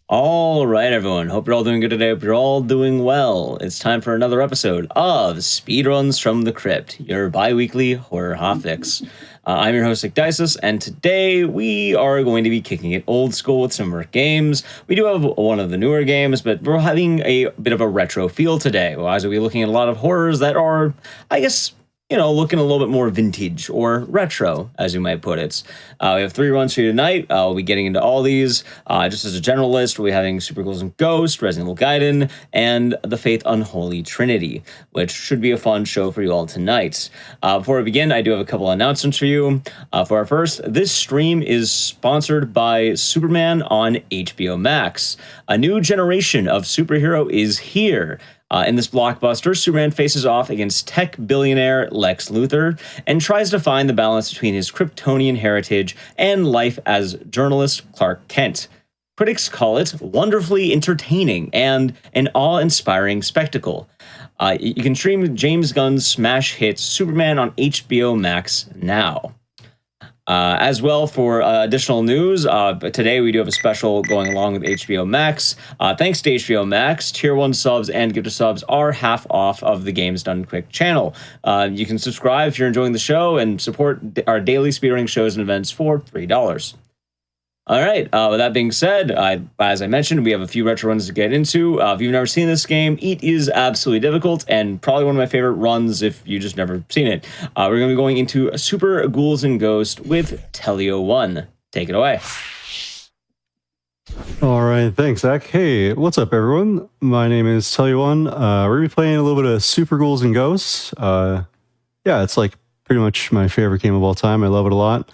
All right, everyone. Hope you're all doing good today. Hope you're all doing well. It's time for another episode of Speedruns From the Crypt, your bi-weekly horror hotfix. I'm your host, Icdisis, and today we are going to be kicking it old school with some of our games. We do have one of the newer games, but we're having a bit of a retro feel today. As we'll be looking at a lot of horrors that are, I guess, looking a little bit more vintage or retro, as you might put it. We have 3 runs for you tonight. We'll be getting into all these. Just as a general list, we'll be having Super Ghouls and Ghosts, Resident Evil Gaiden, and the Faith Unholy Trinity, which should be a fun show for you all tonight. Before we begin, I do have a couple announcements for you. For our first, this stream is sponsored by Superman on HBO Max. A new generation of superhero is here. In this blockbuster, Superman faces off against tech billionaire Lex Luthor and tries to find the balance between his Kryptonian heritage and life as journalist Clark Kent. Critics call it wonderfully entertaining and an awe-inspiring spectacle. You can stream James Gunn's smash hit Superman on HBO Max now. As well, for additional news, today we do have a special going along with HBO Max. Thanks to HBO Max, Tier 1 subs and gifted subs are half off of the Games Done Quick channel. You can subscribe if you're enjoying the show and support our daily speedrunning shows and events for $3. All right, with that being said, as I mentioned, we have a few retro runs to get into. If you've never seen this game, it is absolutely difficult and probably one of my favorite runs if you just never seen it. We're going to be going into Super Ghouls and Ghosts with Telio 1. Take it away. All right, thanks, Zach. Hey, what's up, everyone? My name is Telio 1. We're going to be playing a little bit of Super Ghouls and Ghosts. Yeah, it's like pretty much my favorite game of all time. I love it a lot.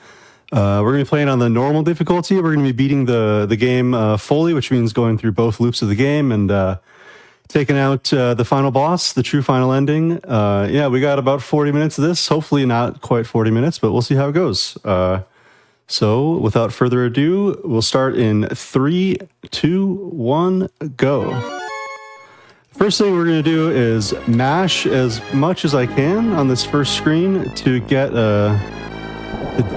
We're going to be playing on the normal difficulty. We're going to be beating the game fully, which means going through both loops of the game and taking out the final boss, the true final ending. Yeah, we got about 40 minutes of this. Hopefully not quite 40 minutes, but we'll see how it goes. So without further ado, we'll start in 3, 2, 1, go. First thing we're going to do is mash as much as I can on this first screen to get the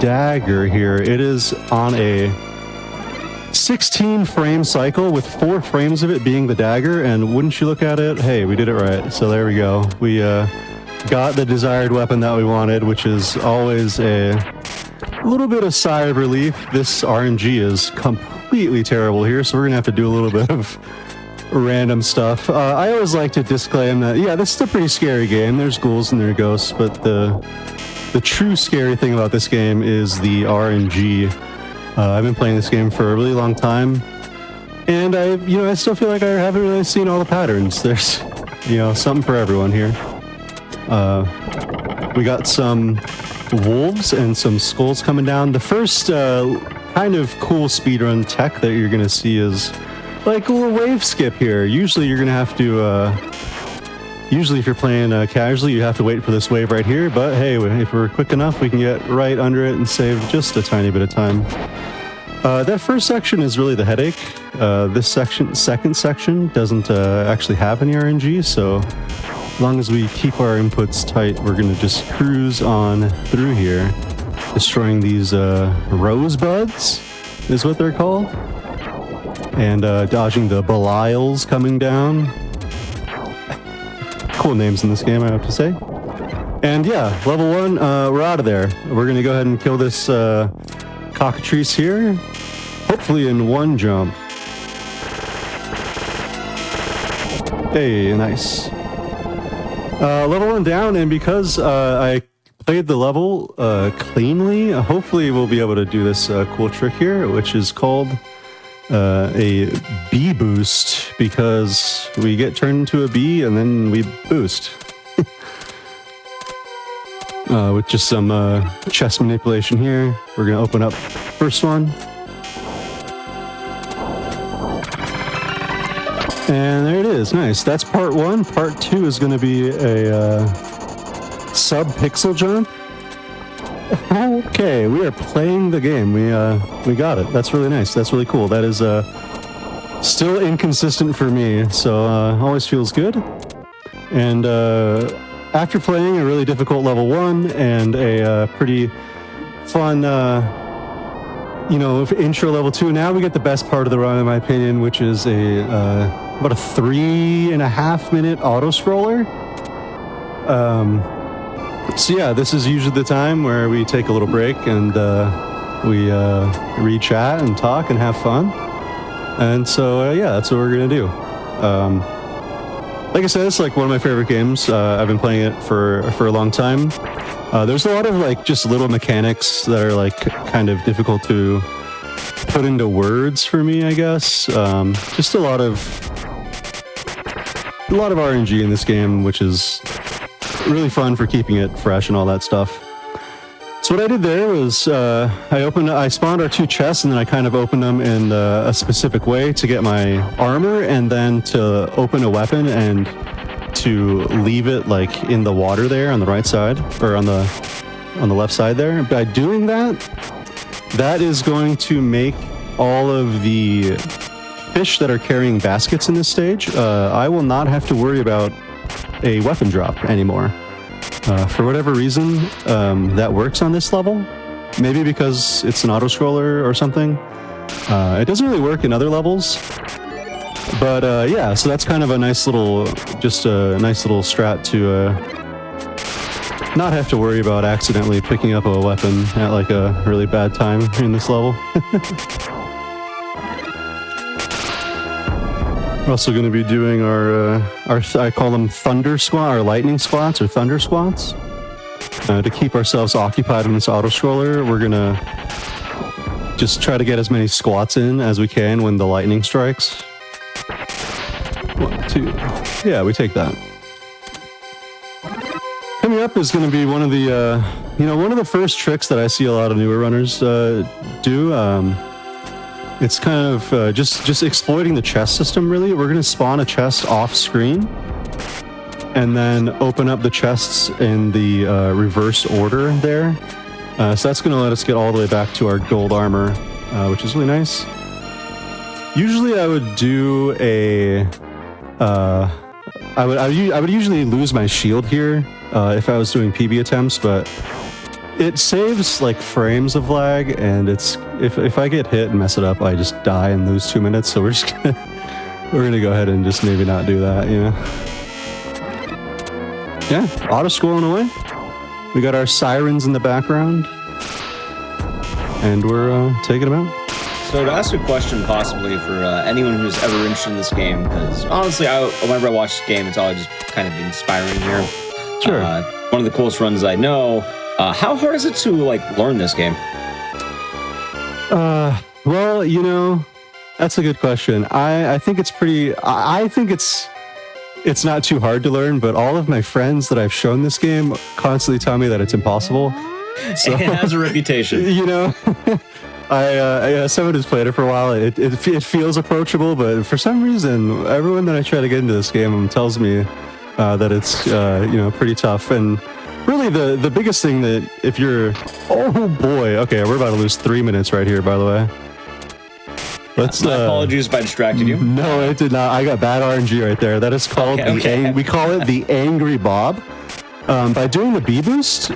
dagger here. It is on a 16 frame cycle with 4 frames of it being the dagger, and wouldn't you look at it, hey, we did it right. So there we go. We got the desired weapon that we wanted, which is always a little bit of sigh of relief. This RNG is completely terrible here, so we're gonna have to do a little bit of random stuff. I always like to disclaim that, yeah, this is a pretty scary game. There's ghouls and there are ghosts, but the true scary thing about this game is the RNG. I've been playing this game for a really long time, and I still feel like I haven't really seen all the patterns. There's, something for everyone here. We got some wolves and some skulls coming down. The first kind of cool speedrun tech that you're gonna see is like a little wave skip here. Usually you're gonna have to usually if you're playing casually, you have to wait for this wave right here, but hey, if we're quick enough, we can get right under it and save just a tiny bit of time. That first section is really the headache. This second section, doesn't actually have any RNG, so as long as we keep our inputs tight, we're going to just cruise on through here, destroying these rosebuds, is what they're called, and dodging the Belials coming down. Cool names in this game, I have to say. And yeah, level 1, we're out of there. We're gonna go ahead and kill this cockatrice here, hopefully in one jump. Hey, nice. Level 1 down, and because I played the level cleanly, hopefully we'll be able to do this cool trick here, which is called a bee boost, because we get turned into a bee and then we boost. With just some chest manipulation here. We're gonna open up first one. And there it is, nice. That's part 1. Part 2 is gonna be a sub-pixel jump. Okay, we are playing the game. We got it. That's really nice. That's really cool. That is still inconsistent for me, so always feels good. And after playing a really difficult level 1 and a pretty fun intro level 2. Now we get the best part of the run, in my opinion, which is about a 3.5 minute auto scroller. So yeah, this is usually the time where we take a little break and we read chat and talk and have fun. And so yeah, that's what we're gonna do. Like I said, it's like one of my favorite games. I've been playing it for a long time. There's a lot of like just little mechanics that are like kind of difficult to put into words for me, I guess. Just a lot of RNG in this game, which is really fun for keeping it fresh and all that stuff. So what I did there was I spawned our 2 chests, and then I kind of opened them in a specific way to get my armor, and then to open a weapon and to leave it like in the water there on the right side, or on the left side there. By doing that, that is going to make all of the fish that are carrying baskets in this stage, I will not have to worry about a weapon drop anymore. For whatever reason, that works on this level. Maybe because it's an auto-scroller or something. It doesn't really work in other levels. But yeah, so that's kind of a nice little strat to not have to worry about accidentally picking up a weapon at like a really bad time in this level. We're also going to be doing our I call them thunder squat, or lightning squats, or thunder squats. To keep ourselves occupied in this auto-scroller, we're going to just try to get as many squats in as we can when the lightning strikes. 1, 2. Yeah, we take that. Coming up is going to be one of the, one of the first tricks that I see a lot of newer runners do. It's kind of just exploiting the chest system, really. We're going to spawn a chest off screen and then open up the chests in the reverse order there. So that's going to let us get all the way back to our gold armor, which is really nice. Usually I would do I would usually lose my shield here if I was doing PB attempts, but it saves like frames of lag, and it's if I get hit and mess it up, I just die and lose 2 minutes. So we're gonna go ahead and just maybe not do that, Yeah, auto scrolling away. We got our sirens in the background, and we're taking them out. So to ask a question possibly for anyone who's ever interested in this game, because honestly, whenever I watch this game, it's always just kind of inspiring here. Sure. One of the coolest runs I know. How hard is it to learn this game? Well, that's a good question. I think it's pretty. I think it's not too hard to learn, but all of my friends that I've shown this game constantly tell me that it's impossible. So, it has a reputation. Someone who's played it for a while, it feels approachable, but for some reason, everyone that I try to get into this game tells me that it's pretty tough. And really, the biggest thing that if you're, oh boy, okay, we're about to lose 3 minutes right here, by the way. My apologies if I distracted you. No, it did not. I got bad RNG right there. That is called we call it the Angry Bob. By doing the B boost,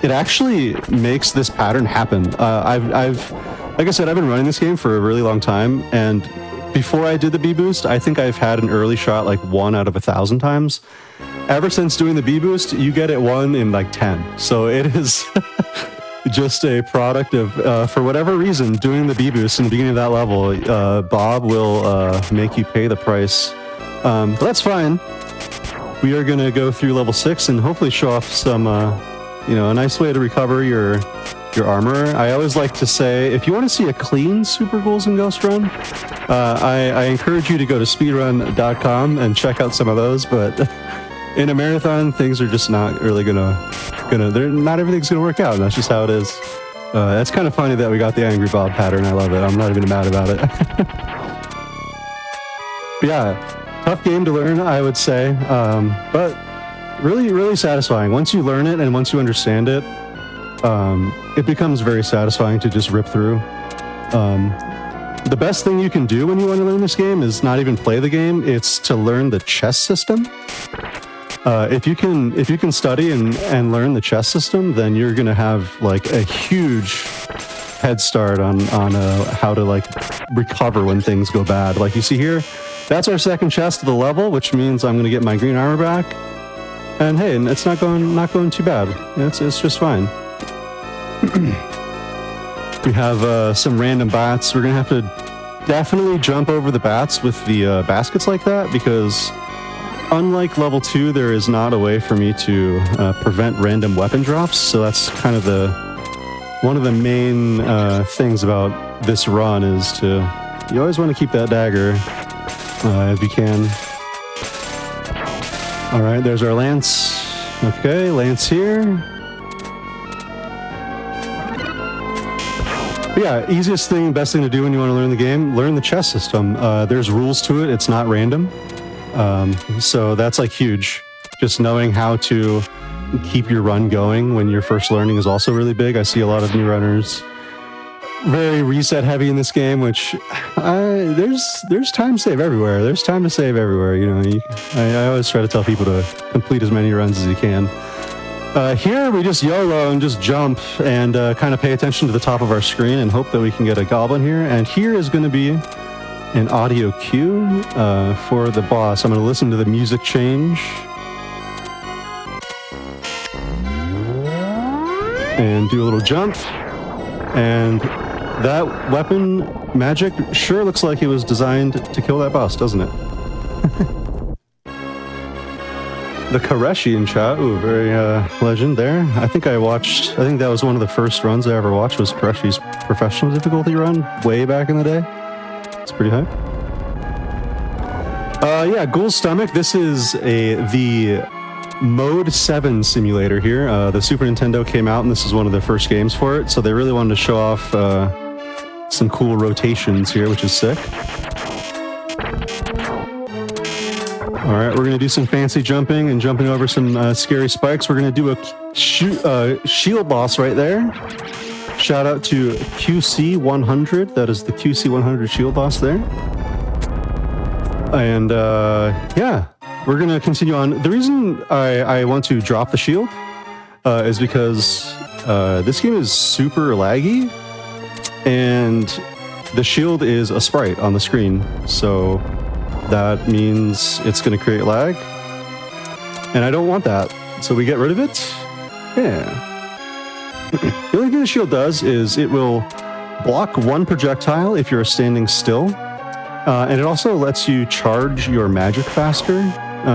it actually makes this pattern happen. I've like I said, I've been running this game for a really long time, and before I did the B boost, I think I've had an early shot like 1 out of 1,000 times. Ever since doing the B boost, you get it 1 in like 10. So it is just a product of, for whatever reason, doing the B boost in the beginning of that level. Bob will make you pay the price, but that's fine. We are gonna go through level 6 and hopefully show off some, a nice way to recover your armor. I always like to say, if you want to see a clean Super Ghouls and Ghosts run, I encourage you to go to speedrun.com and check out some of those. But in a marathon, things are just not really not everything's gonna work out, and that's just how it is. It's kind of funny that we got the Angry Bob pattern. I love it. I'm not even mad about it. But yeah, tough game to learn, I would say, but really, really satisfying. Once you learn it and once you understand it, it becomes very satisfying to just rip through. The best thing you can do when you want to learn this game is not even play the game, it's to learn the chess system. If you can study and learn the chess system, then you're going to have like a huge head start on how to like recover when things go bad. Like you see here, that's our second chest of the level, which means I'm gonna get my green armor back. And hey, it's not going too bad. It's just fine. We have some random bats. We're gonna have to definitely jump over the bats with the baskets like that, because unlike level 2, there is not a way for me to prevent random weapon drops. So that's kind of one of the main things about this run is you always want to keep that dagger if you can. All right, there's our lance. Okay, lance here. But yeah, easiest thing, best thing to do when you want to learn the game, learn the chest system. There's rules to it. It's not random. So that's like huge. Just knowing how to keep your run going when you're first learning is also really big. I see a lot of new runners very reset heavy in this game, which there's time to save everywhere. There's time to save everywhere. You know, I always try to tell people to complete as many runs as you can. Here we just YOLO and just jump and kind of pay attention to the top of our screen and hope that we can get a goblin here. And here is going to be an audio cue for the boss. I'm going to listen to the music change. And do a little jump. And that weapon magic sure looks like it was designed to kill that boss, doesn't it? The Koreshi in chat, ooh, very legend there. I think that was one of the first runs I ever watched, was Koreshi's professional difficulty run way back in the day. It's pretty high. Yeah, Ghouls Stomach. This is the Mode 7 simulator here. The Super Nintendo came out, and this is one of the first games for it, so they really wanted to show off some cool rotations here, which is sick. Alright, we're going to do some fancy jumping and jumping over some scary spikes. We're going to do a shield boss right there. Shout out to QC100. That is the QC100 shield boss there. And yeah, we're going to continue on. The reason I want to drop the shield is because this game is super laggy, and the shield is a sprite on the screen. So that means it's going to create lag, and I don't want that. So we get rid of it. Yeah. The only thing the shield does is it will block one projectile if you're standing still, and it also lets you charge your magic faster.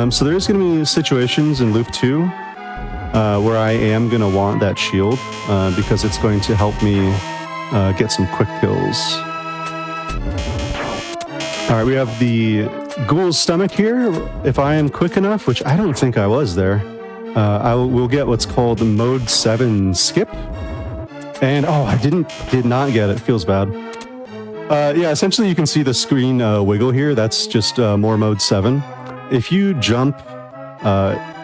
So there's going to be situations in Loop 2 where I am going to want that shield because it's going to help me get some quick kills. All right, we have the Ghoul's Stomach here. If I am quick enough, which I don't think I was there, we'll get what's called the Mode 7 skip. And oh, I did not get it. Feels bad. Yeah, essentially you can see the screen wiggle here. That's just more Mode 7. If you jump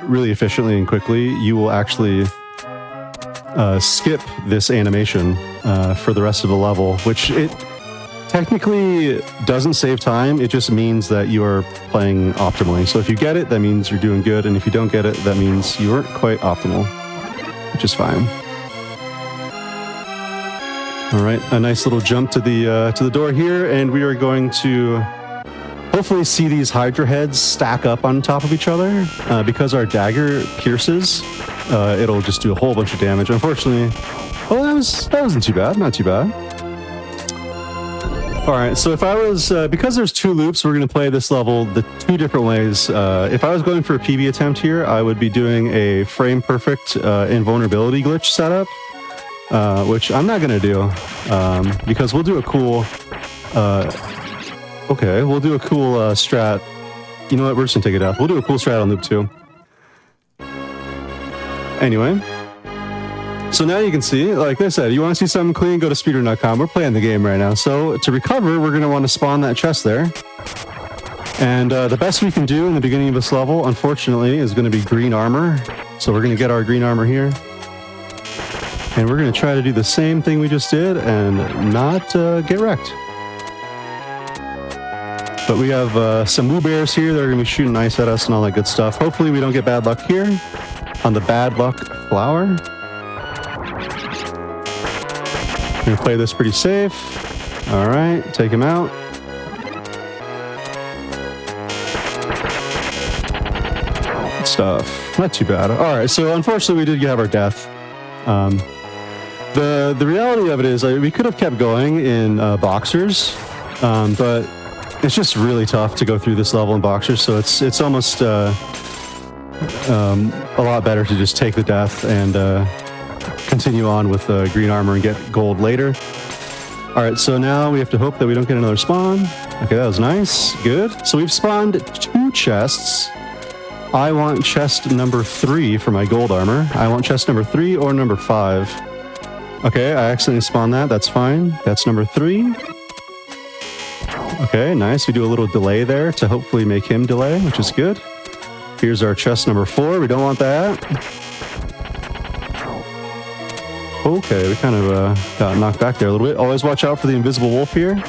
really efficiently and quickly, you will actually skip this animation for the rest of the level, which it technically doesn't save time. It just means that you are playing optimally. So if you get it, that means you're doing good, and if you don't get it, that means you weren't quite optimal, which is fine. All right, a nice little jump to the door here, and we are going to hopefully see these Hydra heads stack up on top of each other. Because our dagger pierces, it'll just do a whole bunch of damage. Unfortunately, oh, that wasn't too bad. Not too bad. All right, so if I was, because there's 2 loops, we're going to play this level the 2 different ways. If I was going for a PB attempt here, I would be doing a frame perfect invulnerability glitch setup, which I'm not going to do, because we'll do a cool, we'll do a cool strat. You know what, we're just going to take it out. We'll do a cool strat on loop 2. Anyway. So now you can see, like I said, you want to see something clean, go to speedrun.com. We're playing the game right now. So to recover, we're going to want to spawn that chest there. And the best we can do in the beginning of this level, unfortunately, is going to be green armor. So we're going to get our green armor here. And we're going to try to do the same thing we just did and not get wrecked. But we have some woo bears here that are going to be shooting ice at us and all that good stuff. Hopefully we don't get bad luck here on the bad luck flower. I'm gonna play this pretty safe. All right, take him out. Good stuff. Not too bad. All right, so unfortunately we did have our death. The reality of it is we could have kept going in boxers, but it's just really tough to go through this level in boxers. So it's almost a lot better to just take the death and continue on with green armor and get gold later. All right, so now we have to hope that we don't get another spawn. Okay, that was nice. Good. So we've spawned 2 chests. I want chest number 3 for my gold armor. I want chest number 3 or number 5. Okay, I accidentally spawned that. That's fine. That's number 3. Okay, nice. We do a little delay there to hopefully make him delay, which is good. Here's our chest number 4. We don't want that. Okay, we kind of got knocked back there a little bit. Always watch out for the invisible wolf here.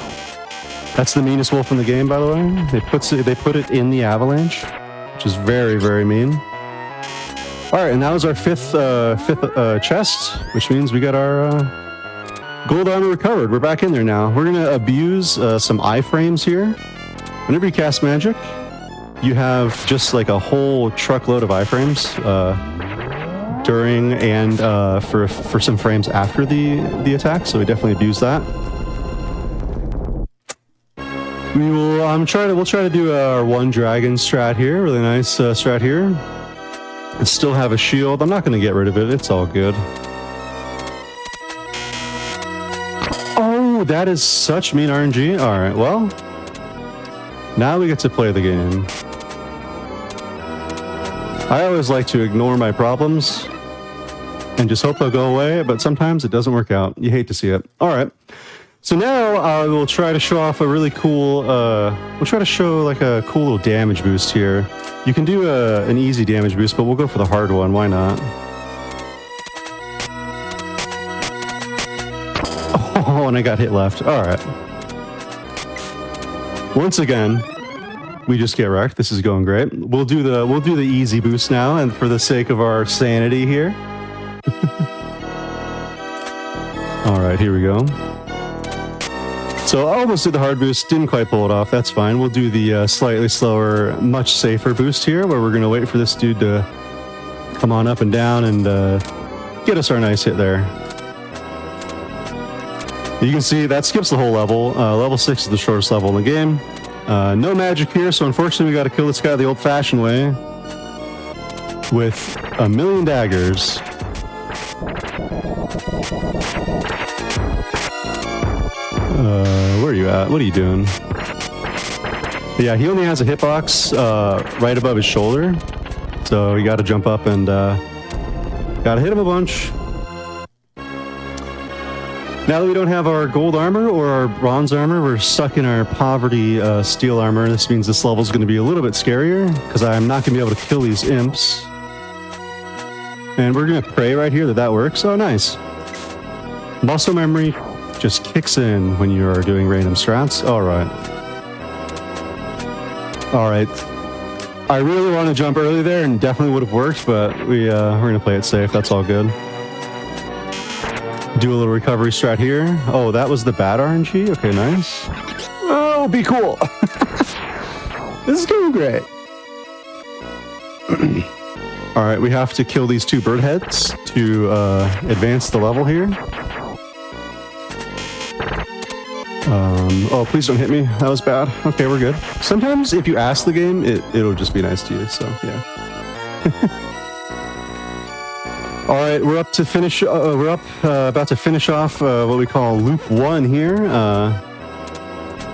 That's the meanest wolf in the game, by the way. They put it in the avalanche, which is very, very mean. All right, and that was our fifth chest, which means we got our gold armor recovered. We're back in there now. We're going to abuse some iframes here. Whenever you cast magic, you have just like a whole truckload of iframes during and for some frames after the attack, so we definitely abuse that. We'll try to do our one dragon strat here. Really nice strat here. And still have a shield. I'm not going to get rid of it. It's all good. Oh, that is such mean RNG. All right, well, now we get to play the game. I always like to ignore my problems and just hope they'll go away, but sometimes it doesn't work out. You hate to see it. All right. So now we'll try to show off a really cool, we'll try to show like a cool little damage boost here. You can do an easy damage boost, but we'll go for the hard one. Why not? Oh, and I got hit left. All right. Once again, we just get wrecked. This is going great. We'll do the easy boost now, and for the sake of our sanity here. All right, here we go. So I almost did the hard boost, didn't quite pull it off. That's fine. We'll do the slightly slower, much safer boost here, where we're going to wait for this dude to come on up and down and get us our nice hit there. You can see that skips the whole level. Level 6 is the shortest level in the game. No magic here, so unfortunately we got to kill this guy the old-fashioned way with 1,000,000 daggers. Where are you at? What are you doing? Yeah, he only has a hitbox right above his shoulder, so you got to jump up and got to hit him a bunch. Now that we don't have our gold armor or our bronze armor, we're stuck in our poverty steel armor. This means this level is going to be a little bit scarier because I'm not going to be able to kill these imps. And we're going to pray right here that works. Oh, nice. Muscle memory just kicks in when you are doing random strats. All right. All right. I really want to jump early there and definitely would have worked, but we're going to play it safe. That's all good. Do a little recovery strat here. Oh, that was the bad RNG? Okay, nice. Oh, be cool. This is going great. All right, we have to kill these 2 bird heads to advance the level here. Oh, please don't hit me. That was bad. Okay, we're good. Sometimes if you ask the game, it'll just be nice to you, so yeah. All right, we're up to finish. About to finish off what we call loop 1 here.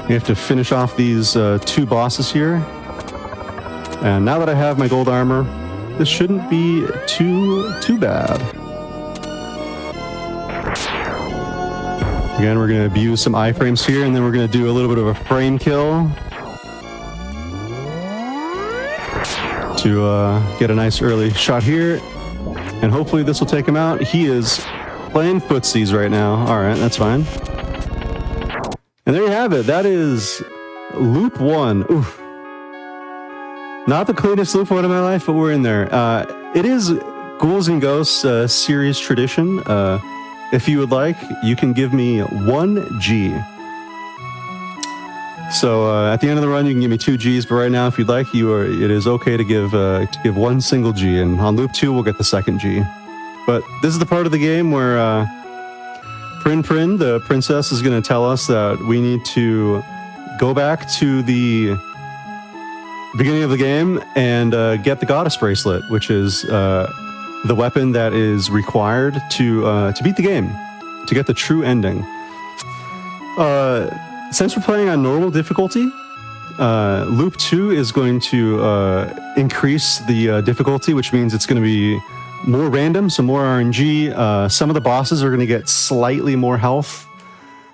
We have to finish off these 2 bosses here. And now that I have my gold armor, this shouldn't be too bad. Again, we're going to abuse some iframes here, and then we're going to do a little bit of a frame kill to get a nice early shot here. And hopefully this will take him out. He is playing footsies right now. All right, that's fine. And there you have it. That is loop 1. Oof. Not the cleanest loop 1 in my life, but we're in there. It is Ghouls and Ghosts series tradition. if you would like, you can give me 1 G. So at the end of the run, you can give me 2 Gs, but right now, if you'd like, it is okay to give 1 single G, and on loop 2, we'll get the second G. But this is the part of the game where Prin, the princess, is going to tell us that we need to go back to the beginning of the game and get the goddess bracelet, which is the weapon that is required to beat the game, to get the true ending. Since we're playing on normal difficulty, loop 2 is going to increase the difficulty, which means it's going to be more random, so more RNG. Some of the bosses are going to get slightly more health.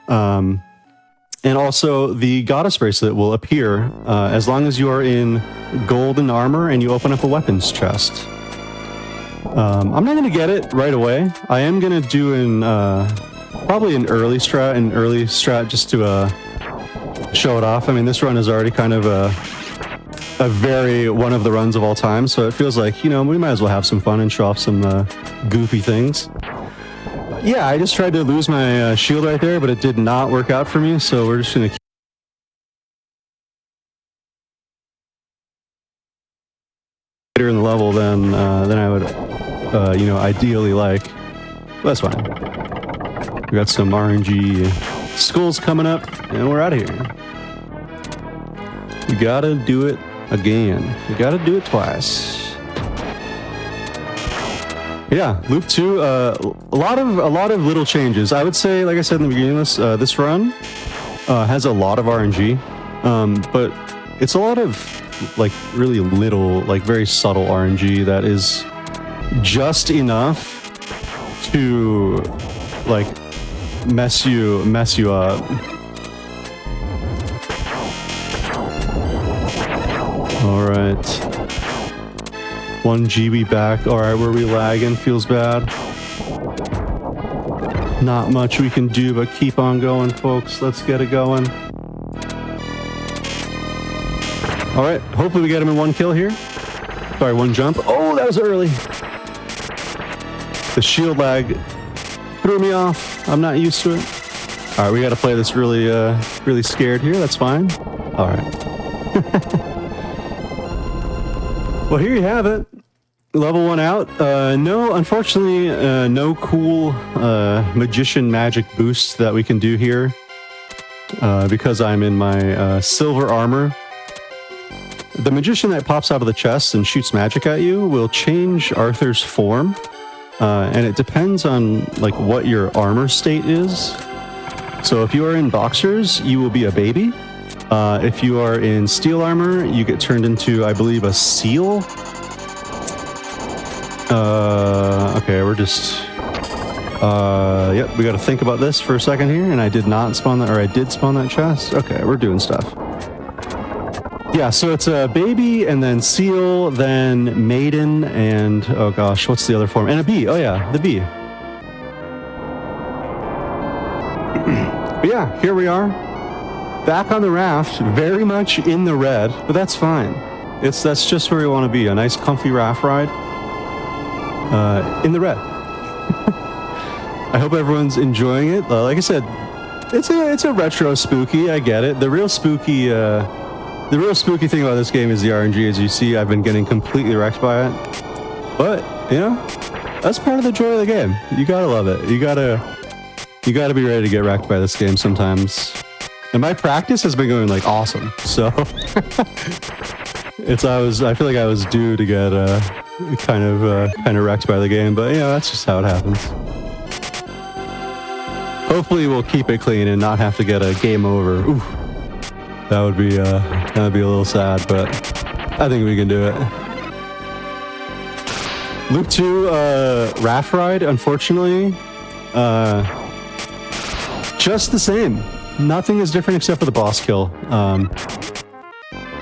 And also, the goddess bracelet will appear as long as you are in golden armor and you open up a weapons chest. I'm not going to get it right away. I am going to do probably an early strat just to show it off. I mean, this run is already kind of a very one of the runs of all time, so it feels like, we might as well have some fun and show off some goofy things. Yeah, I just tried to lose my shield right there, but it did not work out for me, so we're just going to keep later in the level than I would, ideally like. But that's fine. We got some RNG skulls coming up, and we're out of here. We gotta do it again. We gotta do it twice. Yeah, loop 2. A lot of little changes. I would say, like I said in the beginning of this run has a lot of RNG, but it's a lot of really little, very subtle RNG that is just enough to mess you up. All right, 1 GB back. All right, where we lagging feels bad. Not much we can do but keep on going, folks. Let's get it going. All right, hopefully we get him in 1 kill here. Sorry, 1 jump. Oh, that was early. The shield lag threw me off. I'm not used to it. All right, we got to play this really scared here. That's fine. All right. Well, here you have it. Level 1 out. No, unfortunately, no cool magician magic boost that we can do here because I'm in my silver armor. The magician that pops out of the chest and shoots magic at you will change Arthur's form, and it depends on what your armor state is. So if you are in boxers, you will be a baby. If you are in steel armor, you get turned into, I believe, a seal. Okay, we're just... Yep, we got to think about this for a second here, and I did not spawn that, or I did spawn that chest. Okay, we're doing stuff. Yeah, so it's a baby, and then seal, then maiden, and, oh gosh, what's the other form? And a bee. Oh yeah, the bee. But yeah, here we are. Back on the raft, very much in the red, but that's fine. That's just where we want to be, a nice comfy raft ride in the red. I hope everyone's enjoying it. Like I said, it's a retro spooky, I get it. The real spooky thing about this game is the RNG. As you see, I've been getting completely wrecked by it. But, that's part of the joy of the game. You gotta love it. You gotta be ready to get wrecked by this game sometimes. And my practice has been going awesome, so I feel like I was due to get kind of wrecked by the game, but that's just how it happens. Hopefully we'll keep it clean and not have to get a game over. Ooh, that would be a little sad, but I think we can do it. Loop 2 raft ride, unfortunately, just the same. Nothing is different except for the boss kill.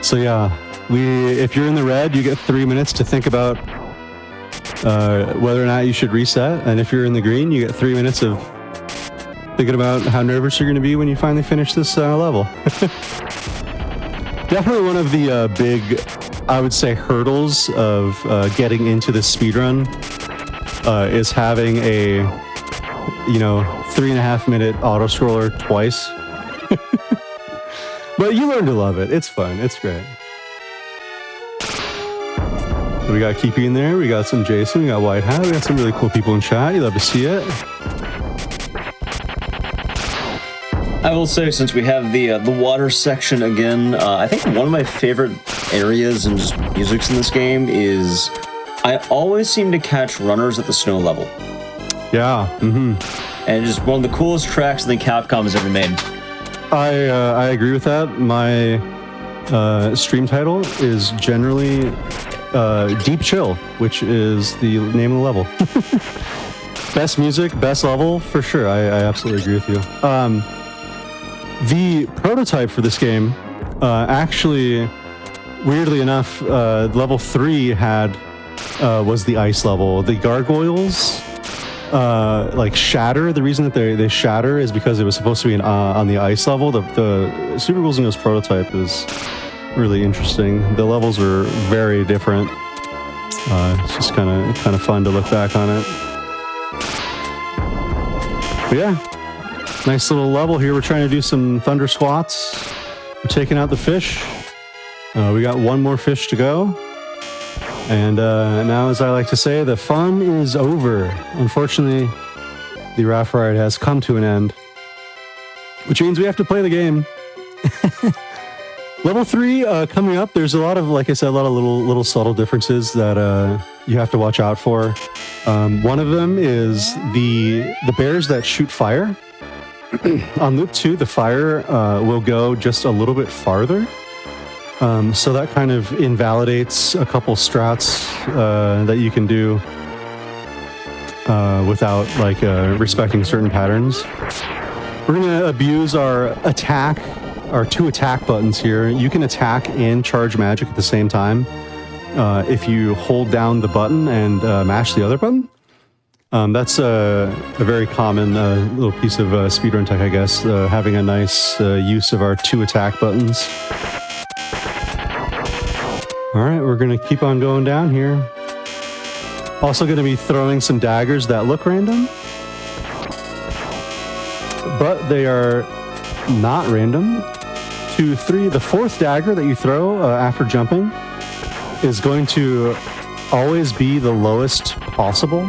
So yeah, if you're in the red, you get 3 minutes to think about whether or not you should reset, and if you're in the green, you get 3 minutes of thinking about how nervous you're going to be when you finally finish this level. Definitely one of the big, I would say, hurdles of getting into this speedrun is having 3.5-minute auto scroller twice. But you learn to love it. It's fun. It's great. We got Keepy in there. We got some Jason. We got White Hat. We got some really cool people in chat. You love to see it. I will say, since we have the water section again, I think one of my favorite areas and just musics in this game is I always seem to catch runners at the snow level. Yeah. Mm-hmm. And just one of the coolest tracks I think Capcom has ever made. I agree with that. My stream title is generally Deep Chill, which is the name of the level. Best music, best level, for sure. I absolutely agree with you. The prototype for this game, actually, weirdly enough, level 3 was the ice level. The gargoyles shatter. The reason that they shatter is because it was supposed to be on the ice level. The Super Ghouls and Ghosts prototype is really interesting. The levels were very different. It's just kind of fun to look back on it. But yeah, nice little level here. We're trying to do some thunder squats. We're taking out the fish. We got one more fish to go. And now, as I like to say, the fun is over. Unfortunately, the raft ride has come to an end, which means we have to play the game. Level 3 coming up. There's a lot of, like I said, a lot of little subtle differences that you have to watch out for. One of them is the bears that shoot fire. On loop 2, the fire will go just a little bit farther. So that kind of invalidates a couple strats that you can do without respecting certain patterns. We're gonna abuse our two attack buttons here. You can attack and charge magic at the same time if you hold down the button and mash the other button. That's a very common little piece of speedrun tech, I guess, having a nice use of our two attack buttons. All right, we're going to keep on going down here. Also going to be throwing some daggers that look random, but they are not random. 2, 3, the fourth dagger that you throw after jumping is going to always be the lowest possible.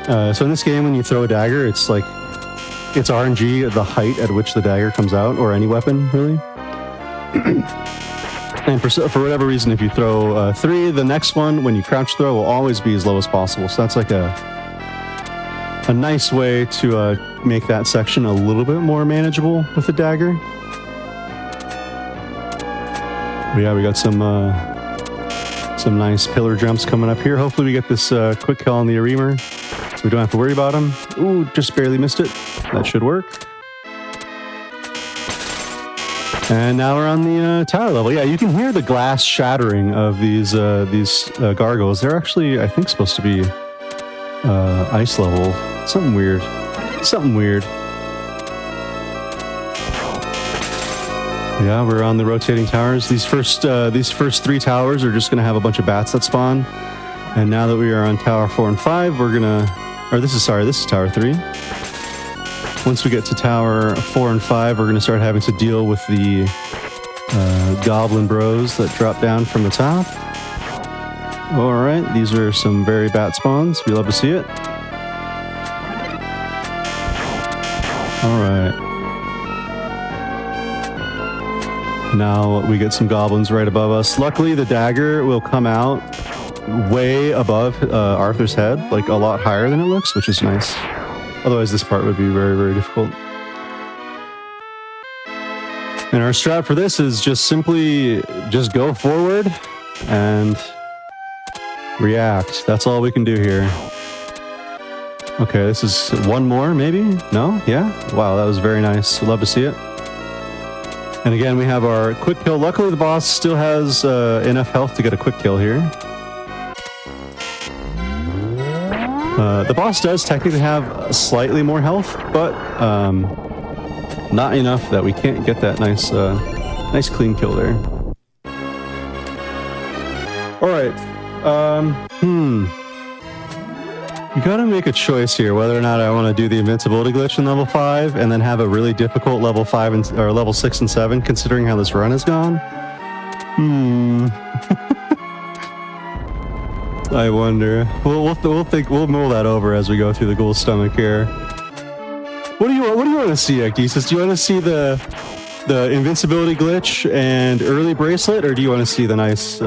So in this game, when you throw a dagger, it's RNG at the height at which the dagger comes out, or any weapon, really. And for whatever reason, if you throw 3, the next one, when you crouch throw, will always be as low as possible. So that's like a nice way to make that section a little bit more manageable with the dagger. But yeah, we got some nice pillar jumps coming up here. Hopefully we get this quick kill on the Reamer, so we don't have to worry about him. Ooh, just barely missed it. That should work. And now we're on the tower level. Yeah, you can hear the glass shattering of these gargoyles. They're actually, I think, supposed to be ice level. Something weird. Yeah, we're on the rotating towers. These first 3 towers are just gonna have a bunch of bats that spawn. And now that we are on tower 4 and 5, this is tower 3. Once we get to tower 4 and 5, we're gonna start having to deal with the goblin bros that drop down from the top. All right, these are some very bat spawns. We love to see it. All right. Now we get some goblins right above us. Luckily, the dagger will come out way above Arthur's head, like a lot higher than it looks, which is nice. Otherwise, this part would be very, very difficult. And our strat for this is just simply go forward and react. That's all we can do here. Okay, this is one more, maybe? No? Yeah? Wow, that was very nice. Love to see it. And again, we have our quick kill. Luckily, the boss still has enough health to get a quick kill here. The boss does technically have slightly more health, but not enough that we can't get that nice clean kill there. All right. You gotta make a choice here whether or not I want to do the invincibility glitch in level 5 and then have a really difficult level 5 or level 6 and 7, considering how this run has gone. I wonder. We'll mull that over as we go through the ghoul stomach here. What do you want to see, Ecdysis? Do you want to see the invincibility glitch and early bracelet, or do you want to see the nice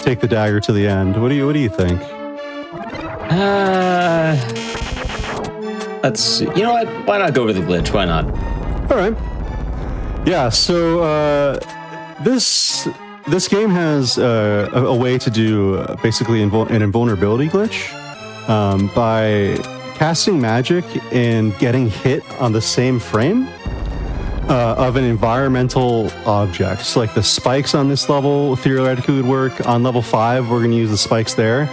take the dagger to the end? What do you think? Let's see. You know what? Why not go over the glitch? Why not? All right. Yeah. So this game has a way to do basically an invulnerability glitch by casting magic and getting hit on the same frame of an environmental object. So like the spikes on this level theoretically would work. On level 5, we're going to use the spikes there.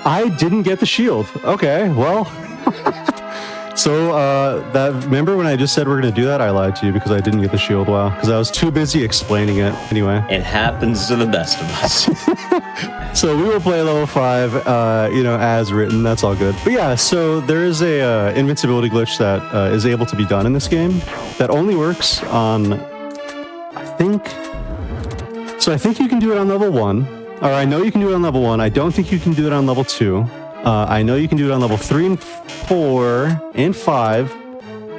I didn't get the shield. Okay, well. So remember when I just said we're going to do that? I lied to you because I didn't get the shield. Wow, because I was too busy explaining it. Anyway. It happens to the best of us. So we will play level 5, as written. That's all good. But yeah, so there is a invincibility glitch that is able to be done in this game that only works on, I think you can do it on level 1. Or I know you can do it on level 1. I don't think you can do it on level 2. I know you can do it on level 3 and 4 and 5.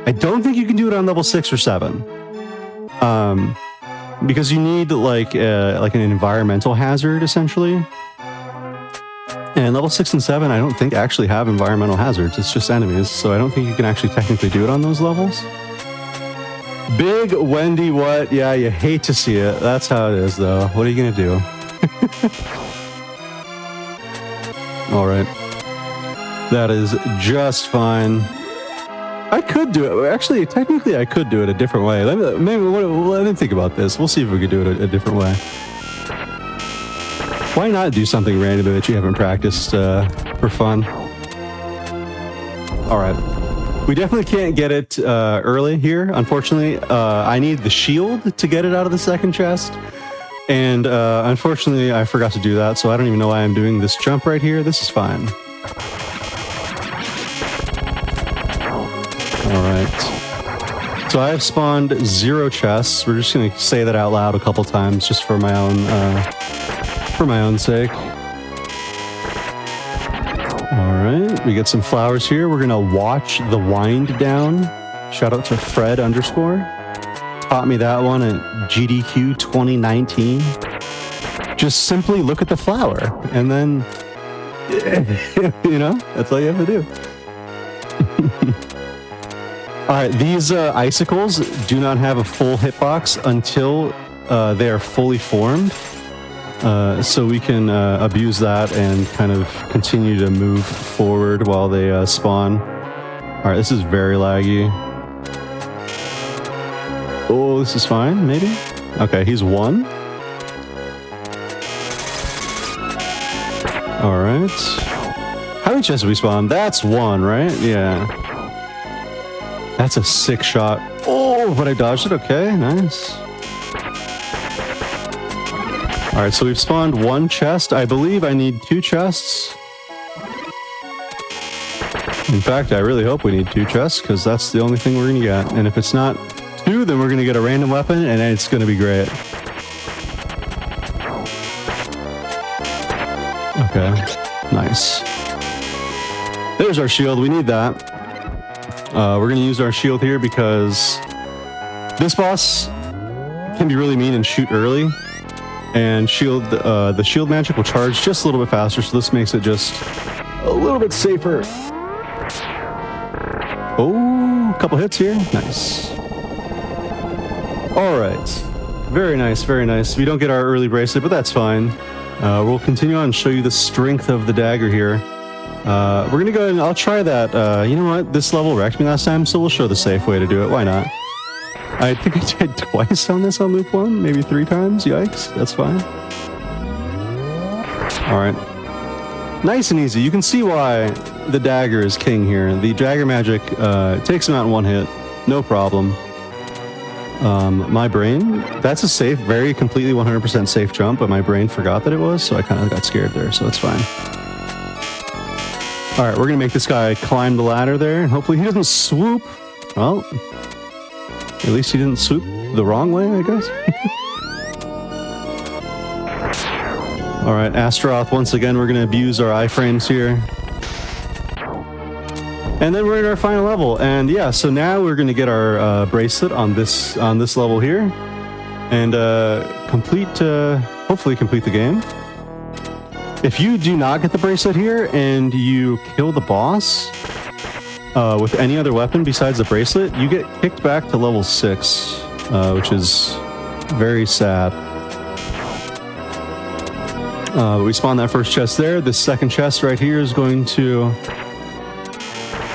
I don't think you can do it on level 6 or 7. Because you need like an environmental hazard essentially. And level 6 and 7 I don't think actually have environmental hazards. It's just enemies, so I don't think you can actually technically do it on those levels. Big Wendy what? Yeah, you hate to see it. That's how it is though. What are you gonna do? All right. That is just fine. I could do it. Actually, technically, I could do it a different way. Let me think about this. We'll see if we could do it a different way. Why not do something random that you haven't practiced for fun? All right. We definitely can't get it early here, unfortunately. I need the shield to get it out of the second chest. And unfortunately, I forgot to do that, so I don't even know why I'm doing this jump right here. This is fine. All right. So I have spawned 0 chests. We're just going to say that out loud a couple times, just for my own sake. All right. We get some flowers here. We're going to watch the wind down. Shout out to Fred _. Taught me that one at GDQ 2019. Just simply look at the flower and then, that's all you have to do. All right, these icicles do not have a full hitbox until they are fully formed. So we can abuse that and kind of continue to move forward while they spawn. All right, this is very laggy. Oh, this is fine, maybe? Okay, he's 1. All right. How many chests have we spawned? That's 1, right? Yeah. That's a sick shot. Oh, but I dodged it. Okay, nice. All right, so we've spawned 1 chest. I believe I need 2 chests. In fact, I really hope we need 2 chests because that's the only thing we're going to get. And if it's not 2, then we're going to get a random weapon and it's going to be great. Okay, nice. There's our shield. We need that. We're going to use our shield here because this boss can be really mean and shoot early. And the shield magic will charge just a little bit faster, so this makes it just a little bit safer. Oh, a couple hits here. Nice. All right. Very nice, very nice. We don't get our early bracelet, but that's fine. We'll continue on and show you the strength of the dagger here. We're going to go ahead and I'll try that. You know what? This level wrecked me last time, so we'll show the safe way to do it. Why not? I think I did twice on this on loop 1, maybe 3 times. Yikes. That's fine. All right. Nice and easy. You can see why the dagger is king here. The dagger magic takes him out in 1 hit. No problem. My brain, that's a safe, very completely 100% safe jump, but my brain forgot that it was, so I kind of got scared there, so it's fine. All right, we're gonna make this guy climb the ladder there, and hopefully he doesn't swoop. Well, at least he didn't swoop the wrong way, I guess. All right, Astaroth, once again, we're gonna abuse our iframes here. And then we're at our final level, and yeah, so now we're gonna get our bracelet on this level here, and hopefully complete the game. If you do not get the bracelet here and you kill the boss with any other weapon besides the bracelet, you get kicked back to level 6, which is very sad. We spawned that first chest there. This second chest right here is going to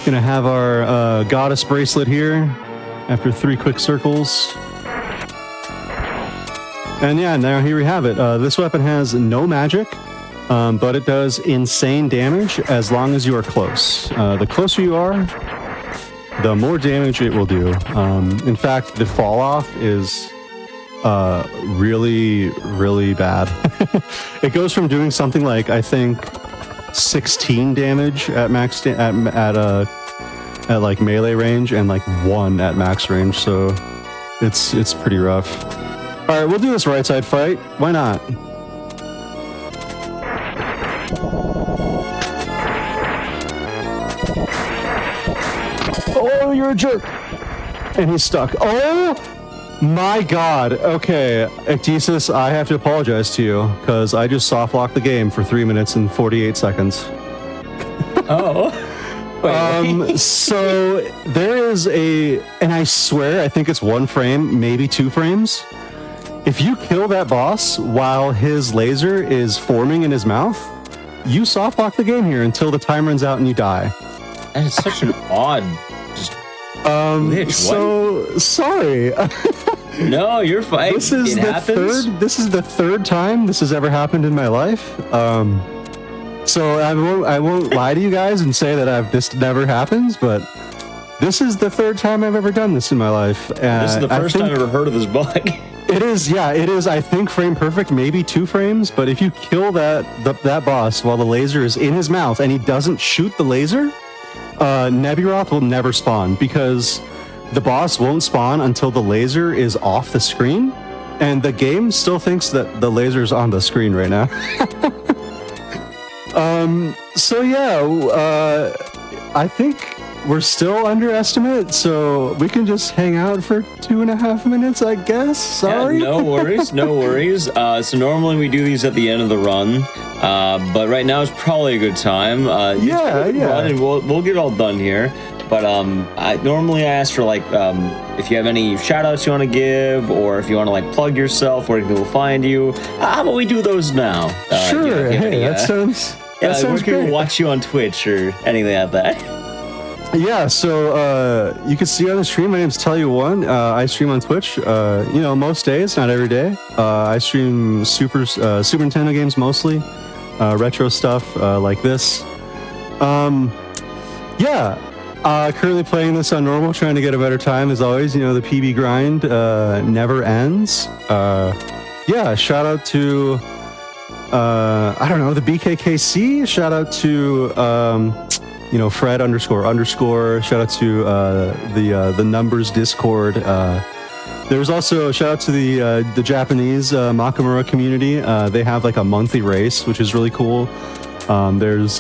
have our goddess bracelet here after 3 quick circles. And yeah, now here we have it. This weapon has no magic, but it does insane damage as long as you are close. The closer you are, the more damage it will do. In fact, the fall off is really, really bad. It goes from doing something like, I think, 16 damage at max at like melee range and like 1 at max range, so it's pretty rough. All right, we'll do this right side fight. Why not? Oh, you're a jerk! And he's stuck. Oh my god. Okay, Ectesis, I have to apologize to you because I just soft locked the game for 3 minutes and 48 seconds. Oh. Wait. So there is and I swear, I think it's 1 frame, maybe 2 frames. If you kill that boss while his laser is forming in his mouth, you soft lock the game here until the time runs out and you die. That is such an odd glitch. So sorry. No, you're fine. This is the third time this has ever happened in my life. So I won't lie to you guys and say that this never happens, but this is the 3rd time I've ever done this in my life. This is the first time I've ever heard of this bug. It is, yeah, it is, I think, frame perfect, maybe 2 frames, but if you kill that boss while the laser is in his mouth and he doesn't shoot the laser, Neburoth will never spawn because the boss won't spawn until the laser is off the screen, and the game still thinks that the laser's on the screen right now. So yeah, I think we're still underestimate, so we can just hang out for 2.5 minutes, I guess. Sorry. Yeah, no worries, no worries. So normally we do these at the end of the run, but right now is probably a good time. Yeah. Run and we'll get it all done here. But normally I ask for like if you have any shout outs you want to give, or if you want to like plug yourself, where can people find you? How about we do those now? Sure. That sounds. Yeah, that sounds where can great. people watch you on Twitch or anything like that? Yeah, so you can see on the stream, my name's Tell-You-One. I stream on Twitch, most days, not every day. I stream Super Nintendo games mostly, retro stuff like this. Currently playing this on normal, trying to get a better time as always. The PB grind never ends. Shout out to the BKKC. Shout out to Fred __. Shout out to the Numbers Discord. There's also a shout out to the Japanese Makamura community. They have like a monthly race, which is really cool. There's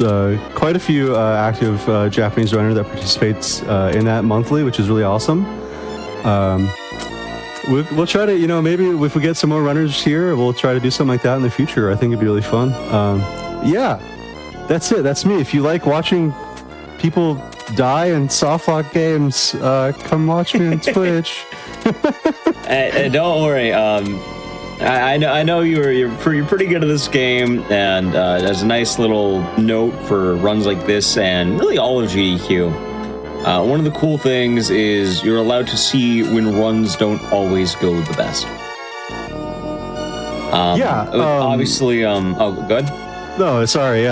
quite a few active Japanese runner that participates in that monthly, which is really awesome. We'll try to, maybe if we get some more runners here, we'll try to do something like that in the future. I think it'd be really fun. That's it. That's me. If you like watching people die in softlock games, come watch me on Twitch. Don't worry. I know you're pretty good at this game, and there's a nice little note for runs like this and really all of GDQ. One of the cool things is you're allowed to see when runs don't always go the best. Obviously. Oh, good. No, sorry.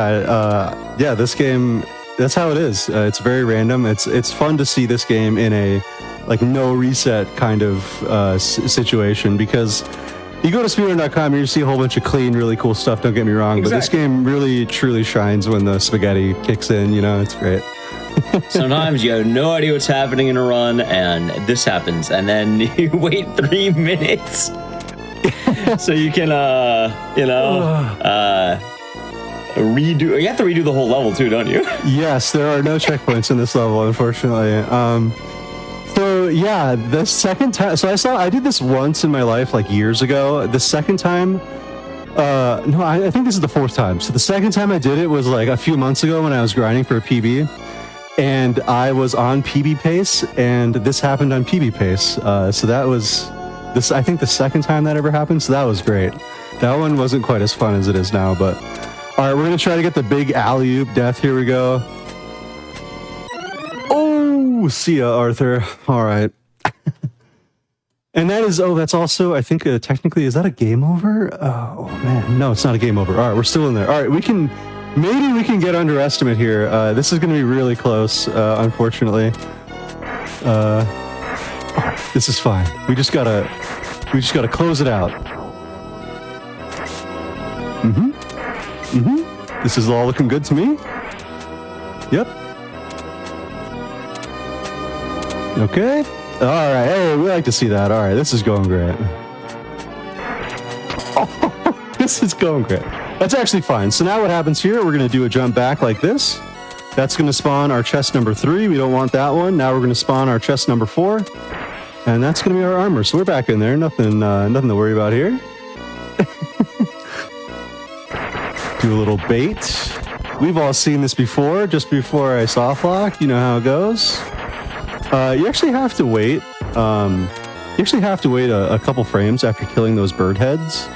This game. That's how it is. It's very random. It's fun to see this game in a no reset kind of situation because you go to speedrun.com and you see a whole bunch of clean, really cool stuff. Don't get me wrong, but this game really, truly shines when the spaghetti kicks in. You know, it's great. Sometimes you have no idea what's happening in a run, and this happens, and then you wait 3 minutes so you can, redo. You have to redo the whole level too, don't you? Yes, there are no checkpoints in this level, unfortunately. So yeah, the second time, so I did this once in my life, like years ago. The second time, no, I think this is the fourth time. So the second time I did it was like a few months ago when I was grinding for a PB, and I was on PB pace, and this happened on PB pace. So that was this, I think, the second time that ever happened. So that was great. That one wasn't quite as fun as it is now, but all right, we're gonna try to get the big alley-oop death. Here we go. Oh, see ya, Arthur. All right. And that is, that's also, I think, technically, is that a game over? Oh, man. No, it's not a game over. All right, we're still in there. All right, maybe we can get underestimate here. This is going to be really close, unfortunately. This is fine. We just gotta close it out. This is all looking good to me. Yep. Okay. All right. Hey, we like to see that. All right. This is going great. Oh, this is going great. That's actually fine. So now what happens here, we're going to do a jump back like this. That's going to spawn our chest number 3. We don't want that one. Now we're going to spawn our chest number 4. And that's going to be our armor. So we're back in there. Nothing to worry about here. Do a little bait. We've all seen this before, just before I soft lock. You know how it goes. You actually have to wait. A couple frames after killing those bird heads,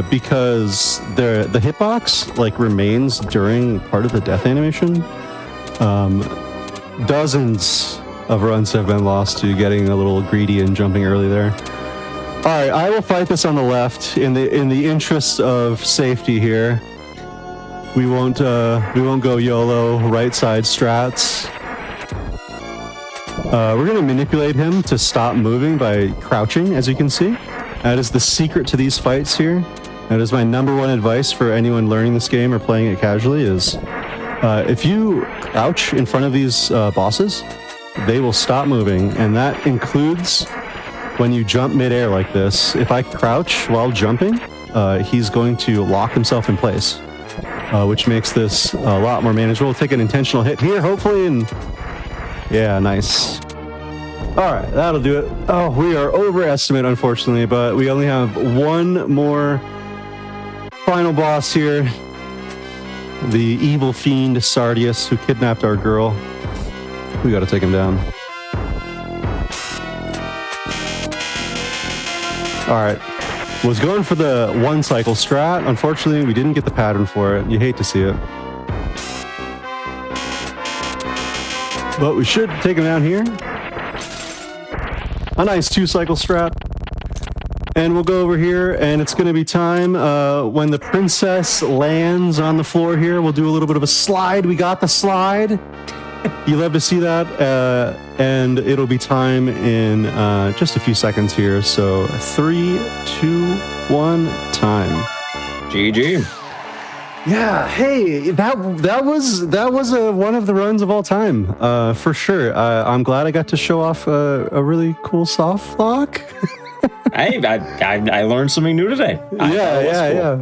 because the hitbox like remains during part of the death animation. Dozens of runs have been lost to getting a little greedy and jumping early there. All right, I will fight this on the left in the interest of safety here. We won't go YOLO right side strats. We're going to manipulate him to stop moving by crouching, as you can see. That is the secret to these fights here. That is my number one advice for anyone learning this game or playing it casually is if you crouch in front of these bosses, they will stop moving, and that includes when you jump midair like this. If I crouch while jumping, he's going to lock himself in place, which makes this a lot more manageable. We'll take an intentional hit here, hopefully, and yeah, nice. All right, that'll do it. Oh, we are overestimate, unfortunately, but we only have one more final boss here. The evil fiend Sardius, who kidnapped our girl. We gotta take him down. All right, was going for the one cycle strat. Unfortunately, we didn't get the pattern for it. You hate to see it. But we should take him down here. A nice 2-cycle strat. And we'll go over here, and it's going to be time when the princess lands on the floor here. We'll do a little bit of a slide. We got the slide. You love to see that. And it'll be time in just a few seconds here. So 3, 2, 1, time. GG. Yeah, hey, that was one of the runs of all time, for sure. I'm glad I got to show off a really cool soft lock. I learned something new today. Yeah.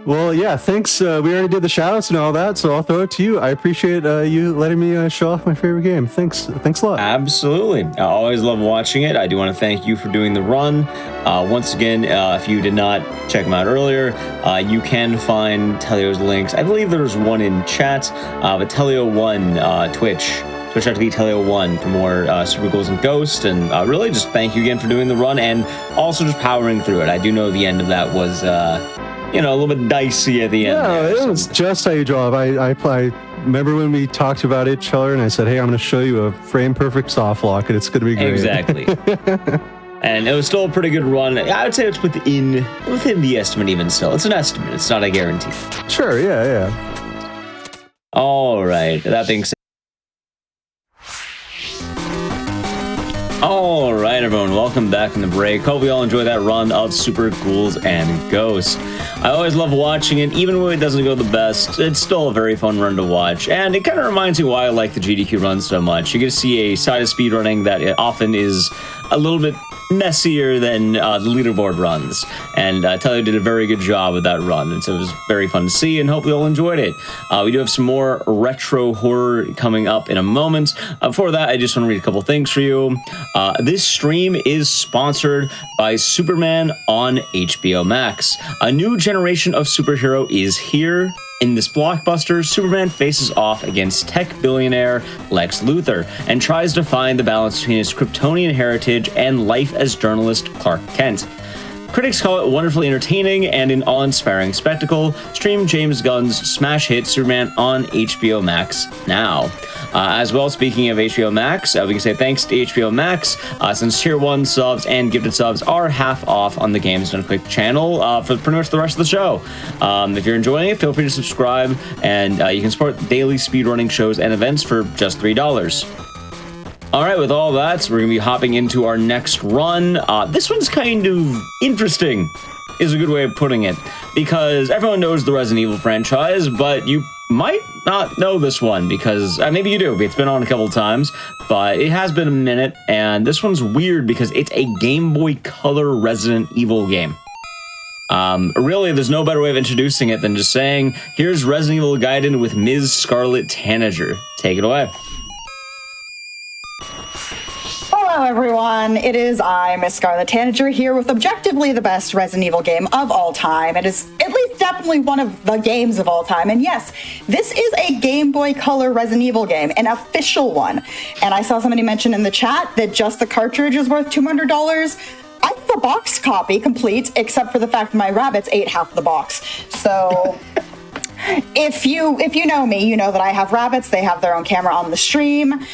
Well, yeah, thanks. We already did the shoutouts and all that, so I'll throw it to you. I appreciate you letting me show off my favorite game. Thanks a lot. Absolutely. I always love watching it. I do want to thank you for doing the run. Once again, if you did not check them out earlier, you can find Telio's links. I believe there's one in chat, but Telio1 Twitch.tv Telio1 for more Super Ghouls and Ghosts. And really just thank you again for doing the run and also just powering through it. I do know the end of that was... a little bit dicey at the end. Yeah, it was just how you draw it. I remember when we talked about it, Cheller, and I said, hey, I'm going to show you a frame-perfect soft lock, and it's going to be great. Exactly. And it was still a pretty good run. I would say it's within the estimate even still. It's an estimate. It's not a guarantee. Sure, yeah. All right. That being said, All right, everyone, welcome back from the break. Hope we all enjoy that run of Super Ghouls and Ghosts. I always love watching it, even when it doesn't go the best. It's still a very fun run to watch, and it kind of reminds me why I like the GDQ run so much. You get to see a side of speedrunning that it often is a little bit messier than the leaderboard runs, and Talia did a very good job with that run, and so it was very fun to see, and hope you all enjoyed it. We do have some more retro horror coming up in a moment. Before that, I just want to read a couple things for you. This stream is sponsored by Superman on HBO Max. A new generation of superhero is here. In this blockbuster, Superman faces off against tech billionaire Lex Luthor and tries to find the balance between his Kryptonian heritage and life as journalist Clark Kent. Critics call it wonderfully entertaining and an awe-inspiring spectacle. Stream James Gunn's smash hit Superman on HBO Max now. As well, speaking of HBO Max, we can say thanks to HBO Max, since Tier 1 subs and gifted subs are half off on the Games Done Quick channel for pretty much the rest of the show. If you're enjoying it, feel free to subscribe, and you can support daily speedrunning shows and events for just $3. All right, with all that, we're going to be hopping into our next run. This one's kind of interesting, is a good way of putting it, because everyone knows the Resident Evil franchise, but you might not know this one, because maybe you do. It's been on a couple times, but it has been a minute, and this one's weird because it's a Game Boy Color Resident Evil game. Really, there's no better way of introducing it than just saying, here's Resident Evil Gaiden with Ms. Scarlet Tanager. Take it away. Hello everyone, it is I, Miss Scarlet Tanager, here with objectively the best Resident Evil game of all time. It is at least definitely one of the games of all time, and yes, this is a Game Boy Color Resident Evil game, an official one. And I saw somebody mention in the chat that just the cartridge is worth $200. I have a box copy complete, except for the fact my rabbits ate half the box. So if you know me, you know that I have rabbits. They have their own camera on the stream.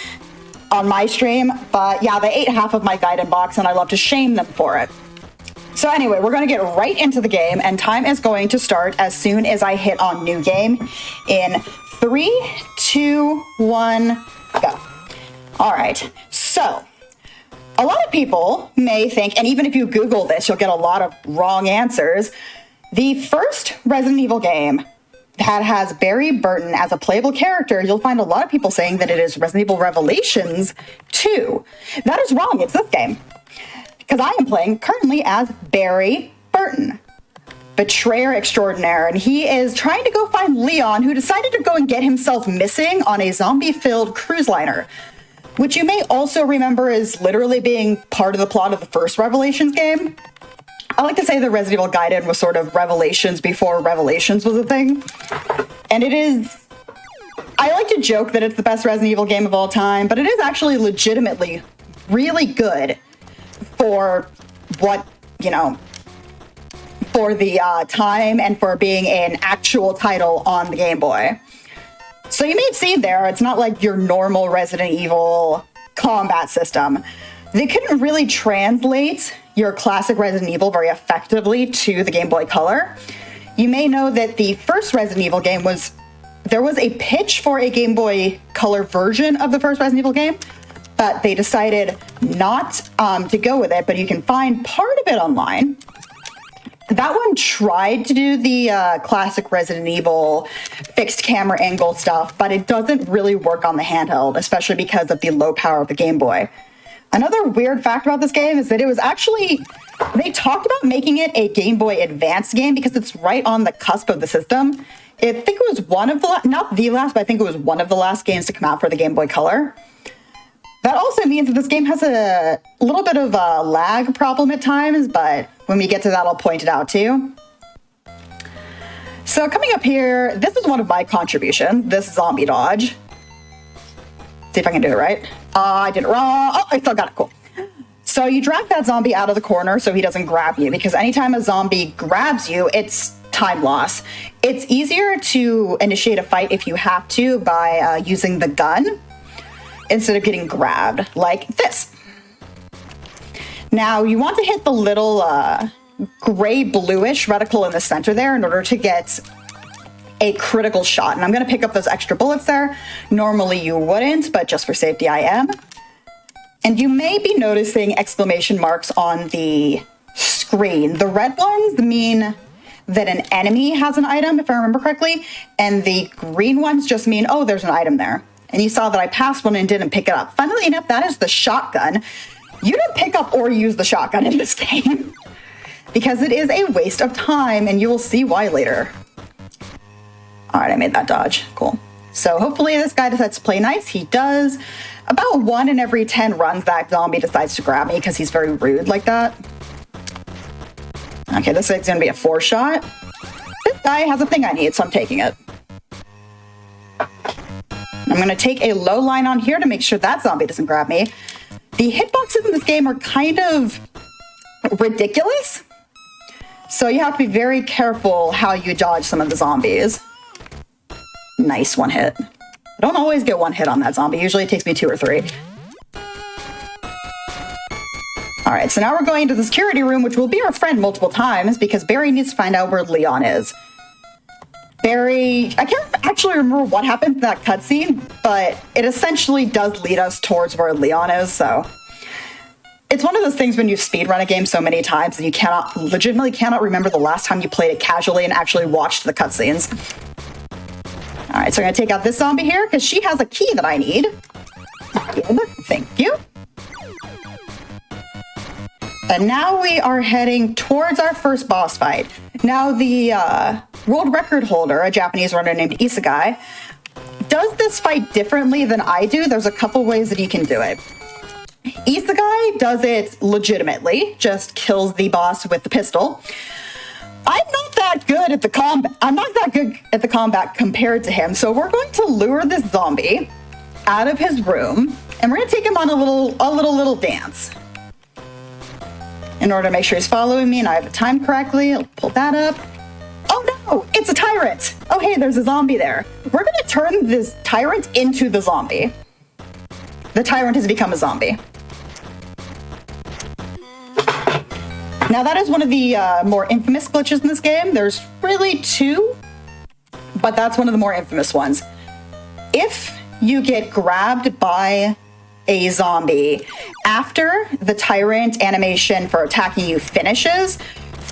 On my stream, but yeah, they ate half of my Gaiden box, and I love to shame them for it. So anyway, we're going to get right into the game, and time is going to start as soon as I hit on new game in 3, 2, 1, go. All right, so a lot of people may think, and even if you Google this, you'll get a lot of wrong answers. The first Resident Evil game that has Barry Burton as a playable character, you'll find a lot of people saying that it is Resident Evil Revelations 2. That is wrong, it's this game. Because I am playing currently as Barry Burton, betrayer extraordinaire, and he is trying to go find Leon, who decided to go and get himself missing on a zombie-filled cruise liner, which you may also remember as literally being part of the plot of the first Revelations game. I like to say that Resident Evil Gaiden was sort of Revelations before Revelations was a thing. And it is... I like to joke that it's the best Resident Evil game of all time, but it is actually legitimately really good for what, you know, for the time and for being an actual title on the Game Boy. So you may have seen there, it's not like your normal Resident Evil combat system. They couldn't really translate your classic Resident Evil very effectively to the Game Boy Color. You may know that the first Resident Evil game there was a pitch for a Game Boy Color version of the first Resident Evil game, but they decided not to go with it, but you can find part of it online. That one tried to do the classic Resident Evil fixed camera angle stuff, but it doesn't really work on the handheld, especially because of the low power of the Game Boy. Another weird fact about this game is that it was actually, they talked about making it a Game Boy Advance game because it's right on the cusp of the system. I think it was one of the, not the last, but I think it was one of the last games to come out for the Game Boy Color. That also means that this game has a little bit of a lag problem at times, but when we get to that, I'll point it out to you. So coming up here, this is one of my contributions, this zombie dodge. See if I can do it right. I did it wrong. Oh, I still got it. Cool. So you drag that zombie out of the corner so he doesn't grab you, because anytime a zombie grabs you, it's time loss. It's easier to initiate a fight if you have to by using the gun instead of getting grabbed, like this. Now, you want to hit the little gray-bluish reticle in the center there in order to get a critical shot. And I'm going to pick up those extra bullets there. Normally you wouldn't, but just for safety I am. And you may be noticing exclamation marks on the screen. The red ones mean that an enemy has an item, if I remember correctly, and the green ones just mean, oh, there's an item there. And you saw that I passed one and didn't pick it up. Funnily enough, that is the shotgun. You don't pick up or use the shotgun in this game because it is a waste of time, and you will see why later. All right, I made that dodge. Cool. So hopefully this guy decides to play nice. He does. About 1 in every 10 runs that zombie decides to grab me because he's very rude like that. Okay, this is going to be a 4-shot. This guy has a thing I need, so I'm taking it. I'm going to take a low line on here to make sure that zombie doesn't grab me. The hitboxes in this game are kind of ridiculous, so you have to be very careful how you dodge some of the zombies. Nice, 1 hit. I don't always get 1 hit on that zombie. Usually it takes me 2 or 3. All right, so now we're going to the security room, which will be our friend multiple times because Barry needs to find out where Leon is. Barry, I can't actually remember what happened in that cutscene, but it essentially does lead us towards where Leon is, so. It's one of those things when you speedrun a game so many times and you legitimately cannot remember the last time you played it casually and actually watched the cutscenes. All right, so I'm gonna take out this zombie here because she has a key that I need. Thank you. And now we are heading towards our first boss fight. Now the world record holder, a Japanese runner named Isegai, does this fight differently than I do. There's a couple ways that you can do it. Isegai does it legitimately, just kills the boss with the pistol. I'm not that good at the combat. I'm not that good at the combat compared to him. So we're going to lure this zombie out of his room, and we're going to take him on a little dance. In order to make sure he's following me and I have it timed correctly, I'll pull that up. Oh no, it's a tyrant. Oh hey, there's a zombie there. We're going to turn this tyrant into the zombie. The tyrant has become a zombie. Now that is one of the more infamous glitches in this game. There's really 2, but that's one of the more infamous ones. If you get grabbed by a zombie after the tyrant animation for attacking you finishes,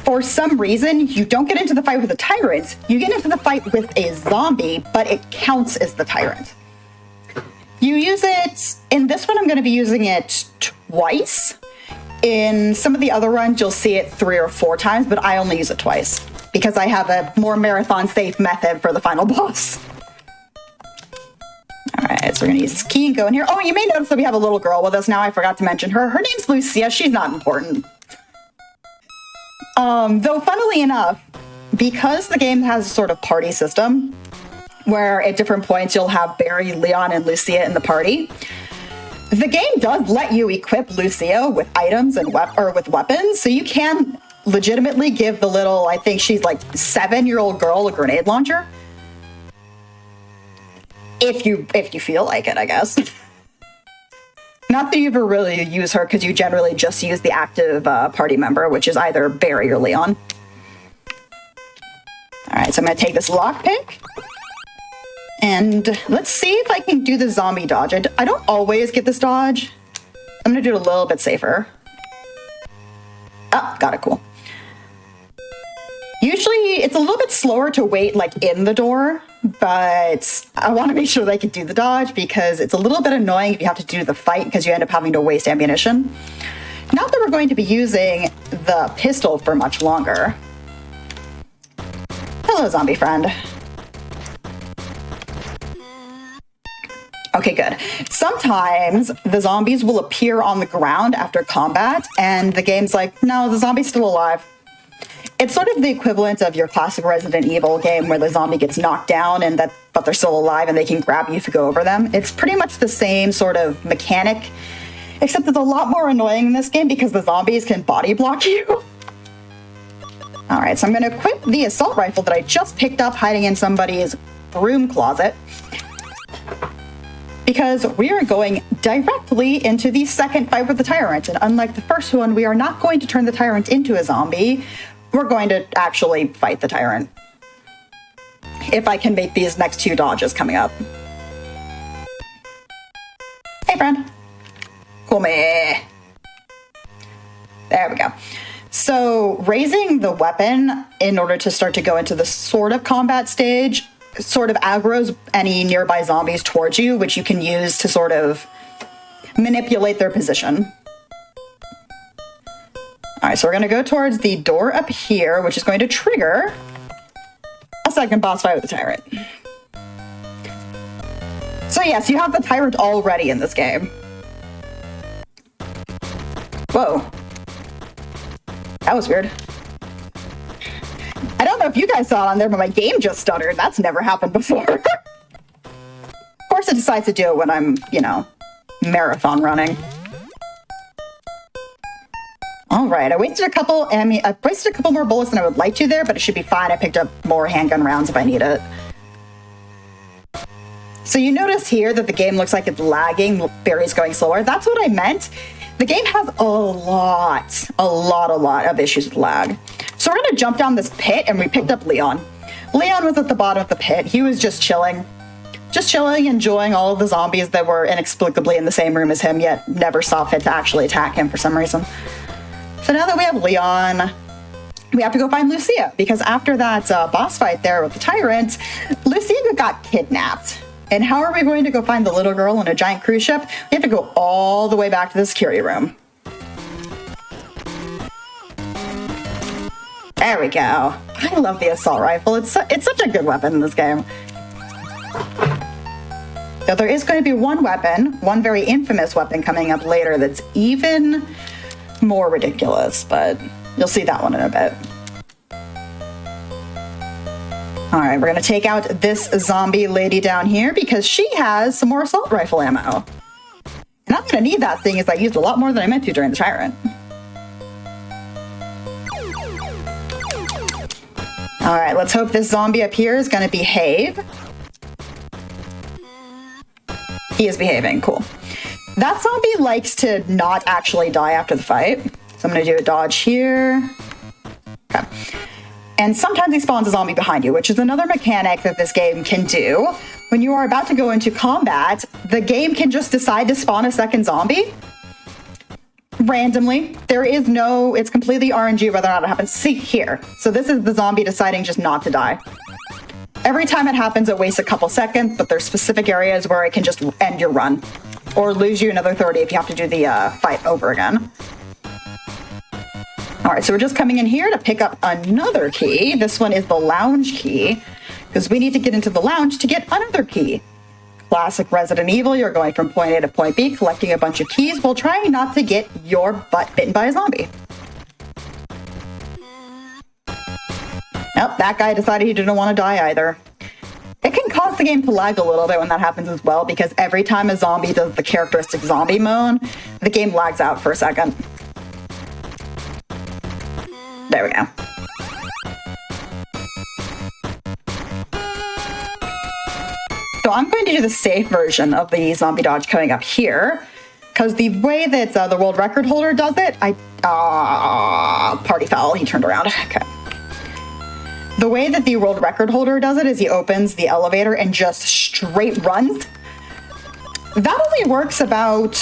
for some reason, you don't get into the fight with the tyrant. You get into the fight with a zombie, but it counts as the tyrant. You use it, in this one I'm going to be using it twice. In some of the other runs, you'll see it 3 or 4 times, but I only use it twice because I have a more marathon-safe method for the final boss. All right, so we're going to use this key and go in here. Oh, you may notice that we have a little girl with us now. I forgot to mention her. Her name's Lucia. She's not important. Though, funnily enough, because the game has a sort of party system where at different points you'll have Barry, Leon, and Lucia in the party, the game does let you equip Lucia with items and with weapons, so you can legitimately give the little, I think she's like 7-year-old girl, a grenade launcher. If you feel like it, I guess. Not that you ever really use her, because you generally just use the active party member, which is either Barry or Leon. All right, so I'm going to take this lockpick. And let's see if I can do the zombie dodge. I don't always get this dodge. I'm going to do it a little bit safer. Oh, got it, cool. Usually, it's a little bit slower to wait, like, in the door, but I want to make sure that I can do the dodge because it's a little bit annoying if you have to do the fight because you end up having to waste ammunition. Not that we're going to be using the pistol for much longer. Hello, zombie friend. Okay, good. Sometimes the zombies will appear on the ground after combat, and the game's like, no, the zombie's still alive. It's sort of the equivalent of your classic Resident Evil game where the zombie gets knocked down but they're still alive and they can grab you if you go over them. It's pretty much the same sort of mechanic, except it's a lot more annoying in this game because the zombies can body block you. All right, so I'm going to equip the assault rifle that I just picked up hiding in somebody's broom closet, because we are going directly into the second fight with the tyrant. And unlike the first one, we are not going to turn the tyrant into a zombie. We're going to actually fight the tyrant. If I can make these next 2 dodges coming up. Hey, friend. Come here. There we go. So raising the weapon in order to start to go into the sort of combat stage sort of aggroes any nearby zombies towards you, which you can use to sort of manipulate their position. All right, so we're going to go towards the door up here, which is going to trigger a second boss fight with the tyrant. So yes, you have the tyrant already in this game. Whoa. That was weird. I don't know if you guys saw it on there, but my game just stuttered. That's never happened before. Of course it decides to do it when I'm, you know, marathon running. All right, I wasted a couple more bullets than I would like to there, but it should be fine. I picked up more handgun rounds if I need it. So you notice here that the game looks like it's lagging, Barry's going slower. That's what I meant. The game has a lot of issues with lag. So we're gonna jump down this pit, and we picked up Leon. Leon was at the bottom of the pit. He was just chilling, enjoying all of the zombies that were inexplicably in the same room as him, yet never saw fit to actually attack him for some reason. So now that we have Leon, we have to go find Lucia, because after that boss fight there with the tyrant, Lucia got kidnapped. And how are we going to go find the little girl in a giant cruise ship? We have to go all the way back to the security room. There we go. I love the assault rifle. It's such a good weapon in this game. Now, there is going to be one weapon, one very infamous weapon coming up later that's even more ridiculous, but you'll see that one in a bit. All right, we're gonna take out this zombie lady down here because she has some more assault rifle ammo. And I'm gonna need that thing as I used a lot more than I meant to during the tyrant. All right, let's hope this zombie up here is gonna behave. He is behaving, cool. That zombie likes to not actually die after the fight. So I'm gonna do a dodge here. Okay. And sometimes he spawns a zombie behind you, which is another mechanic that this game can do. When you are about to go into combat, the game can just decide to spawn a second zombie randomly. It's completely RNG whether or not it happens. See here. So this is the zombie deciding just not to die. Every time it happens, it wastes a couple seconds, but there's specific areas where it can just end your run or lose you another 30 if you have to do the fight over again. All right, so we're just coming in here to pick up another key. This one is the lounge key, because we need to get into the lounge to get another key. Classic Resident Evil, you're going from point A to point B, collecting a bunch of keys while trying not to get your butt bitten by a zombie. Nope, that guy decided he didn't want to die either. It can cause the game to lag a little bit when that happens as well, because every time a zombie does the characteristic zombie moan, the game lags out for a second. There we go. So I'm going to do the safe version of the zombie dodge coming up here, because the way that the world record holder does it, party foul, he turned around. Okay. The way that the world record holder does it is he opens the elevator and just straight runs. That only works about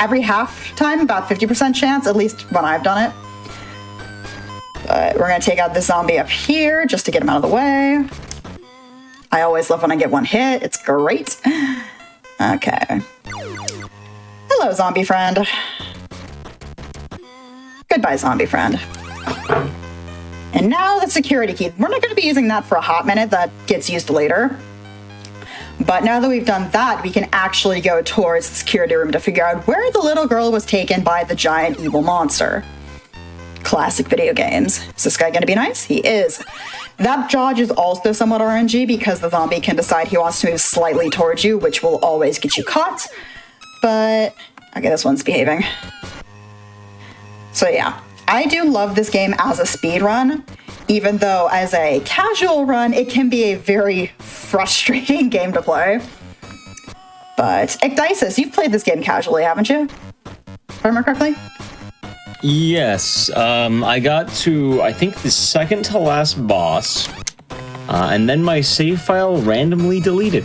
every half time, about 50% chance, at least when I've done it. But we're gonna take out this zombie up here just to get him out of the way. I always love when I get one hit, it's great. Okay. Hello, zombie friend. Goodbye, zombie friend. And now the security key. We're not gonna be using that for a hot minute, that gets used later. But now that we've done that, we can actually go towards the security room to figure out where the little girl was taken by the giant evil monster. Classic video games. Is this guy gonna be nice? He is. That dodge is also somewhat RNG because the zombie can decide he wants to move slightly towards you, which will always get you caught. But, okay, this one's behaving. So yeah, I do love this game as a speed run, even though as a casual run, it can be a very frustrating game to play. But Ecdysis, you've played this game casually, haven't you? If I remember correctly? Yes, I got to, I think, the second to last boss, and then my save file randomly deleted.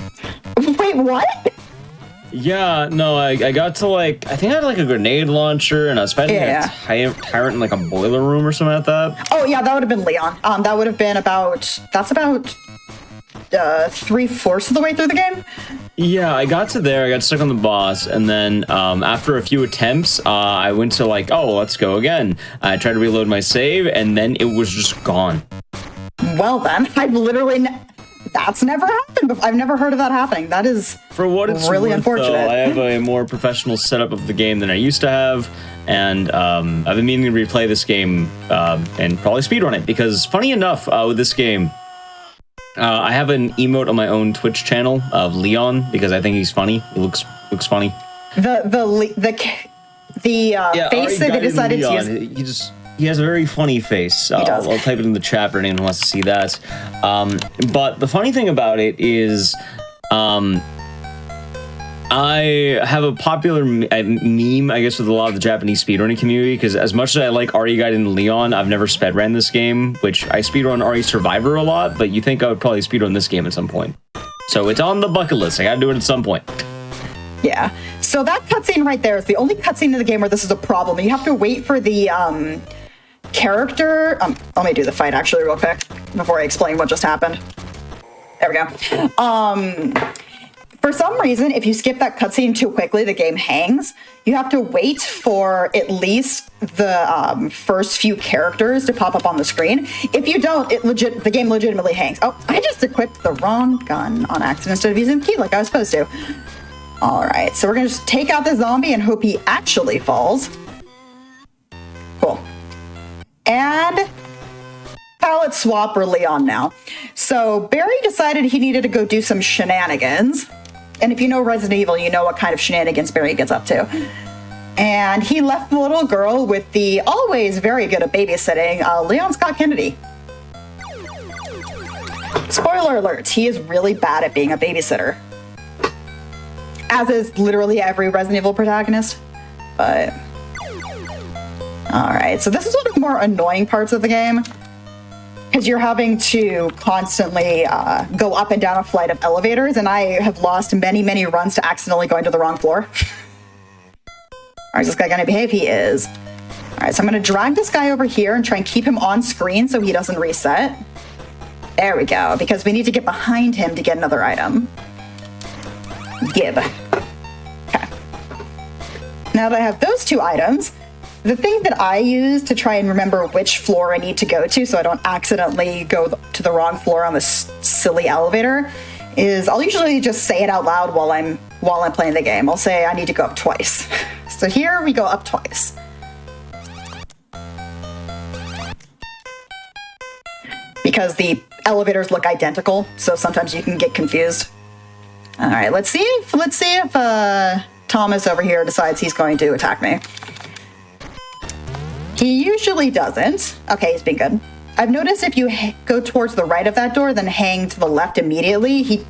Wait, what? Yeah, no, I got to like, I think I had like a grenade launcher and I was fighting a tyrant in like a boiler room or something like that. Oh yeah, that would have been Leon. That would have been about 3/4 of the way through the game. Yeah, I got to there, I got stuck on the boss, and then after a few attempts, I went to like, oh, let's go again. I tried to reload my save, and then it was just gone. Well then, I've literally... That's never happened before. I've never heard of that happening. That is for what it's really worth, unfortunate. Though, I have a more professional setup of the game than I used to have, and I've been meaning to replay this game and probably speedrun it, because funny enough, with this game, I have an emote on my own Twitch channel of Leon because I think he's funny. He looks funny. The face that they decided to use. He has a very funny face. I'll type it in the chat for anyone who wants to see that. But the funny thing about it is, I have a popular meme, I guess, with a lot of the Japanese speedrunning community, because as much as I like Evil Gaiden and Leon, I've never speedrun this game, which I speedrun RE Survivor a lot, but you think I would probably speedrun this game at some point. So it's on the bucket list. I gotta do it at some point. Yeah. So that cutscene right there is the only cutscene in the game where this is a problem. You have to wait for the character. Let me do the fight actually real quick before I explain what just happened. There we go. For some reason, if you skip that cutscene too quickly, the game hangs. You have to wait for at least the first few characters to pop up on the screen. If you don't, the game legitimately hangs. Oh, I just equipped the wrong gun on accident instead of using the key like I was supposed to. All right, so we're gonna just take out the zombie and hope he actually falls. Cool. And palette swap for Leon now. So Barry decided he needed to go do some shenanigans. And if you know Resident Evil, you know what kind of shenanigans Barry gets up to. And he left the little girl with the always very good at babysitting, Leon Scott Kennedy. Spoiler alert, he is really bad at being a babysitter. As is literally every Resident Evil protagonist. But... Alright, so this is one of the more annoying parts of the game. Because you're having to constantly go up and down a flight of elevators, and I have lost many, many runs to accidentally going to the wrong floor. Alright, is this guy gonna behave? He is. Alright, so I'm gonna drag this guy over here and try and keep him on screen so he doesn't reset. There we go, because we need to get behind him to get another item. Gib. Okay. Now that I have those two items, the thing that I use to try and remember which floor I need to go to so I don't accidentally go to the wrong floor on this silly elevator is I'll usually just say it out loud while I'm playing the game. I'll say I need to go up twice. So here we go up twice. Because the elevators look identical, so sometimes you can get confused. All right, let's see if Thomas over here decides he's going to attack me. He usually doesn't. Okay, he's been good. I've noticed if you go towards the right of that door, then hang to the left immediately, he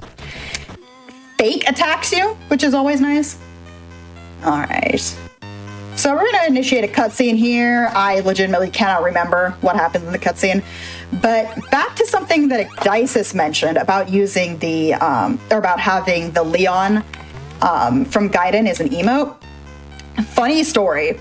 fake attacks you, which is always nice. All right. So we're going to initiate a cutscene here. I legitimately cannot remember what happens in the cutscene. But back to something that Dices mentioned about using the, or about having the Leon from Gaiden as an emote. Funny story.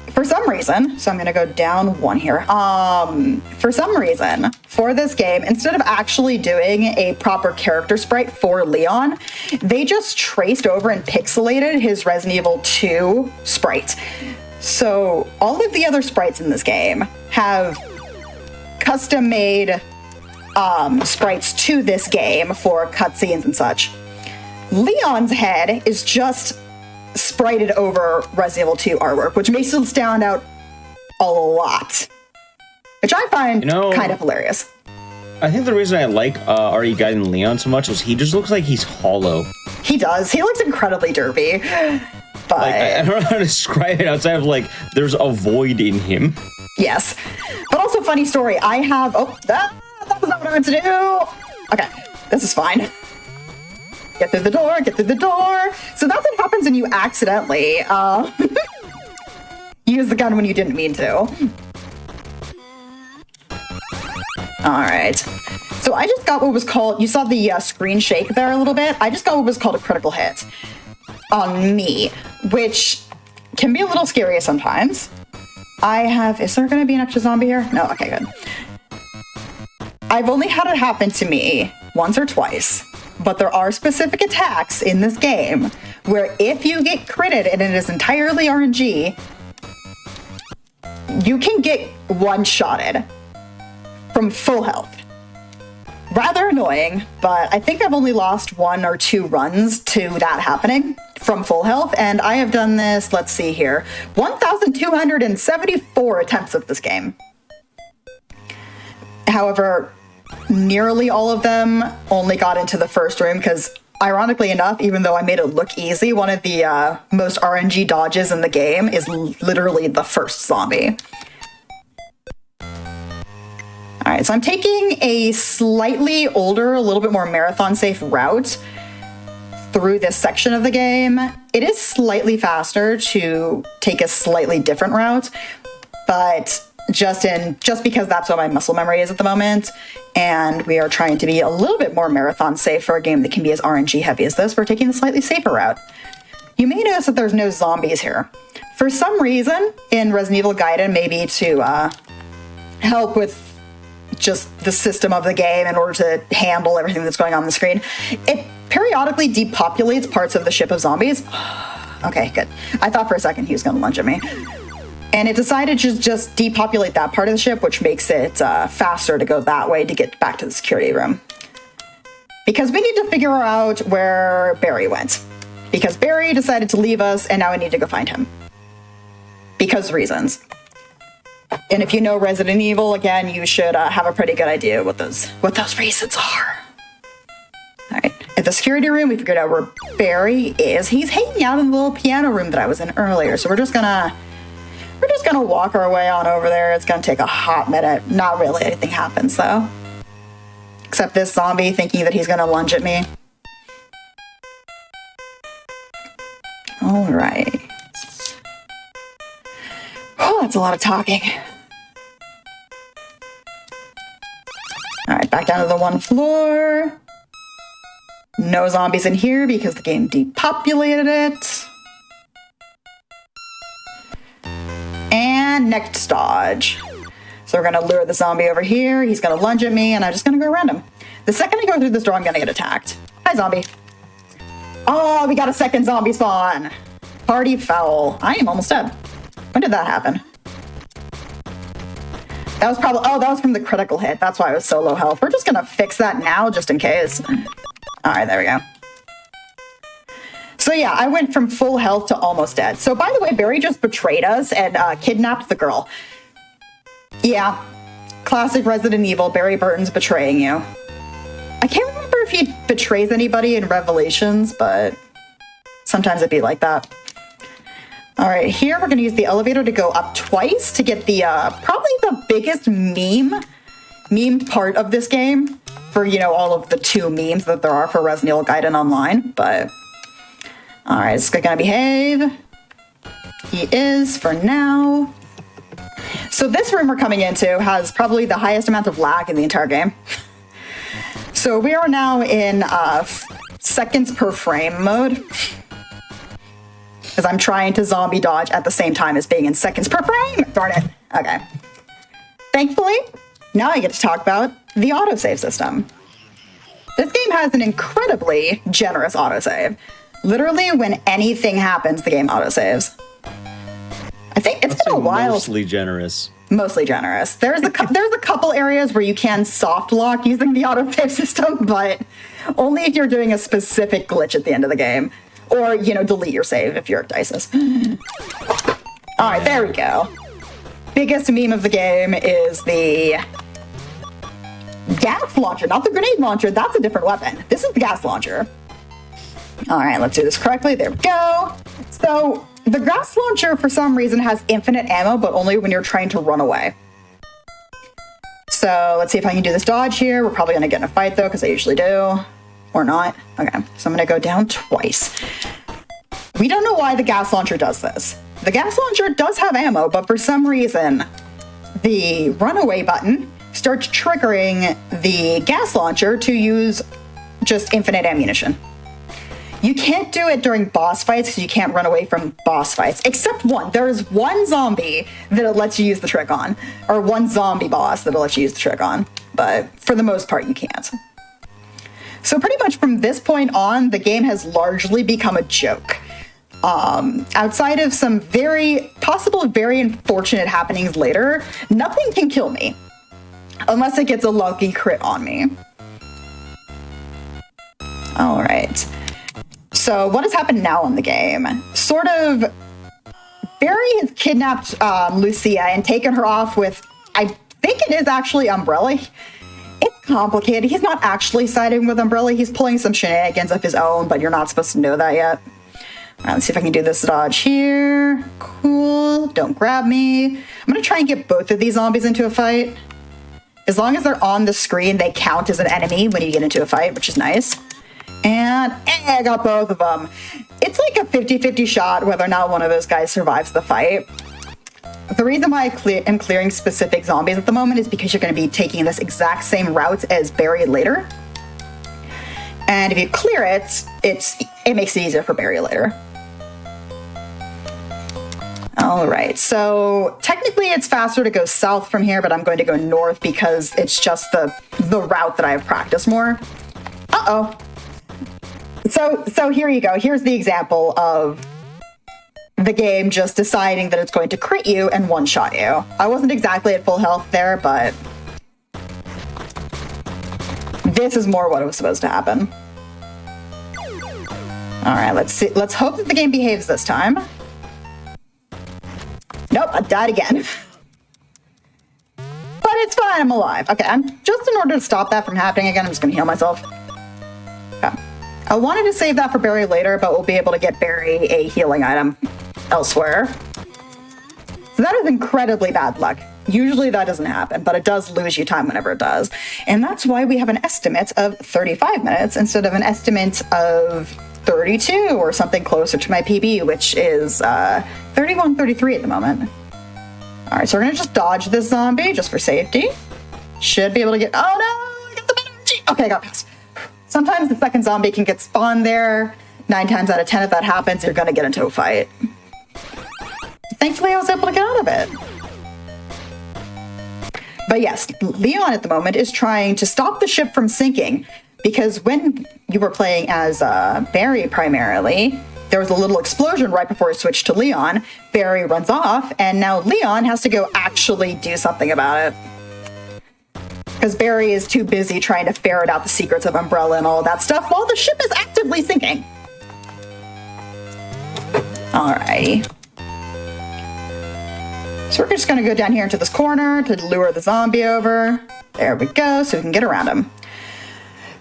For some reason, so I'm going to go down one here. For some reason, for this game, instead of actually doing a proper character sprite for Leon, they just traced over and pixelated his Resident Evil 2 sprite. So all of the other sprites in this game have custom-made sprites to this game for cutscenes and such. Leon's head is just sprited over Resident Evil 2 artwork, which makes it stand out a lot, which I find kind of hilarious. I think the reason I like Evil Gaiden Leon so much is he just looks like he's hollow. He does. He looks incredibly derpy. But like, I don't know how to describe it outside of like there's a void in him. Yes. But also, funny story, I have... Oh, that was not what I meant to do! Okay, this is fine. Get through the door, get through the door. So that's what happens when you accidentally use the gun when you didn't mean to. Alright. So I just got what was called... You saw the screen shake there a little bit? I just got what was called a critical hit. on me, which can be a little scary sometimes. Is there going to be an extra zombie here? No, okay, good. I've only had it happen to me once or twice, but there are specific attacks in this game where if you get critted and it is entirely RNG, you can get one-shotted from full health. Rather annoying, but I think I've only lost 1 or 2 runs to that happening from full health, and I have done this, let's see here, 1,274 attempts of this game. However, nearly all of them only got into the first room because, ironically enough, even though I made it look easy, one of the most RNG dodges in the game is literally the first zombie. All right, so I'm taking a slightly older, a little bit more marathon-safe route through this section of the game. It is slightly faster to take a slightly different route, but just because that's what my muscle memory is at the moment, and we are trying to be a little bit more marathon-safe for a game that can be as RNG heavy as this, we're taking the slightly safer route. You may notice that there's no zombies here. For some reason, in Resident Evil Gaiden, maybe to help with just the system of the game in order to handle everything that's going on the screen, it periodically depopulates parts of the ship of zombies. Okay, good. I thought for a second he was going to lunge at me. And it decided to just depopulate that part of the ship, which makes it faster to go that way to get back to the security room. Because we need to figure out where Barry went. Because Barry decided to leave us, and now I need to go find him. Because reasons. And if you know Resident Evil, again, you should have a pretty good idea what those reasons are. All right, at the security room, we figured out where Barry is. He's hanging out in the little piano room that I was in earlier. So we're just gonna walk our way on over there. It's gonna take a hot minute. Not really anything happens though, except this zombie thinking that he's gonna lunge at me. All right. Oh, that's a lot of talking. All right, back down to the 1 floor. No zombies in here because the game depopulated it. And next dodge. So we're gonna lure the zombie over here. He's gonna lunge at me and I'm just gonna go around him. The second I go through this door, I'm gonna get attacked. Hi, zombie. Oh, we got a second zombie spawn. Party foul. I am almost dead. When did that happen? That was probably, that was from the critical hit. That's why I was so low health. We're just gonna fix that now just in case. All right, there we go. So yeah, I went from full health to almost dead. So by the way, Barry just betrayed us and kidnapped the girl. Yeah, classic Resident Evil, Barry Burton's betraying you. I can't remember if he betrays anybody in Revelations, but sometimes it'd be like that. All right, here we're gonna use the elevator to go up twice to get the, probably the biggest memed part of this game for, you know, all of the 2 memes that there are for Resident Evil Gaiden Online, but all right, it's gonna behave. He is for now. So this room we're coming into has probably the highest amount of lag in the entire game. So we are now in seconds per frame mode. Because I'm trying to zombie dodge at the same time as being in seconds per frame. Darn it. Okay. Thankfully, now I get to talk about the autosave system. This game has an incredibly generous autosave. Literally, when anything happens, the game autosaves. I think it's been a while. Mostly generous. Mostly generous. There's a couple areas where you can soft lock using the autosave system, but only if you're doing a specific glitch at the end of the game. Or, you know, delete your save if you're Dices. All right, there we go. Biggest meme of the game is the gas launcher, not the grenade launcher. That's a different weapon. This is the gas launcher. All right, let's do this correctly. There we go. So the gas launcher, for some reason, has infinite ammo, but only when you're trying to run away. So let's see if I can do this dodge here. We're probably going to get in a fight, though, because I usually do. Or not. Okay, so I'm gonna go down twice. We don't know why the gas launcher does this. The gas launcher does have ammo, but for some reason, the runaway button starts triggering the gas launcher to use just infinite ammunition. You can't do it during boss fights because you can't run away from boss fights, except one. There is one zombie that it lets you use the trick on, or one zombie boss that it lets you use the trick on, but for the most part, you can't. So pretty much from this point on, the game has largely become a joke. Outside of some very unfortunate happenings later, nothing can kill me, unless it gets a lucky crit on me. All right. So what has happened now in the game? Sort of, Barry has kidnapped Lucia and taken her off with, I think it is actually Umbrella. It's complicated. He's not actually siding with Umbrella. He's pulling some shenanigans of his own, but you're not supposed to know that yet. All right, let's see if I can do this dodge here. Cool. Don't grab me. I'm going to try and get both of these zombies into a fight. As long as they're on the screen, they count as an enemy when you get into a fight, which is nice. And I got both of them. It's like a 50-50 shot whether or not one of those guys survives the fight. The reason why I am clearing specific zombies at the moment is because you're going to be taking this exact same route as Barry later. And if you clear it, it makes it easier for Barry later. All right, so technically it's faster to go south from here, but I'm going to go north because it's just the route that I have practiced more. Uh-oh. So here you go. Here's the example of the game just deciding that it's going to crit you and one-shot you. I wasn't exactly at full health there, but this is more what was supposed to happen. All right, let's see. Let's hope that the game behaves this time. Nope, I died again. But it's fine, I'm alive. Okay, just in order to stop that from happening again, I'm just gonna heal myself. Okay. I wanted to save that for Barry later, but we'll be able to get Barry a healing item elsewhere. So that is incredibly bad luck. Usually that doesn't happen, but it does lose you time whenever it does. And that's why we have an estimate of 35 minutes instead of an estimate of 32 or something closer to my PB, which is 31:33 at the moment. All right, so we're gonna just dodge this zombie just for safety. Should be able to get, oh no, I got the better energy. Okay, I got past. Sometimes the second zombie can get spawned there. 9 times out of 10, if that happens, you're gonna get into a fight. Thankfully, I was able to get out of it. But yes, Leon at the moment is trying to stop the ship from sinking, because when you were playing as Barry primarily, there was a little explosion right before it switched to Leon. Barry runs off, and now Leon has to go actually do something about it. Because Barry is too busy trying to ferret out the secrets of Umbrella and all of that stuff while the ship is actively sinking. Alrighty. So we're just going to go down here into this corner to lure the zombie over. There we go, so we can get around him.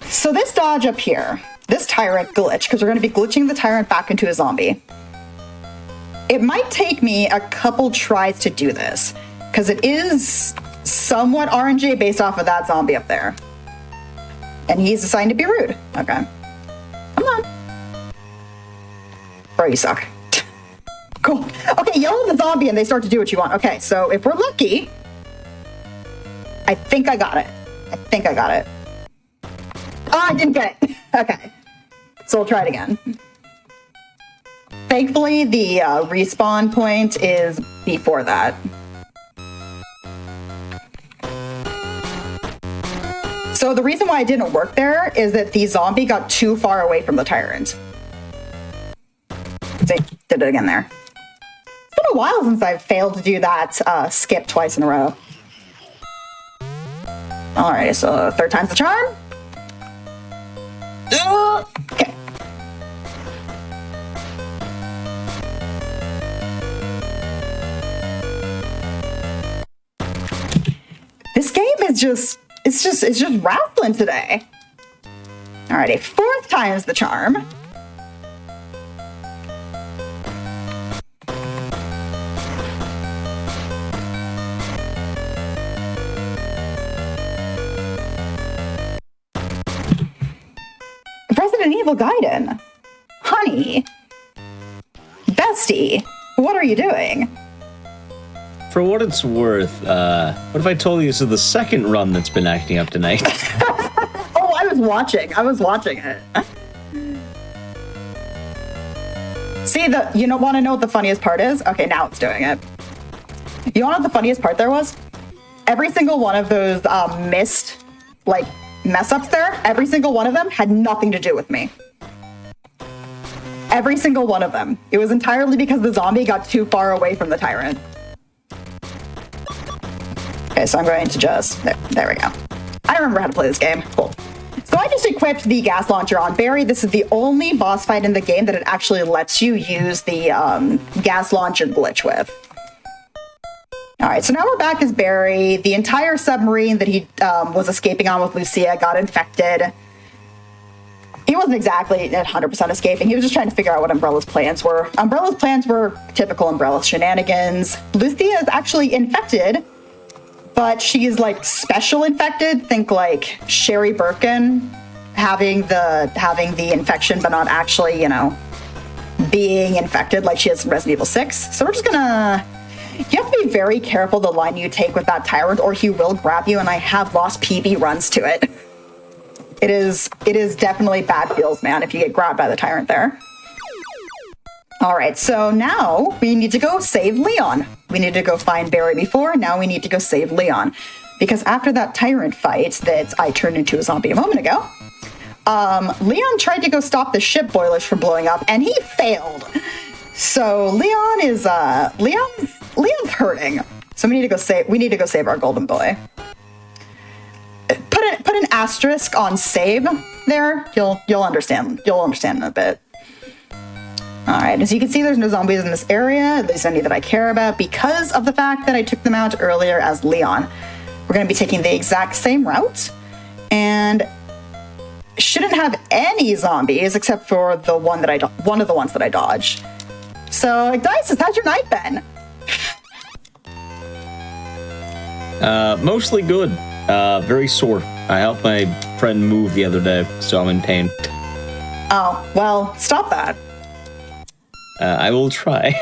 So this dodge up here, this tyrant glitch, because we're going to be glitching the tyrant back into a zombie. It might take me a couple tries to do this, because it is somewhat RNG based off of that zombie up there. And he's assigned to be rude. Okay. Come on. Bro, you suck. Cool. Okay, yell at the zombie and they start to do what you want. Okay, so if we're lucky, I think I got it. Oh, I didn't get it. Okay. So we'll try it again. Thankfully, the respawn point is before that. So the reason why it didn't work there is that the zombie got too far away from the tyrant. See, did it again there. It's been a while since I've failed to do that skip twice in a row. Alright, so third time's the charm. Okay. This game is it's just rattling today. Alrighty, fourth time's the charm. Resident Evil Gaiden. Honey. Bestie. What are you doing? For what it's worth, what if I told you this is the second run that's been acting up tonight? Oh, I was watching it. See, you don't want to know what the funniest part is? Okay, now it's doing it. You want to know what the funniest part there was? Every single one of those missed, like, mess-ups there, every single one of them had nothing to do with me. Every single one of them. It was entirely because the zombie got too far away from the tyrant. Okay, so I'm going to just... There we go. I remember how to play this game. Cool. So I just equipped the gas launcher on Barry. This is the only boss fight in the game that it actually lets you use the gas launcher glitch with. All right, so now we're back as Barry. The entire submarine that he was escaping on with Lucia got infected. He wasn't exactly 100% escaping. He was just trying to figure out what Umbrella's plans were. Umbrella's plans were typical Umbrella shenanigans. Lucia is actually infected, but she is like special infected. Think like Sherry Birkin having the infection, but not actually, you know, being infected like she is in Resident Evil 6. So we're just gonna... You have to be very careful the line you take with that tyrant, or he will grab you, and I have lost PB runs to it. It is definitely bad feels, man, if you get grabbed by the tyrant there. All right, so now we need to go save Leon. We need to go find Barry before, now we need to go save Leon. Because after that tyrant fight that I turned into a zombie a moment ago, Leon tried to go stop the ship boilers from blowing up, and he failed. So Leon is Leon's hurting. So we need to go save our golden boy. Put an asterisk on save there. You'll understand. You'll understand in a bit. All right, as you can see, there's no zombies in this area, at least any that I care about, because of the fact that I took them out earlier as Leon. We're going to be taking the exact same route, and shouldn't have any zombies except for the one of the ones that I dodged. So, Dices, how's your night been? Mostly good. Very sore. I helped my friend move the other day, so I'm in pain. Oh, well, stop that. I will try.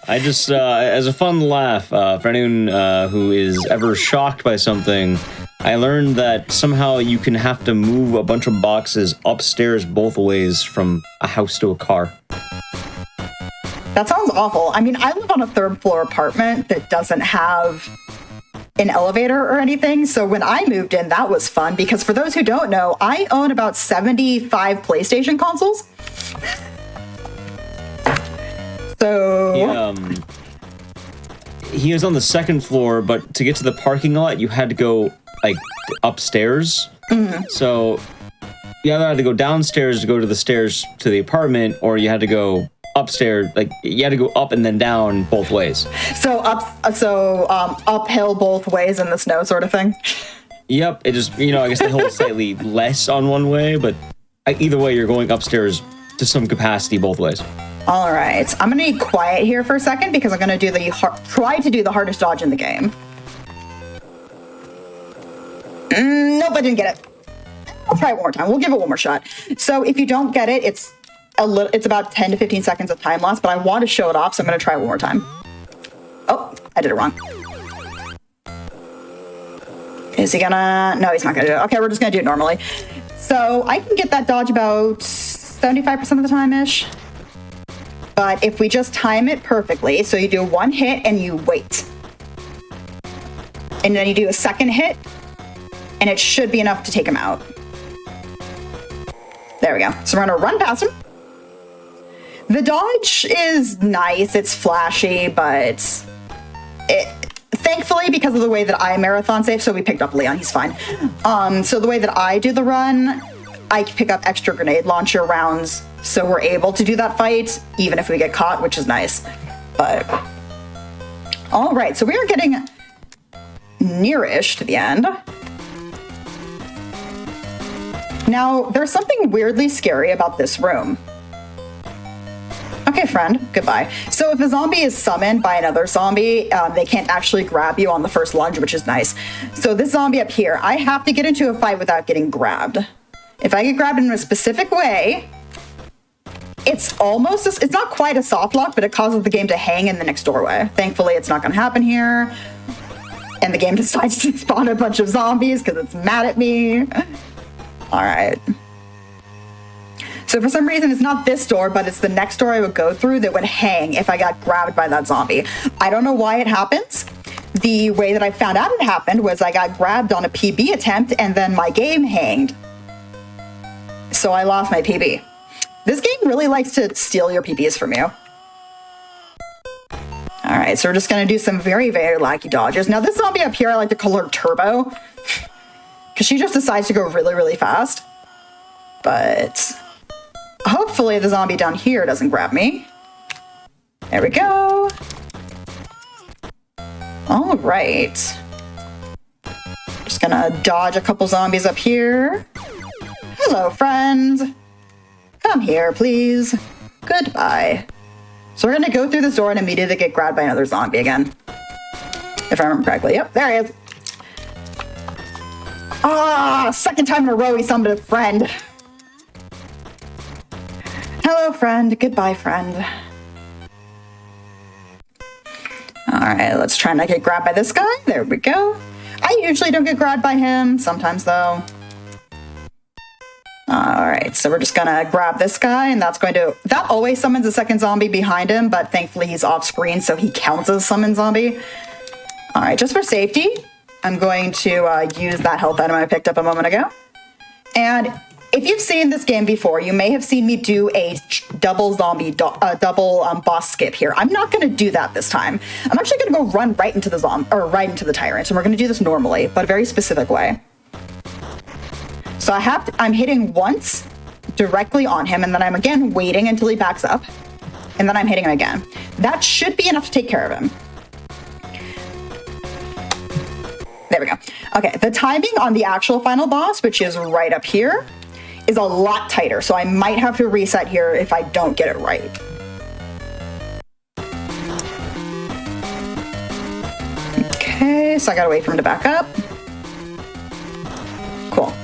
I just, as a fun laugh, for anyone who is ever shocked by something, I learned that somehow you can have to move a bunch of boxes upstairs both ways from a house to a car. That sounds awful. I mean, I live on a third-floor apartment that doesn't have an elevator or anything, so when I moved in, that was fun, because for those who don't know, I own about 75 PlayStation consoles. So... He was on the second floor, but to get to the parking lot, you had to go, like, upstairs. Mm-hmm. So you either had to go downstairs to go to the stairs to the apartment, or you had to go upstairs, like, you had to go up and then down both ways. So uphill both ways in the snow sort of thing? Yep, it just, you know, I guess the hill is slightly less on one way, but either way, you're going upstairs to some capacity both ways. All right, I'm gonna be quiet here for a second because I'm gonna try to do the hardest dodge in the game. Nope, I didn't get it. I'll try it one more time. We'll give it one more shot. So if you don't get it, it's about 10 to 15 seconds of time loss, but I want to show it off, so I'm gonna try it one more time. Oh, I did it wrong. Is he gonna? No, he's not gonna do it. Okay, we're just gonna do it normally. So I can get that dodge about 75% of the time-ish. But if we just time it perfectly, so you do one hit and you wait. And then you do a second hit, and it should be enough to take him out. There we go. So we're gonna run past him. The dodge is nice, it's flashy, but thankfully, because of the way that I marathon save, so we picked up Leon, he's fine. So the way that I do the run, I pick up extra grenade launcher rounds, so we're able to do that fight, even if we get caught, which is nice. But, all right, so we are getting near-ish to the end. Now, there's something weirdly scary about this room. Okay, friend, goodbye. So if a zombie is summoned by another zombie, they can't actually grab you on the first lunge, which is nice. So this zombie up here, I have to get into a fight without getting grabbed. If I get grabbed in a specific way, it's not quite a soft lock, but it causes the game to hang in the next doorway. Thankfully, it's not gonna happen here. And the game decides to spawn a bunch of zombies because it's mad at me. All right. So for some reason, it's not this door, but it's the next door I would go through that would hang if I got grabbed by that zombie. I don't know why it happens. The way that I found out it happened was I got grabbed on a PB attempt and then my game hanged. So I lost my PB. This game really likes to steal your PBs from you. All right, so we're just gonna do some very, very laggy dodges. Now this zombie up here, I like to call her Turbo, because she just decides to go really, really fast. But hopefully the zombie down here doesn't grab me. There we go. All right. Just gonna dodge a couple zombies up here. Hello, friend. Come here, please. Goodbye. So we're gonna go through this door and immediately get grabbed by another zombie again. If I remember correctly. Yep, there he is. Ah, second time in a row he summoned a friend. Hello, friend. Goodbye, friend. All right, let's try not to get grabbed by this guy. There we go. I usually don't get grabbed by him, sometimes though. All right, so we're just gonna grab this guy, and that always summons a second zombie behind him, but thankfully he's off screen, so he counts as summon zombie. All right, just for safety, I'm going to use that health item I picked up a moment ago. And if you've seen this game before, you may have seen me do a double boss skip here. I'm not gonna do that this time. I'm actually gonna go run right into the right into the tyrant, and we're gonna do this normally, but a very specific way. So I'm hitting once directly on him, and then I'm again waiting until he backs up, and then I'm hitting him again. That should be enough to take care of him. There we go. Okay, the timing on the actual final boss, which is right up here, is a lot tighter, so I might have to reset here if I don't get it right. Okay, so I gotta wait for him to back up. Cool.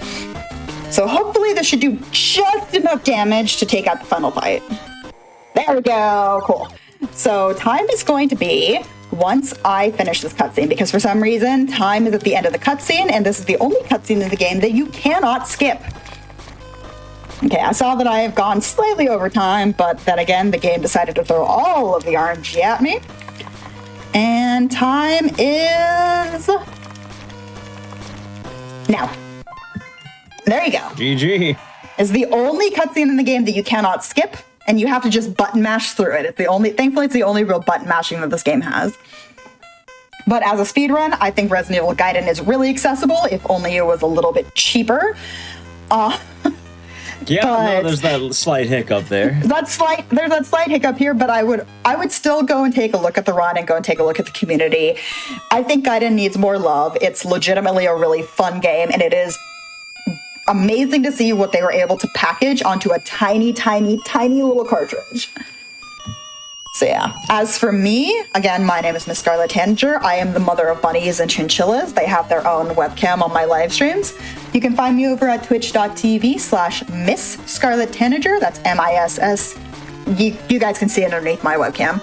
So hopefully this should do just enough damage to take out the final fight. There we go, cool. So time is going to be once I finish this cutscene, because for some reason, time is at the end of the cutscene, and this is the only cutscene in the game that you cannot skip. Okay, I saw that I have gone slightly over time, but then again, the game decided to throw all of the RNG at me. And time is now. There you go. GG. It's the only cutscene in the game that you cannot skip, and you have to just button mash through it. Thankfully, it's the only real button mashing that this game has. But as a speedrun, I think Resident Evil Gaiden is really accessible, if only it was a little bit cheaper. Yeah, no, there's that slight hiccup there. There's that slight hiccup here, but I would still go and take a look at the run and go and take a look at the community. I think Gaiden needs more love. It's legitimately a really fun game, and it is amazing to see what they were able to package onto a tiny, tiny, tiny little cartridge. So yeah, as for me, again, my name is Miss Scarlet Tanager. I am the mother of bunnies and chinchillas. They have their own webcam on my live streams. You can find me over at twitch.tv/Miss Scarlet Tanager. That's MISS. You guys can see it underneath my webcam.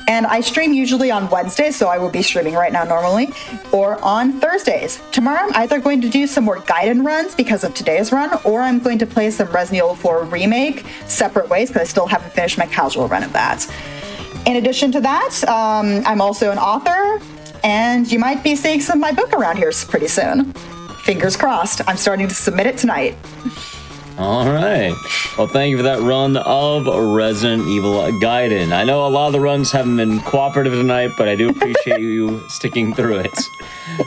And I stream usually on Wednesdays, so I will be streaming right now normally, or on Thursdays. Tomorrow I'm either going to do some more Gaiden runs because of today's run, or I'm going to play some Resident Evil 4 Remake separate ways, because I still haven't finished my casual run of that. In addition to that, I'm also an author, and you might be seeing some of my book around here pretty soon. Fingers crossed. I'm starting to submit it tonight. All right. Well, thank you for that run of Resident Evil Gaiden. I know a lot of the runs haven't been cooperative tonight, but I do appreciate you sticking through it.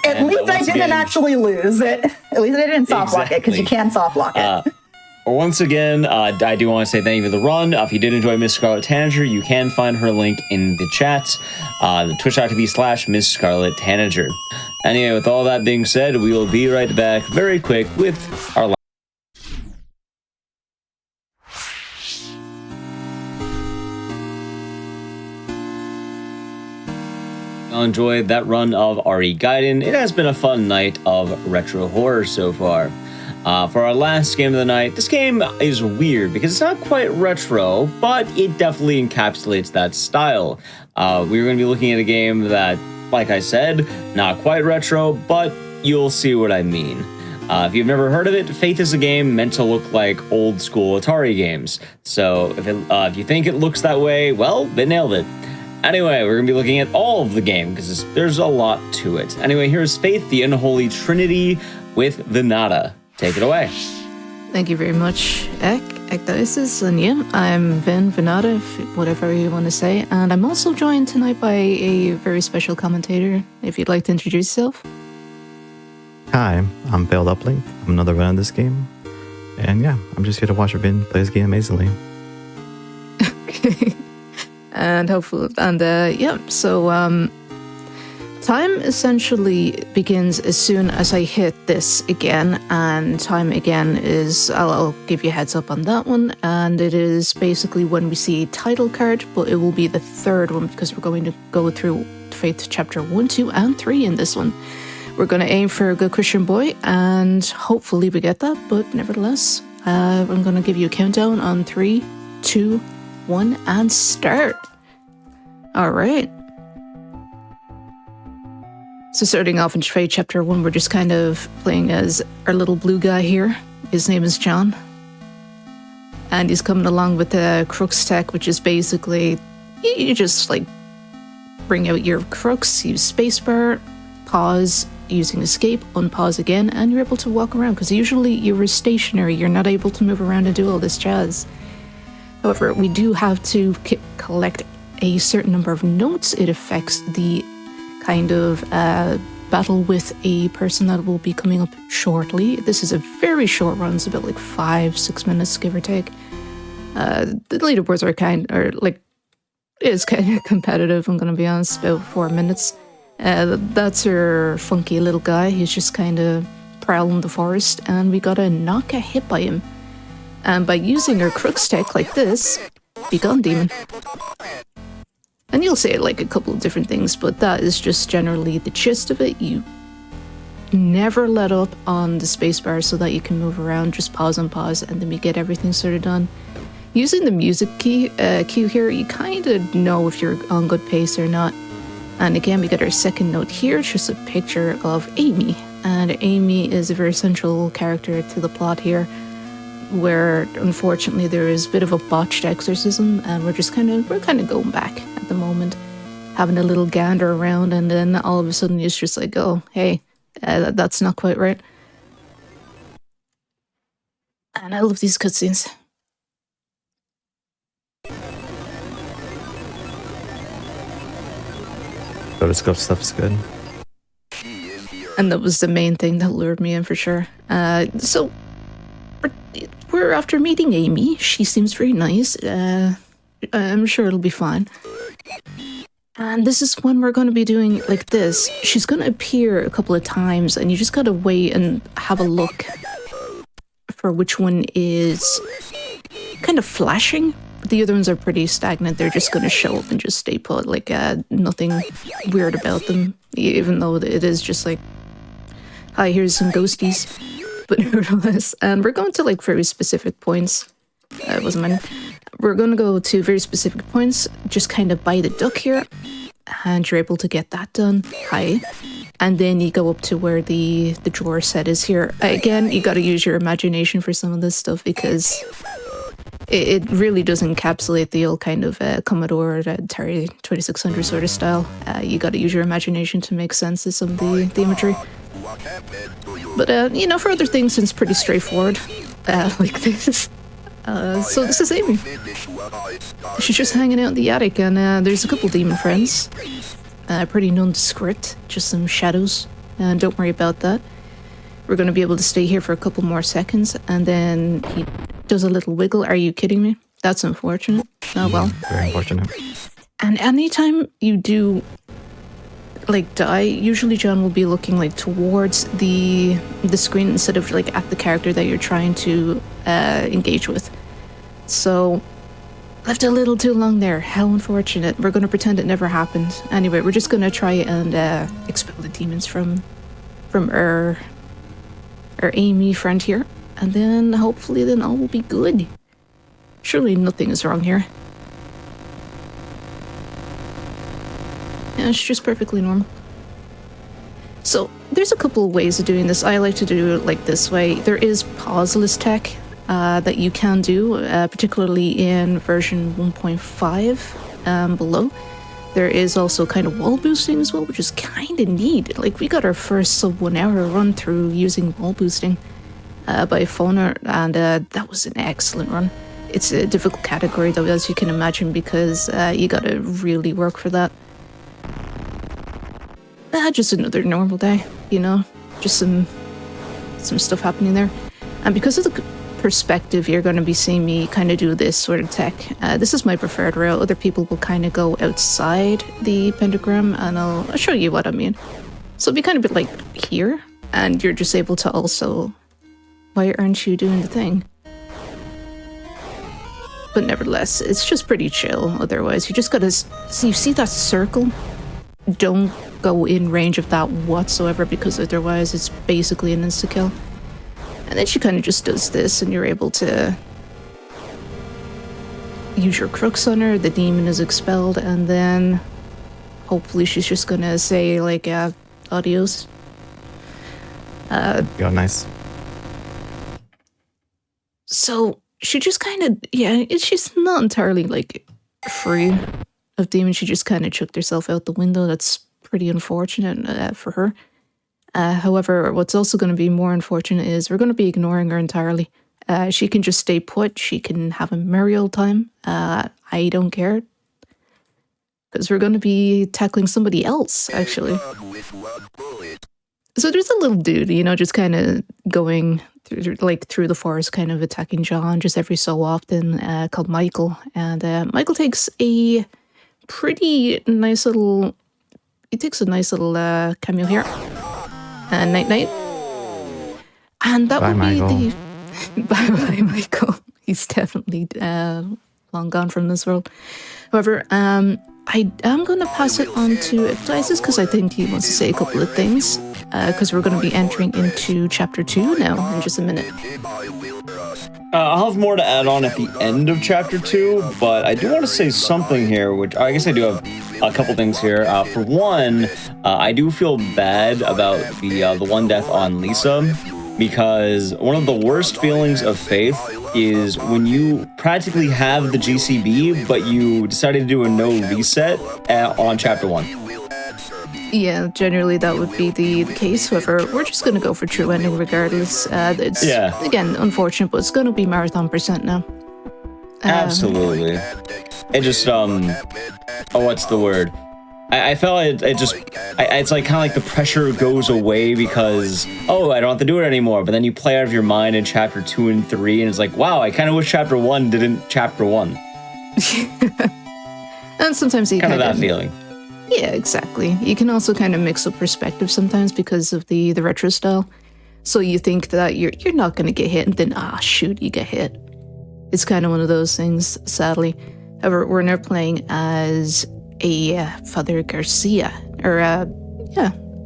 At least I didn't actually lose it. At least I didn't soft lock it, because you can soft lock it. Once again, I do want to say thank you for the run. If you did enjoy Miss Scarlet Tanager, you can find her link in the chat, twitch.tv/Miss Scarlet Tanager. Anyway, with all that being said, we will be right back very quick with our last. Enjoyed that run of RE Gaiden. It has been a fun night of retro horror so far. For our last game of the night, this game is weird because it's not quite retro, but it definitely encapsulates that style. We're going to be looking at a game that, like I said, not quite retro, but you'll see what I mean. If you've never heard of it, Faith is a game meant to look like old school Atari games. So if you think it looks that way, well, they nailed it. Anyway, we're going to be looking at all of the game because there's a lot to it. Anyway, here's Faith, the Unholy Trinity with Venata. Take it away. Thank you very much, Ekdices, and yeah, I'm Venata, whatever you want to say, and I'm also joined tonight by a very special commentator, if you'd like to introduce yourself. Hi, I'm Bailed Uplink. I'm another run in this game, and yeah, I'm just here to watch Rabin play his game amazingly. And hopefully, time essentially begins as soon as I hit this again, and time again is, I'll give you a heads up on that one, and it is basically when we see a title card, but it will be the third one because we're going to go through Faith Chapter 1, 2, and 3 in this one. We're going to aim for a good Christian boy, and hopefully we get that, but nevertheless, I'm going to give you a countdown on 3, 2, 1, and start. Alright. So starting off in Faith Chapter 1, we're just kind of playing as our little blue guy here. His name is John. And he's coming along with the crux tech, which is basically, you just like bring out your crux, use spacebar, pause, using escape, unpause again, and you're able to walk around, because usually you're stationary, you're not able to move around and do all this jazz. However, we do have to collect a certain number of notes. It affects the kind of battle with a person that will be coming up shortly. This is a very short run, it's about like 5-6 minutes, give or take. The leaderboards is kind of competitive, I'm gonna be honest, about 4 minutes. That's our funky little guy, he's just kind of prowling the forest, and we gotta knock a hit by him. And by using our crux tech like this, be gone, demon. And you'll say like a couple of different things, but that is just generally the gist of it. You never let up on the spacebar so that you can move around, just pause and pause, and then we get everything sort of done. Using the music cue here, you kind of know if you're on good pace or not. And again, we get our second note here, it's just a picture of Amy. And Amy is a very central character to the plot here, where unfortunately there is a bit of a botched exorcism, and we're kind of going back at the moment, having a little gander around, and then all of a sudden it's just like, oh, hey, that's not quite right. And I love these cutscenes. Rotoscope stuff is good. And that was the main thing that lured me in for sure. So we're after meeting Amy. She seems very nice. I'm sure it'll be fine. And this is when we're going to be doing like this. She's going to appear a couple of times, and you just got to wait and have a look for which one is kind of flashing. The other ones are pretty stagnant. They're just going to show up and just stay put, like nothing weird about them, even though it is just like, hi, here's some ghosties. But nevertheless, and we're going to like very specific points. We're going to go to very specific points, just kind of by the duck here, and you're able to get that done. Hi. And then you go up to where the drawer set is here. Again, you got to use your imagination for some of this stuff, because it really does encapsulate the old kind of Commodore Atari 2600 sort of style. You got to use your imagination to make sense of some of the imagery. But, for other things, it's pretty straightforward, like this. So this is Amy. She's just hanging out in the attic, and there's a couple demon friends. Pretty nondescript, just some shadows, and don't worry about that. We're going to be able to stay here for a couple more seconds, and then he does a little wiggle. Are you kidding me? That's unfortunate. Oh well. Very unfortunate. And anytime you do like die, usually John will be looking like towards the screen instead of like at the character that you're trying to engage with. So left a little too long there. How unfortunate. We're going to pretend it never happened. Anyway, we're just going to try and expel the demons from our Amy friend here, and then hopefully then all will be good. Surely nothing is wrong here. Yeah, it's just perfectly normal. So there's a couple of ways of doing this. I like to do it like this way. There is pauseless tech that you can do, particularly in version 1.5 below. There is also kind of wall boosting as well, which is kind of neat. Like, we got our first sub 1 hour run through using wall boosting by Phoner, and that was an excellent run. It's a difficult category, though, as you can imagine, because you gotta really work for that. Just another normal day, you know? Just some stuff happening there. And because of the perspective, you're going to be seeing me kind of do this sort of tech. This is my preferred route. Other people will kind of go outside the pentagram, and I'll show you what I mean. So it'll be kind of a bit like here, and you're just able to also... Why aren't you doing the thing? But nevertheless, it's just pretty chill otherwise. You just gotta... So you see that circle? Don't go in range of that whatsoever, because otherwise it's basically an insta-kill. And then she kind of just does this, and you're able to use your crooks on her, the demon is expelled, and then hopefully she's just gonna say, like, adios. Yeah, nice. So she just kind of, she's not entirely, like, free of demons. She just kind of chucked herself out the window. That's pretty unfortunate for her. However, what's also going to be more unfortunate is we're going to be ignoring her entirely. She can just stay put. She can have a merry old time. I don't care. Because we're going to be tackling somebody else, actually. So there's a little dude, you know, just kind of going through the forest, kind of attacking John just every so often, called Michael. And Michael takes a pretty nice little... He takes a nice little cameo here. Night night. And that would be the... Bye, Michael. He's definitely long gone from this world. However, I am going to pass it on to Dices, because I think he wants to say a couple of things. Because we're going to be entering into Chapter 2 now in just a minute. I'll have more to add on at the end of Chapter 2, but I do want to say something here, which I guess I do have a couple things here. For one, I do feel bad about the one death on Lisa, because one of the worst feelings of Faith is when you practically have the GCB, but you decided to do a no reset on Chapter 1. Yeah, generally that would be the case. However, we're just going to go for true ending regardless. It's, again, unfortunate, but it's going to be marathon percent now. Absolutely. It just, what's the word? I felt it's like kind of like the pressure goes away because, oh, I don't have to do it anymore. But then you play out of your mind in Chapter 2 and 3, and it's like, wow, I kind of wish Chapter 1 didn't Chapter 1. And sometimes you kind of that feeling. Yeah, exactly. You can also kind of mix up perspective sometimes because of the retro style. So you think that you're not going to get hit, and then, shoot, you get hit. It's kind of one of those things, sadly. However, we're now playing as a Father Garcia.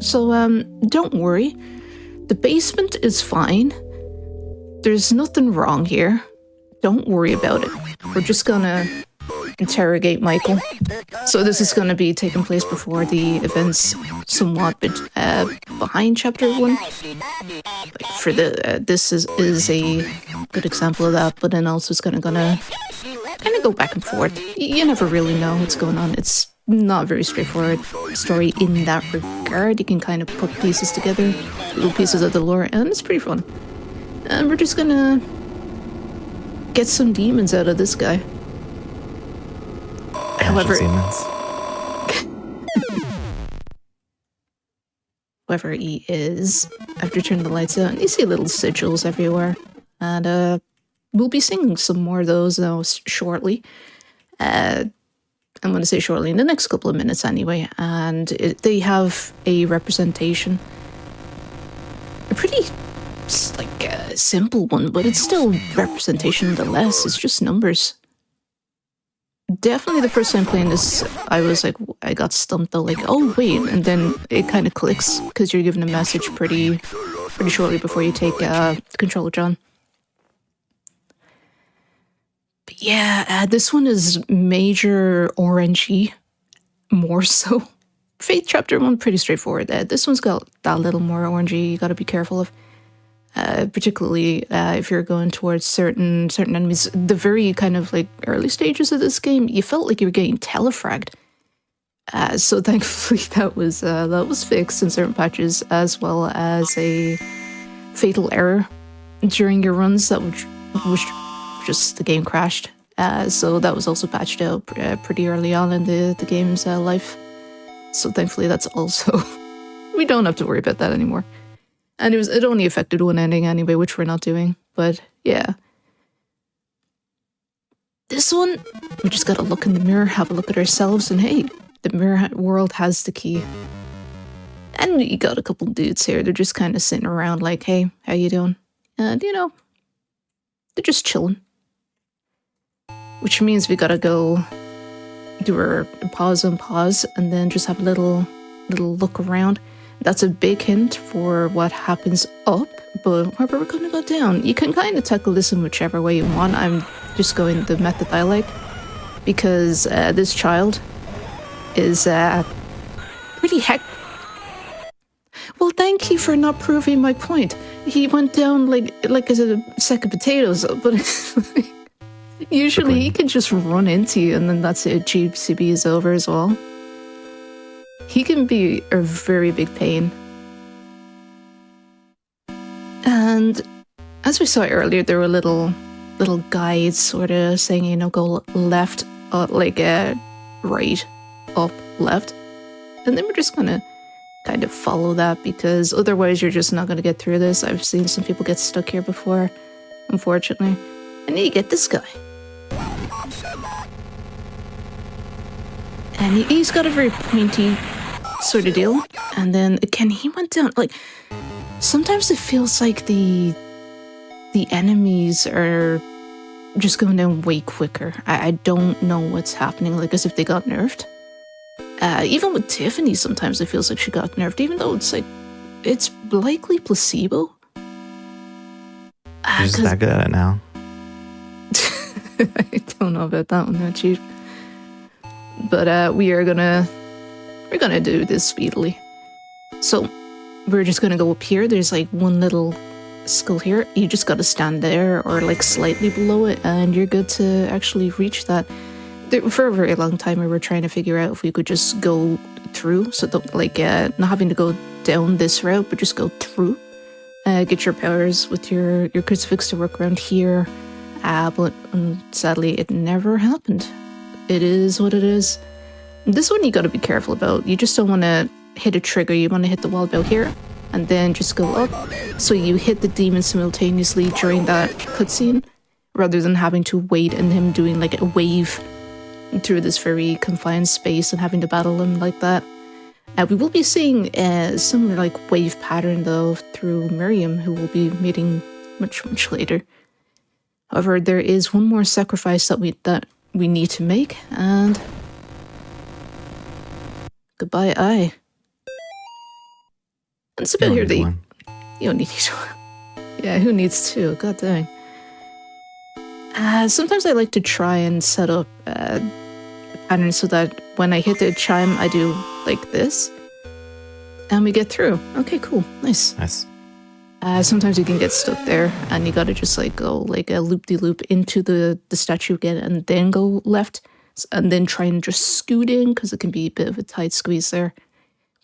So, don't worry. The basement is fine. There's nothing wrong here. Don't worry about it. We're just gonna interrogate Michael. So this is going to be taking place before the events, somewhat behind Chapter 1. Like for the this is a good example of that, but then also it's gonna kind of go back and forth. You never really know what's going on. It's not a very straightforward story in that regard. You can kind of put pieces together, little pieces of the lore, and it's pretty fun. And we're just gonna get some demons out of this guy. However, whoever he is, after turning the lights out, and you see little sigils everywhere. And we'll be seeing some more of those shortly. I'm going to say shortly, in the next couple of minutes anyway. And they have a representation. A pretty, simple one, but it's still representation nonetheless. It's just numbers. Definitely the first time playing this, I was like, I got stumped though, like, oh wait, and then it kind of clicks because you're given a message pretty shortly before you take control of John. But yeah, this one is major orangey, more so. Fate Chapter 1, pretty straightforward. This one's got that little more orangey you gotta be careful of. Particularly if you're going towards certain enemies. The very kind of like early stages of this game, you felt like you were getting telefragged. So thankfully that was fixed in certain patches, as well as a fatal error during your runs that was just the game crashed. So that was also patched out pretty early on in the game's life. So thankfully that's also we don't have to worry about that anymore. And it only affected one ending anyway, which we're not doing. But yeah. This one, we just gotta look in the mirror, have a look at ourselves, and hey, the mirror world has the key. And you got a couple dudes here, they're just kind of sitting around like, hey, how you doing? And you know, they're just chilling. Which means we gotta go do our pause, and then just have a little look around. That's a big hint for what happens up, but wherever we're going to go down, you can kind of tackle this in whichever way you want. I'm just going the method I like, because this child is pretty heck. Well, thank you for not proving my point. He went down like as a sack of potatoes, but usually he can just run into you, and then that's it. GCB is over as well. He can be a very big pain. And as we saw earlier, there were little guides sort of saying, you know, go left, right, up, left. And then we're just gonna kind of follow that, because otherwise you're just not gonna get through this. I've seen some people get stuck here before, unfortunately. And then you get this guy. And he's got a very pointy sort of deal. And then again, he went down, like, sometimes it feels like the enemies are just going down way quicker. I don't know what's happening, like as if they got nerfed. Even with Tiffany, sometimes it feels like she got nerfed, even though it's likely placebo. You're just that good at it now. I don't know about that one, no, Chief. But we're gonna do this speedily. So we're just gonna go up here. There's like one little skull here. You just gotta stand there or like slightly below it, and you're good to actually reach that. For a very long time, we were trying to figure out if we could just go through, so that, not having to go down this route, but just go through. Get your powers with your crucifix to work around here. But sadly, it never happened. It is what it is. This one you got to be careful about. You just don't want to hit a trigger. You want to hit the wall about here, and then just go up. So you hit the demon simultaneously during that cutscene, rather than having to wait and him doing like a wave through this very confined space and having to battle him like that. We will be seeing a similar like wave pattern though through Miriam, who will be meeting much later. However, there is one more sacrifice that we need to make, and goodbye, eye. And it's a bit here that you don't need each one. Yeah, who needs two? God dang. Sometimes I like to try and set up a pattern so that when I hit the chime, I do like this, and we get through. Okay, cool, nice. Sometimes you can get stuck there, and you gotta just like go like a loop-de-loop into the statue again, and then go left, and then try and just scoot in, because it can be a bit of a tight squeeze there.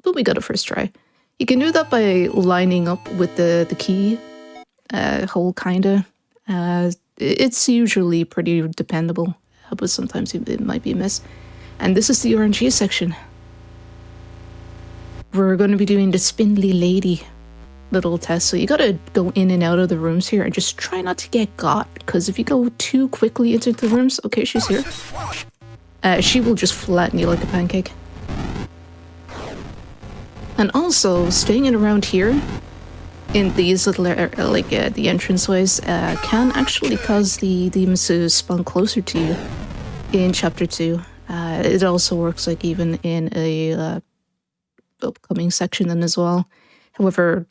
But we got a first try. You can do that by lining up with the key hole, kinda. It's usually pretty dependable, but sometimes it might be a miss. And this is the RNG section. We're going to be doing the spindly lady little test, so you gotta go in and out of the rooms here and just try not to get got, because if you go too quickly into the rooms, okay, she's here, she will just flatten you like a pancake. And also, staying in around here in these little the entranceways can actually cause the demons to spawn closer to you in chapter 2. It also works like even in a upcoming section then as well. However,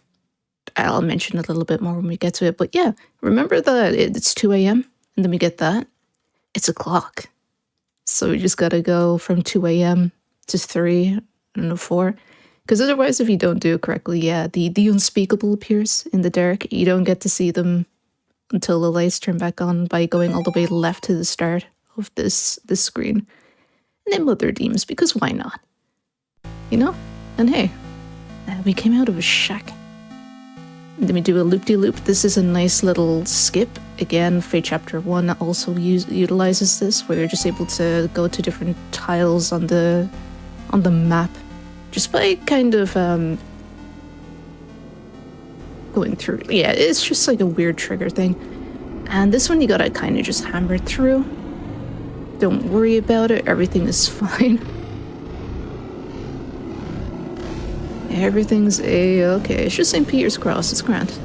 I'll mention a little bit more when we get to it. But yeah, remember that it's 2 a.m. and then we get that. It's a clock. So we just gotta go from 2 a.m. to 3 and a 4. Because otherwise, if you don't do it correctly, yeah, the unspeakable appears in the dark. You don't get to see them until the lights turn back on by going all the way left to the start of this screen. And then other demons, because why not? You know? And hey, we came out of a shack. Then we do a loop-de-loop. This is a nice little skip. Again, Fate Chapter 1 also utilizes this, where you're just able to go to different tiles on the map, just by kind of going through. Yeah, it's just like a weird trigger thing. And this one you gotta kind of just hammer through. Don't worry about it, everything is fine. Everything's a-okay. It's just St. Peter's Cross, it's grand.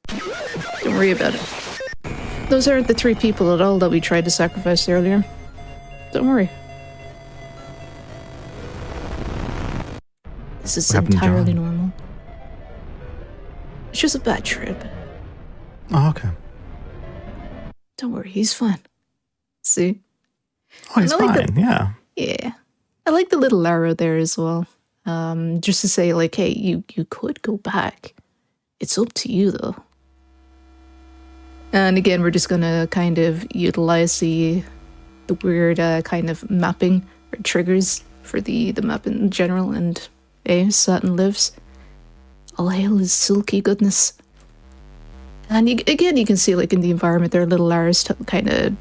Don't worry about it. Those aren't the 3 people at all that we tried to sacrifice earlier. Don't worry. This is entirely normal. It's just a bad trip. Oh, okay. Don't worry, he's fine. See? Oh, he's fine, yeah. Yeah. I like the little arrow there as well. Just to say, like, hey, you could go back. It's up to you, though. And again, we're just gonna kind of utilize the weird kind of mapping or triggers for the map in general, and Satin lives. All hail his silky goodness. And again, you can see, like, in the environment, there are little arrows kind of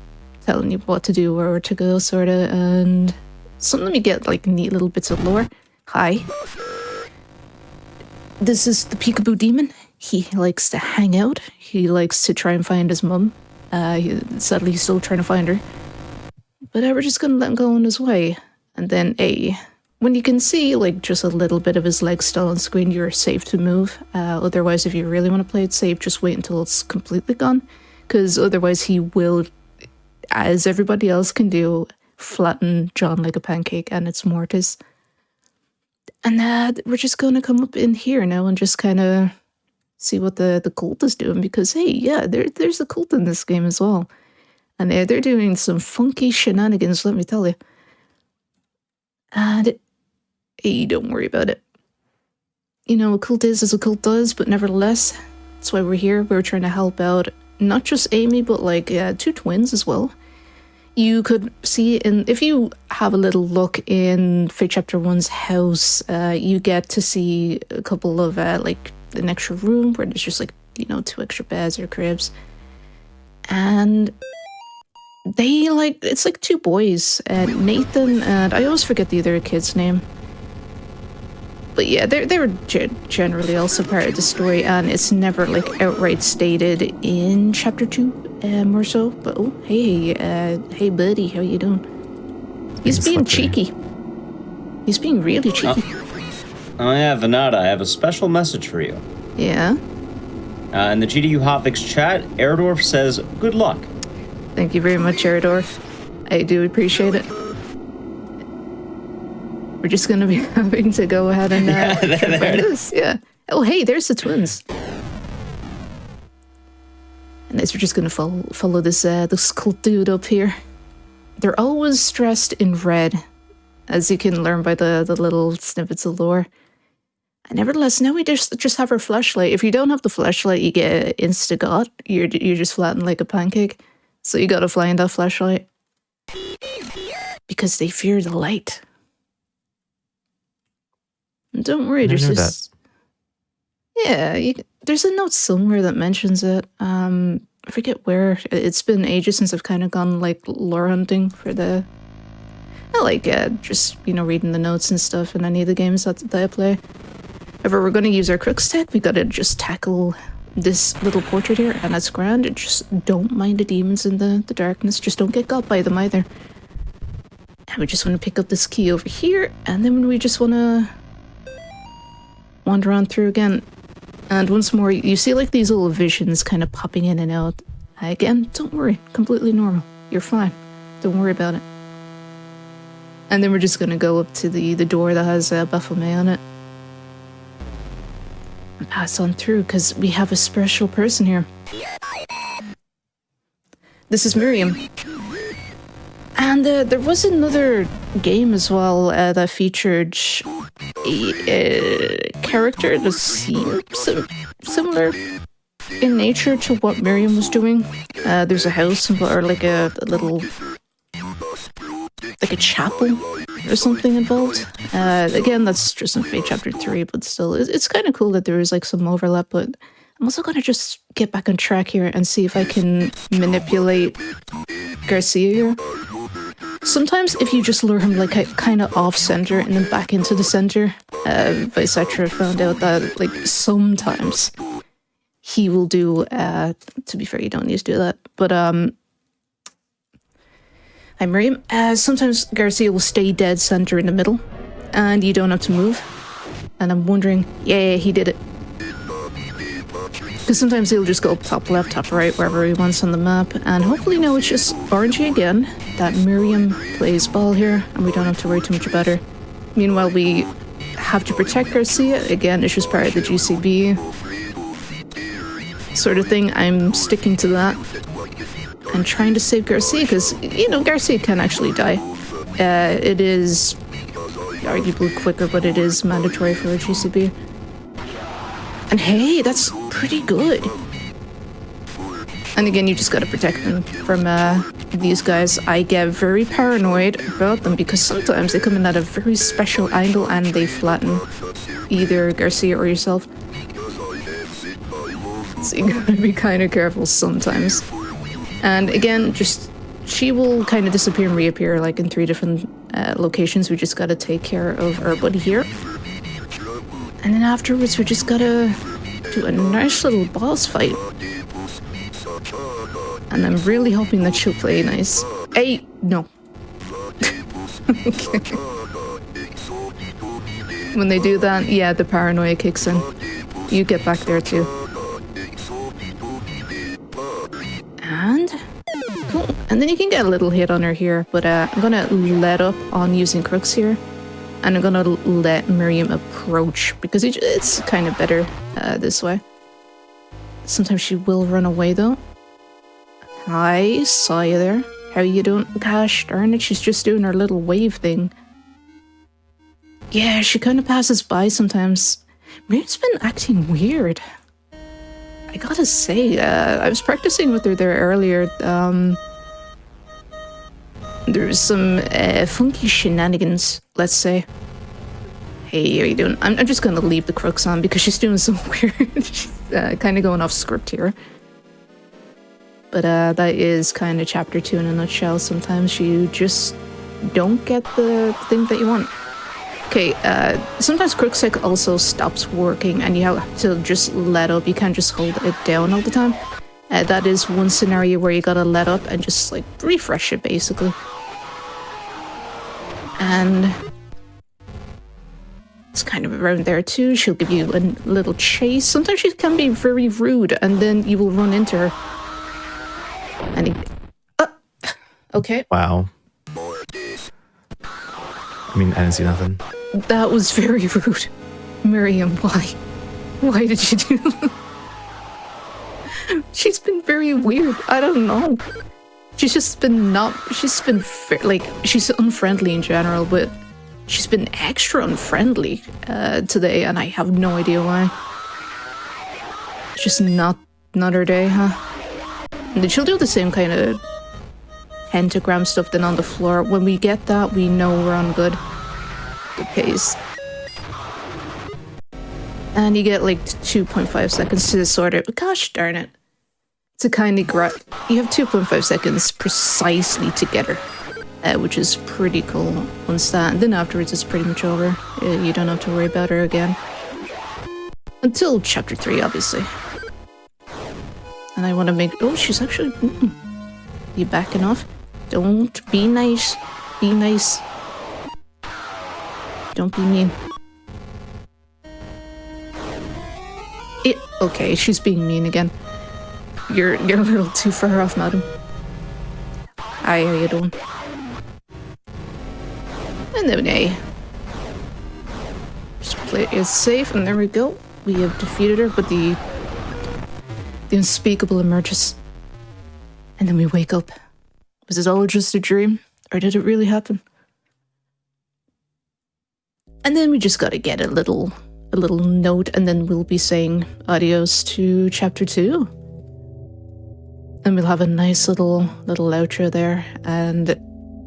telling you what to do, where to go, sort of, and some of them you get, like, neat little bits of lore. Hi. This is the Peekaboo Demon. He likes to hang out. He likes to try and find his mum. Sadly, he's still trying to find her. But we're just gonna let him go on his way. And then, when you can see, like, just a little bit of his legs still on screen, you're safe to move. Otherwise, if you really want to play it safe, just wait until it's completely gone. Because otherwise he will, as everybody else can do, flatten John like a pancake, and it's mortis. And we're just going to come up in here now and just kind of see what the cult is doing. Because, hey, yeah, there's a cult in this game as well. And they're doing some funky shenanigans, let me tell you. And hey, don't worry about it. You know, a cult is as a cult does, but nevertheless, that's why we're here. We're trying to help out not just Amy, but like 2 twins as well. You could see, if you have a little look in Fate Chapter 1's house, you get to see a couple of, like, an extra room where there's just, like, you know, 2 extra beds or cribs. And they, like, it's like 2 boys, Nathan, and I always forget the other kid's name. But yeah, they were generally also part of the story, and it's never, like, outright stated in Chapter 2. Or so, but oh, hey buddy, how you doing? He's being cheeky. He's being really cheeky. Oh yeah, Venata, I have a special message for you. Yeah? In the GDQ Hotfix chat, Eridorf says, good luck. Thank you very much, Eridorf. I do appreciate it. We're just gonna be having to go ahead and there it is. Yeah. Oh, hey, there's the twins. And as we're just going to follow this cult dude up here. They're always dressed in red, as you can learn by the little snippets of lore. And nevertheless, now we just have our flashlight. If you don't have the flashlight, you get insta-got. You're just flattened like a pancake. So you got to fly in that flashlight. Because they fear the light. And don't worry, there's this... Yeah, there's a note somewhere that mentions it. I forget where. It's been ages since I've kind of gone, like, lore hunting for the... I like just, you know, reading the notes and stuff in any of the games that I play. If we're going to use our crooks tech, we got to just tackle this little portrait here, and that's grand. Just don't mind the demons in the darkness. Just don't get got by them either. And we just want to pick up this key over here, and then we just want to wander on through again. And once more, you see, like, these little visions kind of popping in and out. Again, don't worry. Completely normal. You're fine. Don't worry about it. And then we're just going to go up to the door that has Baphomet on it. And pass on through, because we have a special person here. This is Miriam. And there was another game as well that featured a character that seemed similar in nature to what Miriam was doing. There's a house or like a little, like a chapel or something involved. Again, that's just in Fate Chapter 3, but still, it's kind of cool that there is like some overlap, but I'm also going to just get back on track here and see if I can manipulate Garcia here. Sometimes if you just lure him like kind of off center and then back into the center, Vicetra found out that like sometimes he will do, to be fair, you don't need to do that, but hi Miriam, sometimes Garcia will stay dead center in the middle and you don't have to move, and I'm wondering, yeah, he did it. Because sometimes he'll just go up top left, top right, wherever he wants on the map. And hopefully now it's just orangey again, that Miriam plays ball here, and we don't have to worry too much about her. Meanwhile, we have to protect Garcia. Again, it's just part of the GCB sort of thing. I'm sticking to that. And trying to save Garcia, because, you know, Garcia can actually die. It is arguably quicker, but it is mandatory for a GCB. And hey, that's pretty good. And again, you just gotta protect them from these guys. I get very paranoid about them because sometimes they come in at a very special angle and they flatten either Garcia or yourself. So you gotta be kind of careful sometimes. And again, she will kind of disappear and reappear like in 3 different locations. We just gotta take care of our buddy here. And then afterwards, we just gotta do a nice little boss fight. And I'm really hoping that she'll play nice. Hey, no. Okay. When they do that, yeah, the paranoia kicks in. You get back there too. And cool. And then you can get a little hit on her here, but I'm gonna let up on using crooks here. And I'm gonna let Miriam approach because it's kind of better this way. Sometimes she will run away though. Hi, saw you there. How you doing? Gosh darn it, she's just doing her little wave thing. Yeah, she kind of passes by sometimes. Miriam's been acting weird. I gotta say, I was practicing with her there earlier. There was some funky shenanigans, let's say. Hey, how you doing? I'm just gonna leave the crooks on because she's doing some weird, she's kind of going off script here. But that is kind of chapter 2 in a nutshell. Sometimes you just don't get the thing that you want. Okay, sometimes Crooksec also stops working and you have to just let up. You can't just hold it down all the time. That is one scenario where you gotta let up and just like refresh it basically. And it's kind of around there too. She'll give you a little chase. Sometimes she can be very rude and then you will run into her. And okay. Wow. I mean, I didn't see nothing. That was very rude. Miriam, why? Why did you do that? She's been very weird. I don't know. She's just been she's unfriendly in general, but she's been extra unfriendly today, and I have no idea why. It's just not her day, huh? And then she'll do the same kind of pentagram stuff then on the floor. When we get that, we know we're on good pace. And you get like 2.5 seconds to sort it. Gosh darn it. To kind of you have 2.5 seconds precisely to get her, which is pretty cool once that. And then afterwards it's pretty much over. You don't have to worry about her again. Until chapter 3, obviously. And I want to make... Oh, she's actually... You backing off? Don't be nice. Be nice. Don't be mean. Okay, she's being mean again. You're a little too far off, madam. Hi, how you doing? And then just play it safe, and there we go. We have defeated her, but the unspeakable emerges. And then we wake up. Was it all just a dream? Or did it really happen? And then we just gotta get a little note, and then we'll be saying adios to chapter 2. And we'll have a nice little outro there. And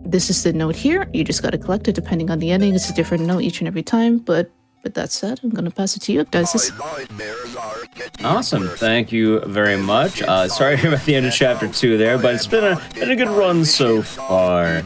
this is the note here. You just gotta collect it depending on the ending. It's a different note each and every time, but with that said, I'm gonna pass it to you, Dices. Awesome, thank you very much. Sorry about the end of chapter 2 there, but it's been a good run so far.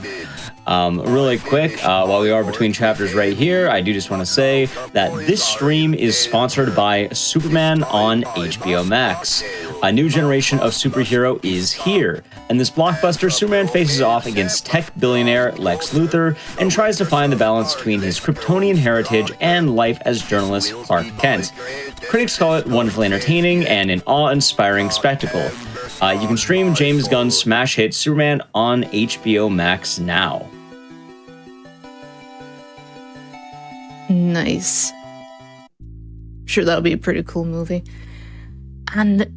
Really quick, while we are between chapters right here, I do just want to say that this stream is sponsored by Superman on HBO Max. A new generation of superhero is here. In this blockbuster, Superman faces off against tech billionaire Lex Luthor and tries to find the balance between his Kryptonian heritage and life as journalist Clark Kent. Critics call it wonderfully entertaining and an awe-inspiring spectacle. You can stream James Gunn's smash hit Superman on HBO Max now. Nice. Sure, that'll be a pretty cool movie. And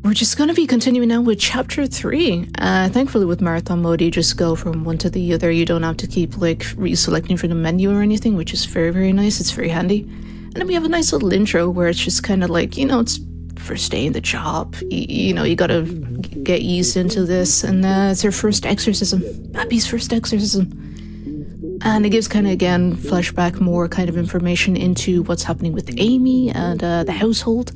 we're just going to be continuing now with chapter 3. Thankfully with marathon mode, you just go from one to the other. You don't have to keep like reselecting from the menu or anything, which is very, very nice. It's very handy. And then we have a nice little intro where it's just kind of like, it's first day in the job. You gotta get eased into this. And it's her first exorcism. Abby's first exorcism. And it gives kind of, again, flashback more kind of information into what's happening with Amy and the household.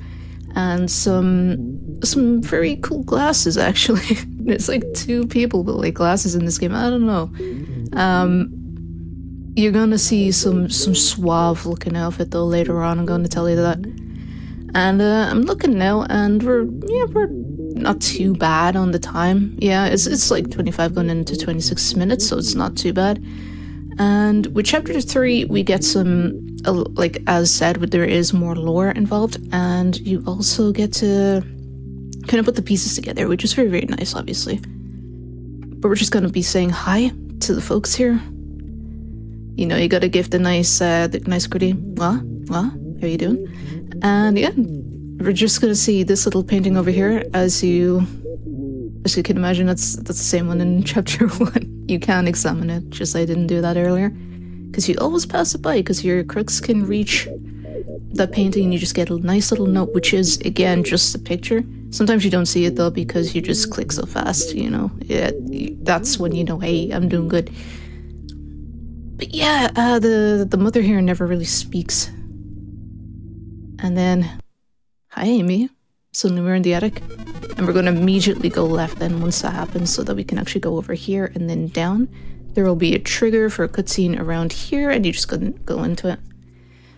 And some very cool glasses, actually. It's like 2 people with like glasses in this game. I don't know. You're gonna see some suave looking outfit though later on. I'm gonna tell you that. And I'm looking now, and we're not too bad on the time. Yeah, it's like 25 going into 26 minutes, so it's not too bad. And with chapter 3, we get some, like as said, there is more lore involved, and you also get to kind of put the pieces together, which is very, very nice, obviously. But we're just going to be saying hi to the folks here. You gotta give the nice gritty, what, how you doing? And yeah, we're just gonna see this little painting over here. As you can imagine, that's the same one in chapter 1. You can examine it, just I didn't do that earlier. Because you always pass it by, because your crooks can reach that painting and you just get a nice little note, which is, again, just a picture. Sometimes you don't see it though, because you just click so fast, that's when you know, hey, I'm doing good. But yeah, the mother here never really speaks. And then, hi Amy. Suddenly we're in the attic. And we're going to immediately go left then once that happens, so that we can actually go over here and then down. There will be a trigger for a cutscene around here, and you're just going to go into it.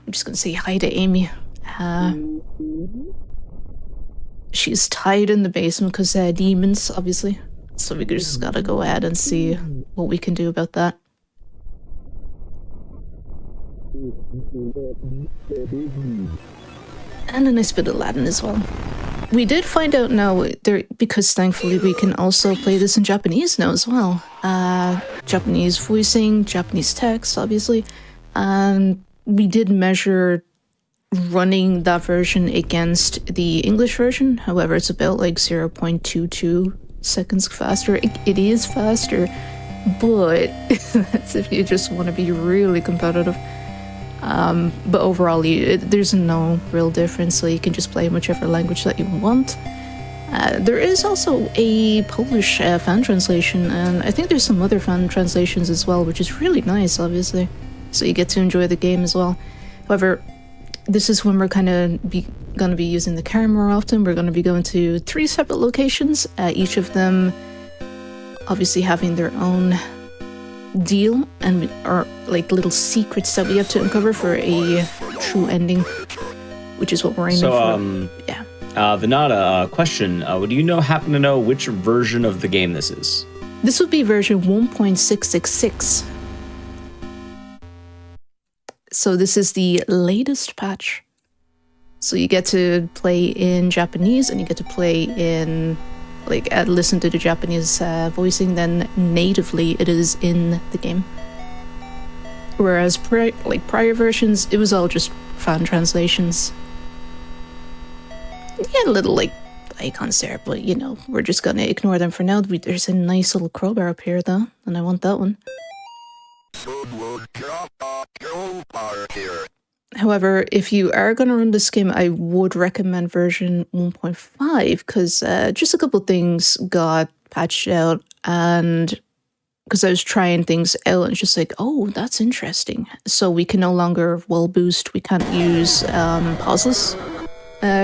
I'm just going to say hi to Amy. She's tied in the basement because demons, obviously. So we just got to go ahead and see what we can do about that. And a nice bit of Latin as well. We did find out now, because thankfully we can also play this in Japanese now as well. Japanese voicing, Japanese text, obviously. And we did measure running that version against the English version. However, it's about like 0.22 seconds faster. It is faster, but that's if you just want to be really competitive. But overall, there's no real difference, so you can just play in whichever language that you want. There is also a Polish fan translation, and I think there's some other fan translations as well, which is really nice, obviously. So you get to enjoy the game as well. However, this is when we're kind of going to be using the camera more often. We're going to be going to 3 separate locations, each of them obviously having their own deal and are like little secrets that we have to uncover for a true ending, which is what we're aiming for. Yeah. Venata, question. Would you happen to know which version of the game this is? This would be version 1.666. So this is the latest patch. So you get to play in Japanese and you get to play in listen to the Japanese voicing, then natively it is in the game. Whereas prior versions, it was all just fan translations. You get a little icons there, but we're just gonna ignore them for now. There's a nice little crowbar up here though, and I want that one. However, if you are going to run this game, I would recommend version 1.5 because just a couple things got patched out, and because I was trying things out and it's just like, oh, that's interesting. So we can no longer wall boost. We can't use pauseless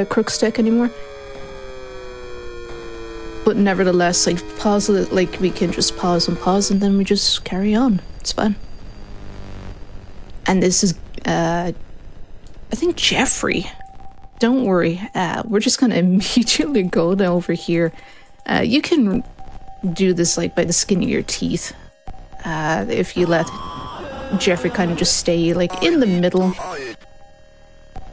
crook stick anymore. But nevertheless, like pause it, like we can just pause and then we just carry on. It's fine. And this is, I think Jeffrey. Don't worry. We're just gonna immediately go over here. You can do this like by the skin of your teeth. If you let Jeffrey kind of just stay like in the middle,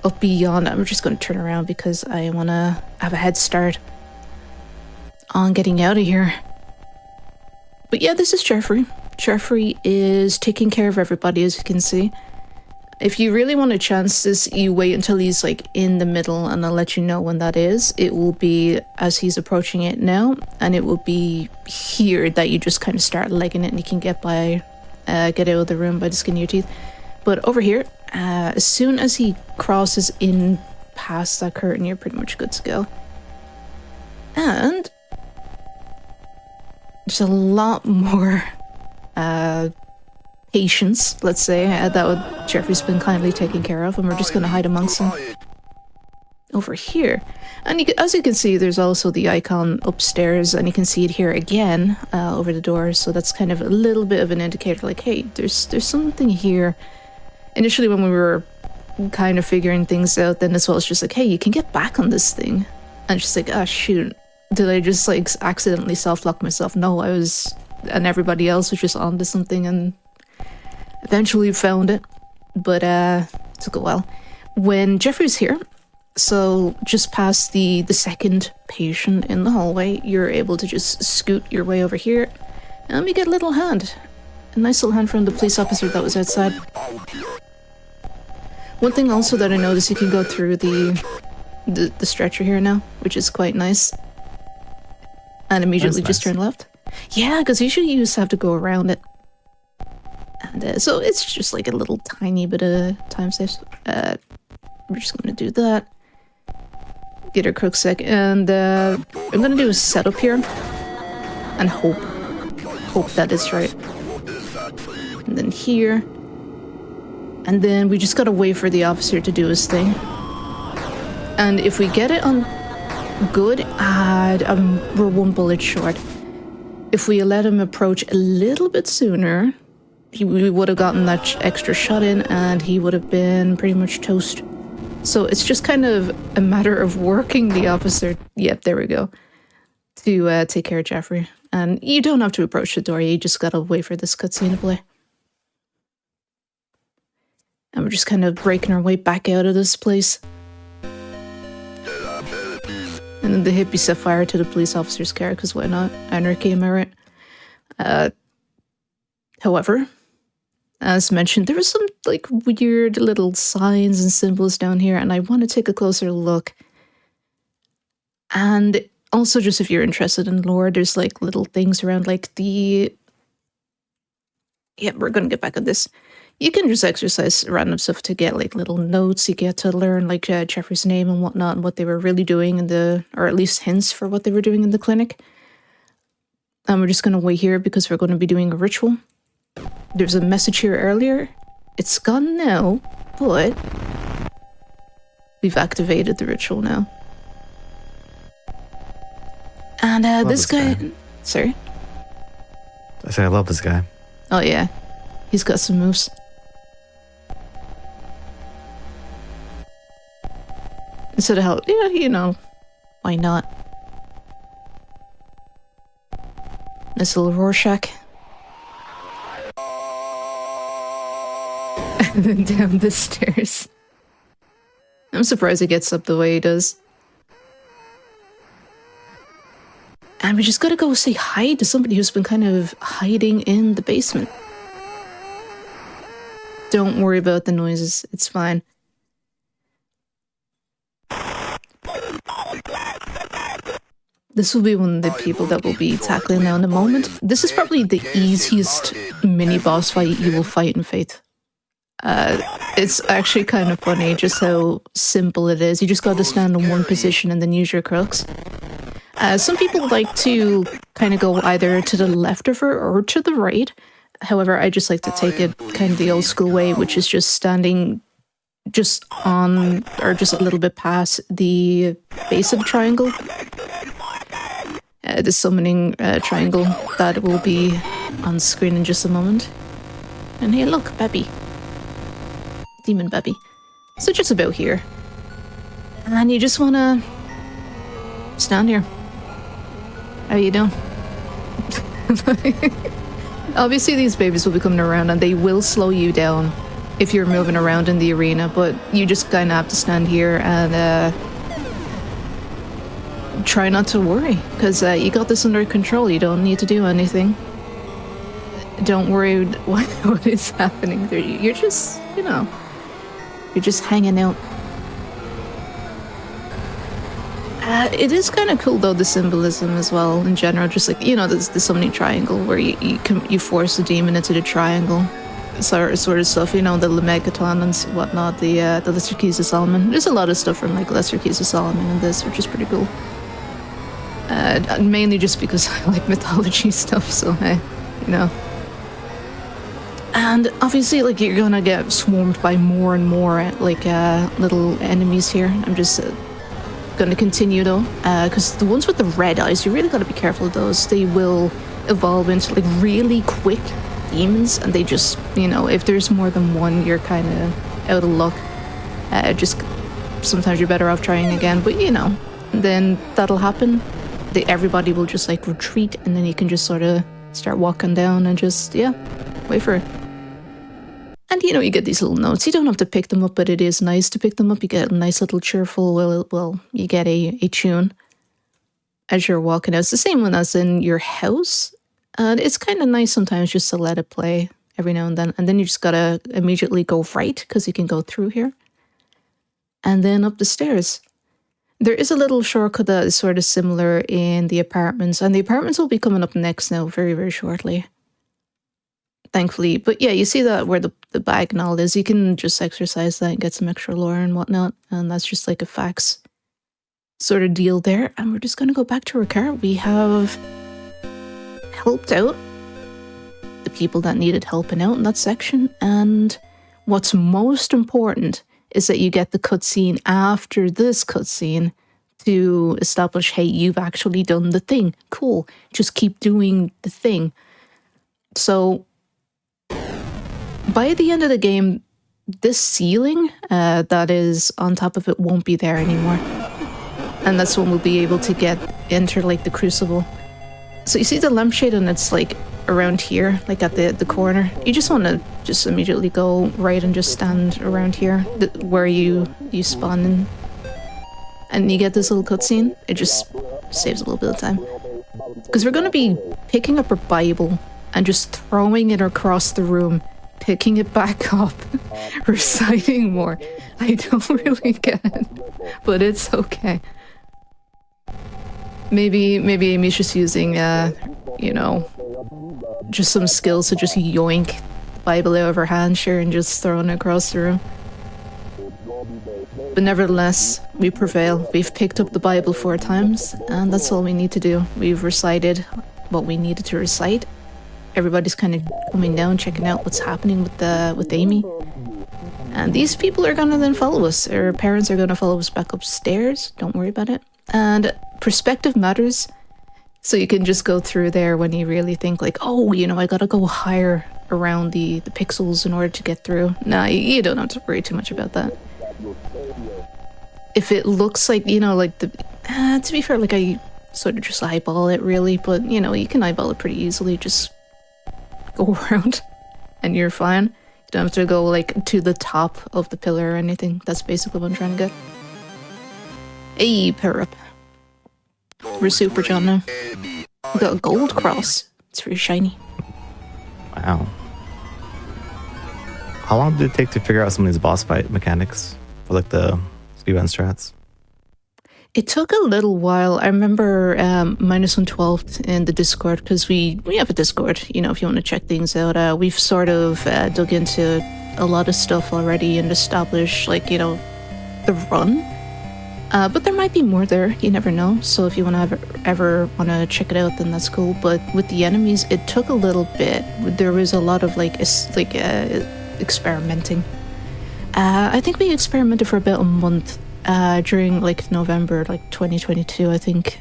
up beyond. I'm just gonna turn around because I wanna have a head start on getting out of here. But yeah, this is Jeffrey. Jeffrey is taking care of everybody, as you can see. If you really want to chance this, you wait until he's like in the middle and I'll let you know when that is. It will be as he's approaching it now, and it will be here that you just kind of start legging it and you can get out of the room by the skin of your teeth. But over here, as soon as he crosses in past that curtain, you're pretty much good to go. And there's a lot more patients, let's say, that Jeffrey's been kindly taken care of, and we're just going to hide amongst them over here. And as you can see, there's also the icon upstairs, and you can see it here again over the door, so that's kind of a little bit of an indicator, like, hey, there's something here. Initially, when we were kind of figuring things out, then as well, it's just like, hey, you can get back on this thing. And just like, oh, shoot. Did I just like accidentally self-lock myself? No, I was, and everybody else was just onto something and eventually found it. But it took a while. When Jeffrey's here, so just past the second patient in the hallway, you're able to just scoot your way over here. And we get a little hand. A nice little hand from the police officer that was outside. One thing also that I noticed, you can go through the stretcher here now, which is quite nice. And immediately just turn left. Yeah, because usually you just have to go around it. And so it's just like a little tiny bit of time save. We're just going to do that. Get our crook sec. And I'm going to do a setup here. And hope that is right. And then here. And then we just got to wait for the officer to do his thing. And if we get it on good, we're one bullet short. If we let him approach a little bit sooner, we would have gotten that extra shot in and he would have been pretty much toast. So it's just kind of a matter of working the officer. Yep, there we go. To take care of Jeffrey. And you don't have to approach the door, you just gotta wait for this cutscene to play. And we're just kind of breaking our way back out of this place. And then the hippie set fire to the police officer's car, because why not? Anarchy, am I right? However, as mentioned, there are some like weird little signs and symbols down here, and I want to take a closer look. And also, just if you're interested in lore, there's like little things around like the... Yeah, we're going to get back on this. You can just exercise random stuff to get like little notes. You get to learn like Jeffrey's name and whatnot and what they were really doing in the, or at least hints for what they were doing in the clinic. And we're just going to wait here because we're going to be doing a ritual. There's a message here earlier. It's gone now, but we've activated the ritual now. And this guy... Sorry? I say I love this guy. Oh yeah, he's got some moves. Instead of help, yeah, you know, why not? Nice little Rorschach. And then down the stairs. I'm surprised he gets up the way he does. And we just gotta go say hi to somebody who's been kind of hiding in the basement. Don't worry about the noises, it's fine. This will be one of the people that we'll be tackling now in a moment. This is probably the easiest mini-boss fight you will fight in Faith. It's actually kind of funny just how simple it is. You just got to stand in one position and then use your crooks. Some people like to kind of go either to the left of her or to the right. However, I just like to take it kind of the old school way, which is just standing just on or just a little bit past the base of the triangle. The summoning triangle that will be on screen in just a moment. And hey, look, Baby. Demon Baby. So just about here. And you just want to stand here. How you doing? Obviously, these babies will be coming around and they will slow you down if you're moving around in the arena, but you just kind of have to stand here and try not to worry, because you got this under control. You don't need to do anything. Don't worry what is happening there. You're just, you're just hanging out. It is kind of cool though, the symbolism as well in general. Just like, the summoning triangle where you force the demon into the triangle. Sort of stuff, the Megaton and whatnot, the Lesser Keys of Solomon. There's a lot of stuff from like Lesser Keys of Solomon in this, which is pretty cool. Mainly just because I like mythology stuff, so hey, And obviously, like, you're gonna get swarmed by more and more like little enemies here. I'm just gonna continue though, because the ones with the red eyes, you really gotta be careful of those. They will evolve into like really quick demons, and they just, if there's more than one, you're kind of out of luck. Just sometimes you're better off trying again, but then that'll happen. Everybody will just like retreat, and then you can just sort of start walking down and just wait for it. And you get these little notes. You don't have to pick them up, but it is nice to pick them up. You get a nice little cheerful, well, you get a tune as you're walking out. It's the same one as in your house. And it's kind of nice sometimes just to let it play every now and then you just gotta immediately go right, because you can go through here. And then up the stairs. There is a little shortcut that is sort of similar in the apartments, and the apartments will be coming up next now very, very shortly. Thankfully. But yeah, you see that where the bag and all is, you can just exercise that and get some extra lore and whatnot, and that's just like a fax sort of deal there. And we're just gonna go back to our car. We have helped out the people that needed helping out in that section, and what's most important is that you get the cutscene after this cutscene to establish, hey, you've actually done the thing. Cool. Just keep doing the thing. So by the end of the game, this ceiling that is on top of it won't be there anymore. And that's when we'll be able to enter like the crucible. So you see the lampshade, and it's like around here, like at the corner. You just want to just immediately go right and just stand around here where you spawn in. And you get this little cutscene. It just saves a little bit of time. Because we're going to be picking up our Bible and just throwing it across the room, picking it back up, reciting more. I don't really get it, but it's okay. Maybe Amy's just using, just some skills to just yoink the Bible out of her hand, sure, and just throwing it across the room. But nevertheless, we prevail. We've picked up the Bible 4 times, and that's all we need to do. We've recited what we needed to recite. Everybody's kind of coming down, checking out what's happening with Amy. And these people are gonna then follow us. Our parents are gonna follow us back upstairs. Don't worry about it. And perspective matters. So you can just go through there when you really think like, oh, I gotta go higher around the pixels in order to get through. Nah, you don't have to worry too much about that. If it looks like, to be fair, like I sort of just eyeball it really, but you can eyeball it pretty easily. Just go around and you're fine. You don't have to go like to the top of the pillar or anything. That's basically what I'm trying to get. Hey, pair up. We're super John now. We got a gold cross. It's very shiny. Wow. How long did it take to figure out some of these boss fight mechanics for like the speedrun strats? It took a little while. I remember -112 in the Discord, because we have a Discord, if you want to check things out. We've sort of dug into a lot of stuff already and establish, like, you know, the run. But there might be more there, you never know. So if you want to ever want to check it out, then that's cool. But with the enemies, it took a little bit. There was a lot of experimenting. I think we experimented for about a month during like November, like 2022, I think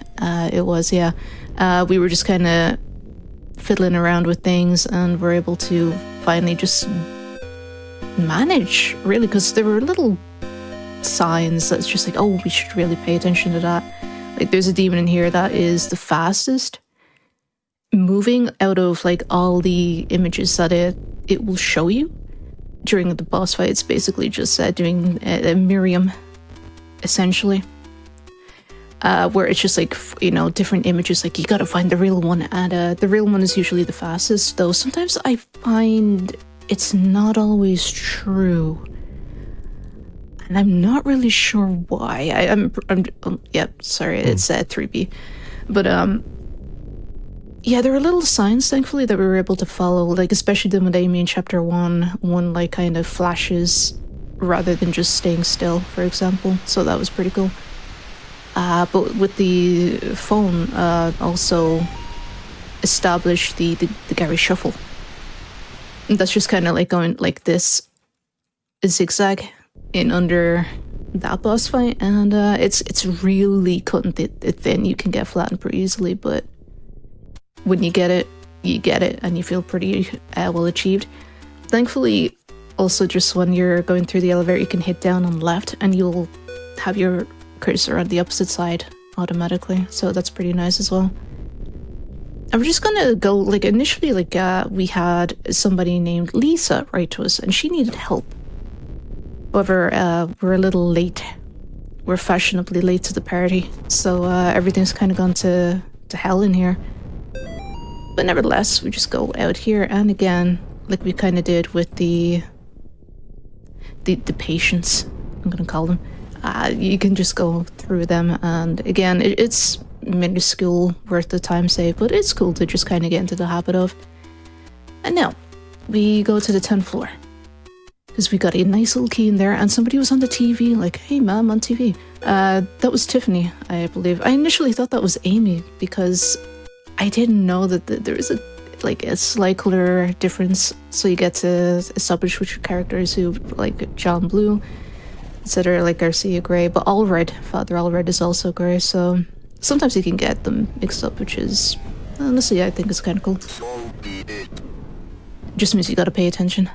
it was, yeah. We were just kind of fiddling around with things and were able to finally just manage, really, because there were little signs that's just like, oh, we should really pay attention to that. Like, there's a demon in here that is the fastest moving out of like all the images that it will show you during the boss fight. It's basically just doing a Miriam, essentially, where it's just like, you know, different images, like you gotta find the real one, and the real one is usually the fastest, though sometimes I find it's not always true. And I'm not really sure why. Sorry, it's 3B. But, yeah, there were little signs, thankfully, that we were able to follow, like, especially the Madame in Chapter 1, like, kind of flashes rather than just staying still, for example. So that was pretty cool. But with the phone, also established the Gary Shuffle. And that's just kind of like going like this, a zigzag in under that boss fight, and it's really cutting it thin. You can get flattened pretty easily, but when you get it, and you feel pretty well achieved. Thankfully, also just when you're going through the elevator, you can hit down on the left, and you'll have your cursor on the opposite side automatically, so that's pretty nice as well. And we're just gonna go, like, initially, like, we had somebody named Lisa write to us, and she needed help. However, we're a little late. We're fashionably late to the party, so everything's kind of gone to hell in here. But nevertheless, we just go out here, and again, like we kind of did with the patients, I'm gonna call them. You can just go through them, and again, it's minuscule worth the time save, but it's cool to just kind of get into the habit of. And now, we go to the 10th floor. Because we got a nice little key in there, and somebody was on the TV, like, hey, ma'am, on TV. That was Tiffany, I believe. I initially thought that was Amy, because I didn't know that there is a slight color difference, so you get to establish which characters who, like John Blue, etc., like Garcia Gray, but Allred, Father Allred is also gray, so sometimes you can get them mixed up, which is, honestly, I think it's kind of cool. Just means you gotta pay attention.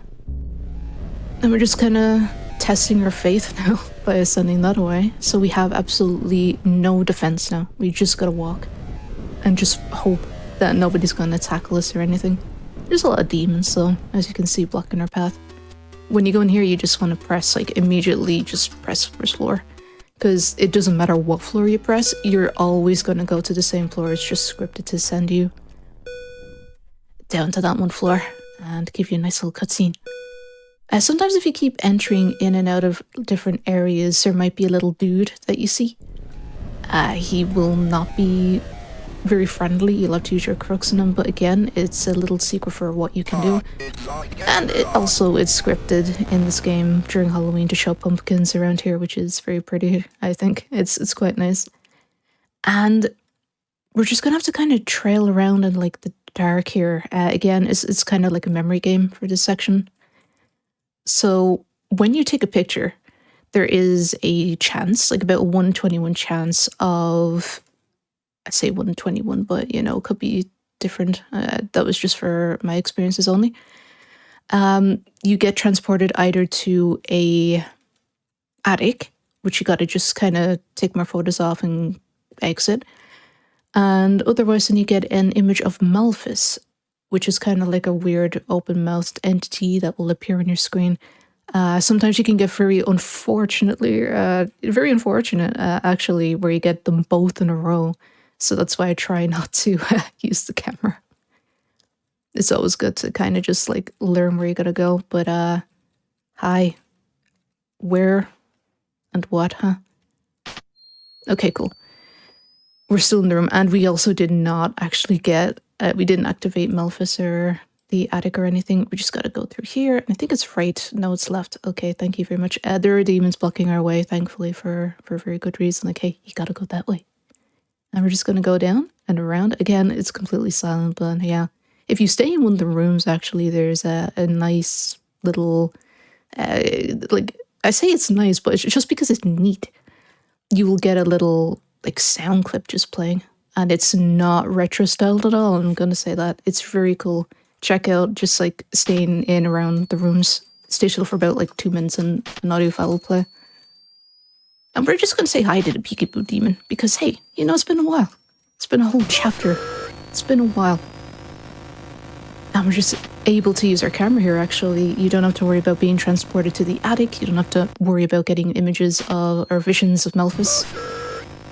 And we're just kind of testing our faith now by sending that away. So we have absolutely no defense now. We just gotta walk and just hope that nobody's gonna tackle us or anything. There's a lot of demons, so as you can see, blocking our path. When you go in here, you just want to press, like, immediately just press first floor. Because it doesn't matter what floor you press, you're always gonna go to the same floor. It's just scripted to send you down to that one floor and give you a nice little cutscene. Sometimes if you keep entering in and out of different areas, there might be a little dude that you see. He will not be very friendly. You'll have to use your crooks on him, but again, it's a little secret for what you can do. And it's scripted in this game during Halloween to show pumpkins around here, which is very pretty, I think. It's quite nice. And we're just gonna have to kind of trail around in, like, the dark here. Again, it's kind of like a memory game for this section. So when you take a picture, there is a chance, like about a 1/21 chance of, I say 1/21, but, you know, it could be different. That was just for my experiences only. You get transported either to a attic, which you gotta just kind of take more photos off and exit. And otherwise, then you get an image of Malphus, which is kind of like a weird open-mouthed entity that will appear on your screen. Sometimes you can get very unfortunate, actually, where you get them both in a row. So that's why I try not to use the camera. It's always good to kind of just, like, learn where you gotta go. But, hi. Where and what, huh? Okay, cool. We're still in the room, and we also did not actually get, we didn't activate Malphus or the attic or anything. We just got to go through here. And I think it's right. No, it's left. Okay, thank you very much. There are demons blocking our way, thankfully, for a very good reason. Like, hey, you got to go that way. And we're just going to go down and around. Again, it's completely silent, but yeah. If you stay in one of the rooms, actually, there's a nice little, like, I say it's nice, but it's just because it's neat. You will get a little, like, sound clip just playing. And it's not retro styled at all, I'm going to say that. It's very cool. Check out just, like, staying in around the rooms. Stay still for about, like, 2 minutes and an audio file will play. And we're just going to say hi to the peekaboo demon. Because, hey, you know, it's been a while. It's been a whole chapter. It's been a while. And we're just able to use our camera here, actually. You don't have to worry about being transported to the attic. You don't have to worry about getting images of, or visions of Melphis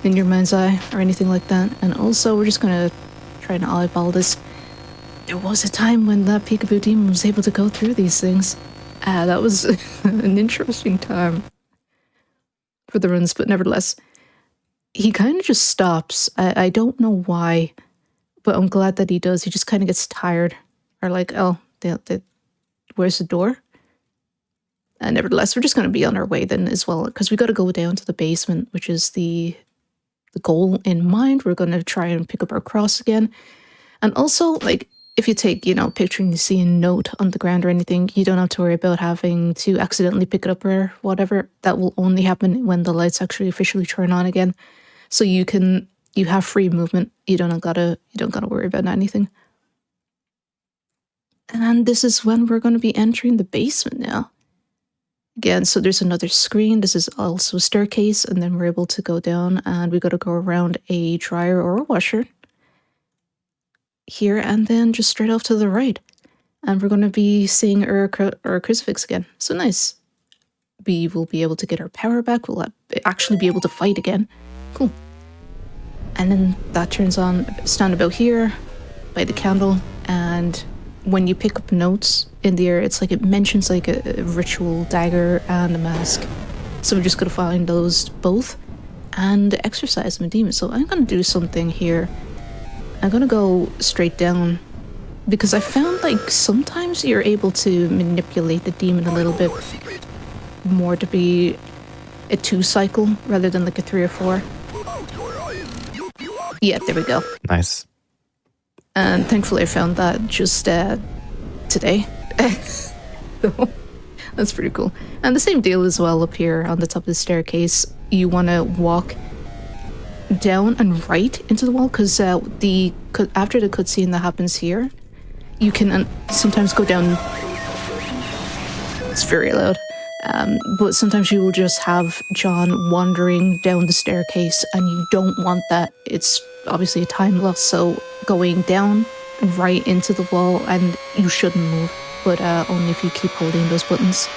in your mind's eye or anything like that. And also, we're just going to try and eyeball this. There was a time when that peekaboo demon was able to go through these things. That was an interesting time for the runs, but nevertheless, he kind of just stops. I don't know why, but I'm glad that he does. He just kind of gets tired. Or like, oh, where's the door? And nevertheless, we're just going to be on our way then as well, because we got to go down to the basement, which is the goal in mind. We're going to try and pick up our cross again. And also, like, if you take, you know, picture and you see a note on the ground or anything, you don't have to worry about having to accidentally pick it up or whatever. That will only happen when the lights actually officially turn on again. So you have free movement. You don't gotta worry about anything. And this is when we're going to be entering the basement now. Again, so there's another screen. This is also a staircase, and then we're able to go down, and we got to go around a dryer or a washer here, and then just straight off to the right. And we're going to be seeing our crucifix again. So nice. We will be able to get our power back. We'll actually be able to fight again. Cool. And then that turns on. Stand about here by the candle, and when you pick up notes in the air, it's like it mentions like a ritual dagger and a mask. So we're just going to find those both and exercise them a demon. So I'm going to do something here. I'm going to go straight down because I found like sometimes you're able to manipulate the demon a little bit more to be a 2 cycle rather than like a 3 or 4. Yeah, there we go. Nice. And thankfully I found that just today. So, that's pretty cool. And the same deal as well up here on the top of the staircase. You want to walk down and right into the wall because after the cutscene that happens here, you can sometimes go down. It's very loud. But sometimes you will just have John wandering down the staircase and you don't want that. It's obviously a time loss, so going down and right into the wall, and you shouldn't move, but only if you keep holding those buttons.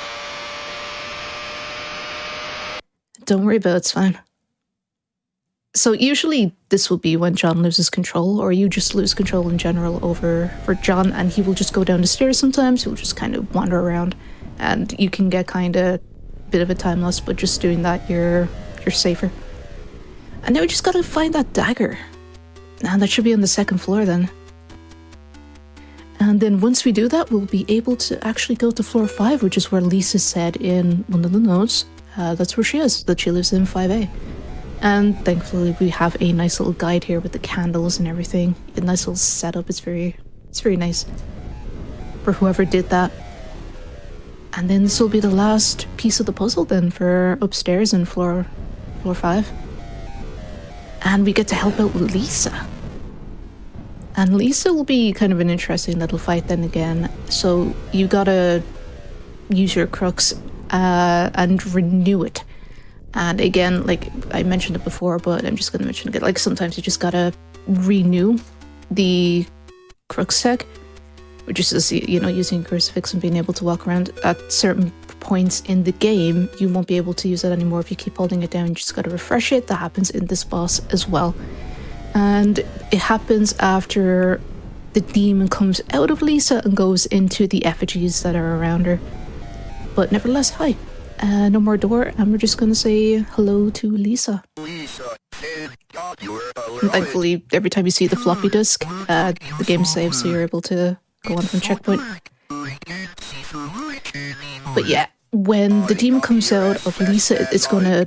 Don't worry about it, it's fine. So usually this will be when John loses control, or you just lose control in general over for John, and he will just go down the stairs sometimes. He'll just kind of wander around, and you can get kind of a bit of a time loss, but just doing that, you're safer. And now we just gotta find that dagger. And that should be on the 2nd floor then. And then once we do that, we'll be able to actually go to floor 5, which is where Lisa said in one of the notes, that's where she is, that she lives in 5A. And thankfully we have a nice little guide here with the candles and everything. A nice little setup. It's very nice for whoever did that. And then this will be the last piece of the puzzle then for upstairs in floor 5. And we get to help out Lisa. And Lisa will be kind of an interesting little fight then again. So you gotta use your crux and renew it. And again, like I mentioned it before, but I'm just gonna mention it again. Like sometimes you just gotta renew the crux tech, which is just, you know, using crucifix and being able to walk around. At certain points in the game, you won't be able to use it anymore if you keep holding it down. You just gotta refresh it. That happens in this boss as well. And it happens after the demon comes out of Lisa and goes into the effigies that are around her. But nevertheless, hi. No more door, and we're just gonna say hello to Lisa. And thankfully, every time you see the floppy disk, the game saves, so you're able to go on from checkpoint. But yeah, when the demon comes out of Lisa, it's gonna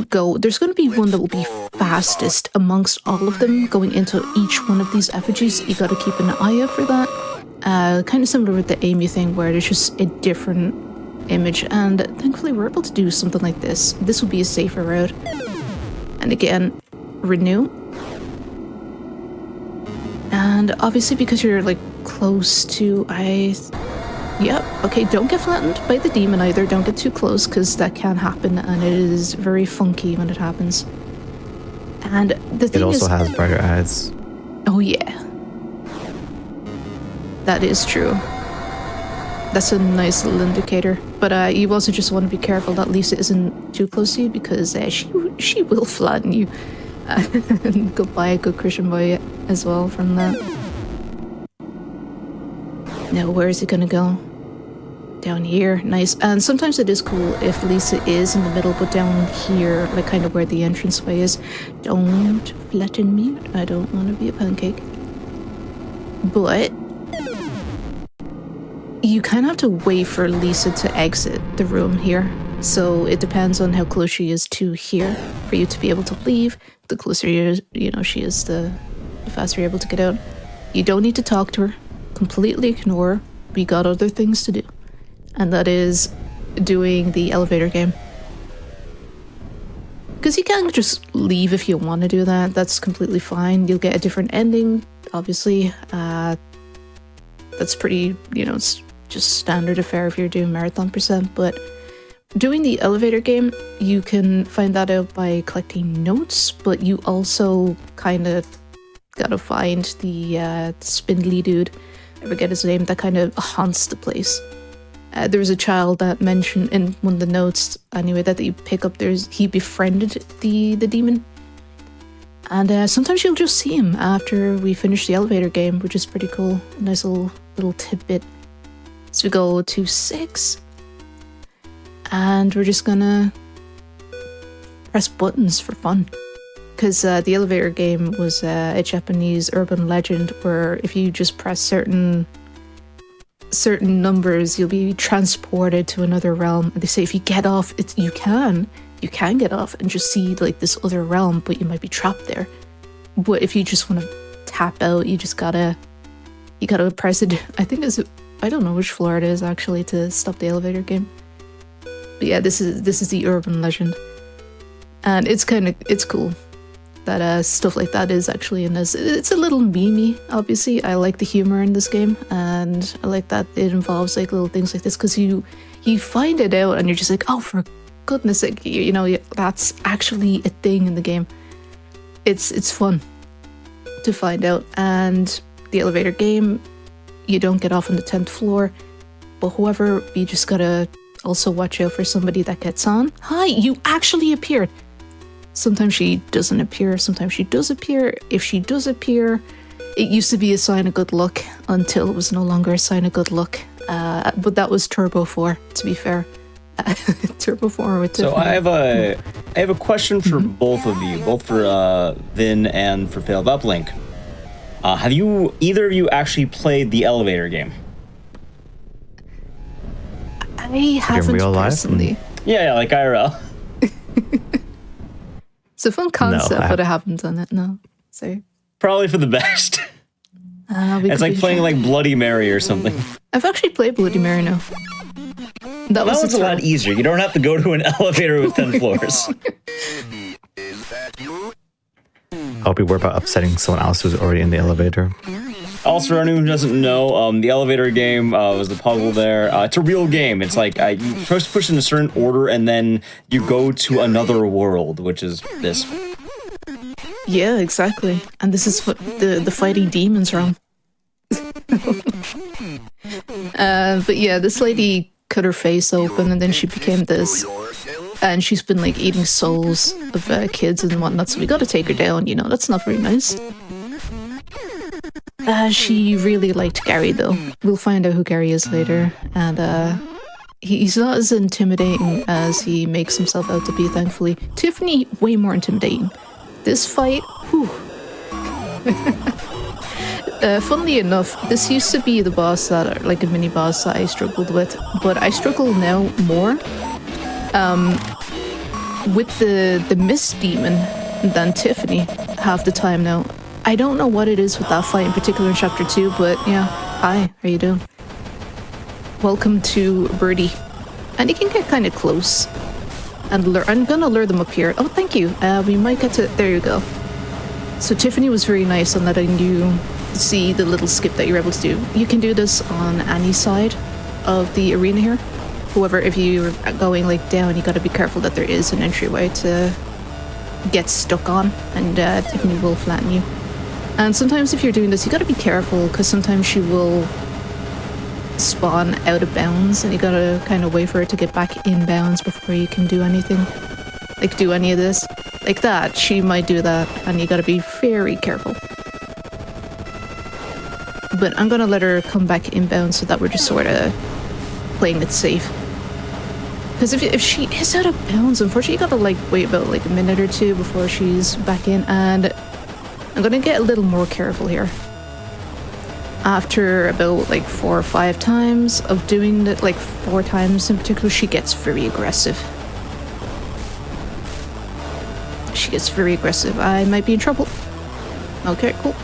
go. There's gonna be one that will be fastest amongst all of them, going into each one of these effigies. You gotta keep an eye out for that. Kind of similar with the Amy thing, where there's just a different image, and thankfully we're able to do something like this. This will be a safer route. And again, renew. And obviously because you're like close to, yep, okay, don't get flattened by the demon either. Don't get too close, because that can happen, and it is very funky when it happens. And the thing is, it also has brighter eyes. Oh yeah, that is true. That's a nice little indicator. But you also just want to be careful that Lisa isn't too close to you, because she will flatten you. Goodbye, a good Christian boy as well from that. Now, where is it gonna go? Down here, nice. And sometimes it is cool if Lisa is in the middle, but down here, like kind of where the entranceway is. Don't flatten me. I don't want to be a pancake. But you kind of have to wait for Lisa to exit the room here. So it depends on how close she is to here for you to be able to leave. The closer she is, the faster you're able to get out. You don't need to talk to her. Completely ignore her. We got other things to do. And that is doing the elevator game. Because you can't just leave if you want to do that. That's completely fine. You'll get a different ending, obviously. That's pretty, it's just standard affair if you're doing marathon %. But doing the elevator game, you can find that out by collecting notes, but you also kind of gotta find the spindly dude, I forget his name, that kind of haunts the place. There was a child that mentioned in one of the notes, anyway, that you pick up, he befriended the demon. And sometimes you'll just see him after we finish the elevator game, which is pretty cool. A nice little tidbit. So we go to 6. And we're just gonna press buttons for fun. Because the elevator game was a Japanese urban legend where if you just press certain numbers, you'll be transported to another realm. And they say if you get off, you can get off and just see like this other realm, but you might be trapped there. But if you just want to tap out, you gotta press it. I think I don't know which floor it is actually to stop the elevator game. But yeah, this is the urban legend, and it's cool that stuff like that is actually in this. It's a little memey, obviously. I like the humor in this game, and I like that it involves like little things like this, because you find it out and you're just like, oh, for goodness sake, that's actually a thing in the game. It's fun to find out. And the elevator game, you don't get off on the 10th floor, but however, you just gotta also watch out for somebody that gets on. Hi, you actually appeared. Sometimes she doesn't appear, sometimes she does appear. If she does appear, it used to be a sign of good luck until it was no longer a sign of good luck. But that was Turbo 4, to be fair. Turbo 4 with So I have a question for both of you, both for Vin and for Failed Uplink. Have either of you actually played the elevator game? I haven't personally. Yeah, like IRL. It's a fun concept, No, but I haven't done it, no. So Probably for the best. It's like playing like Bloody Mary or something. I've actually played Bloody Mary now. That was a lot easier. You don't have to go to an elevator with 10 floors. I'll be worried about upsetting someone else who's already in the elevator. Also, for anyone who doesn't know, the elevator game was the puzzle there. It's a real game. It's like you're supposed to push in a certain order, and then you go to another world, which is this. Yeah, exactly. And this is what the fighting demons realm. But yeah, this lady cut her face open, and then she became this. And she's been like eating souls of kids and whatnot, so we gotta take her down, that's not very nice. She really liked Gary, though. We'll find out who Gary is later. And he's not as intimidating as he makes himself out to be, thankfully. Tiffany, way more intimidating. This fight, whew. Funnily enough, this used to be the boss that, like a mini boss that I struggled with, but I struggle now more with the Mist Demon than Tiffany half the time now. I don't know what it is with that fight in particular in Chapter 2, but yeah. Hi, how you doing? Welcome to Birdie. And you can get kind of close. And I'm gonna lure them up here. Oh, thank you. We might get to... There you go. So Tiffany was very nice on letting you see the little skip that you're able to do. You can do this on any side of the arena here. However, if you're going like down, you gotta be careful that there is an entryway to get stuck on, and Tiffany will flatten you. And sometimes if you're doing this, you gotta be careful, because sometimes she will spawn out of bounds, and you gotta kind of wait for her to get back in bounds before you can do anything. Like, do any of this. Like that, she might do that, and you gotta be very careful. But I'm gonna let her come back inbound so that we're just sort of playing it safe. Because if she is out of bounds, unfortunately you gotta like wait about like a minute or two before she's back in, and I'm gonna get a little more careful here. After about like 4 or 5 times of doing that, like 4 times in particular, she gets very aggressive. She gets very aggressive. I might be in trouble. Okay, cool.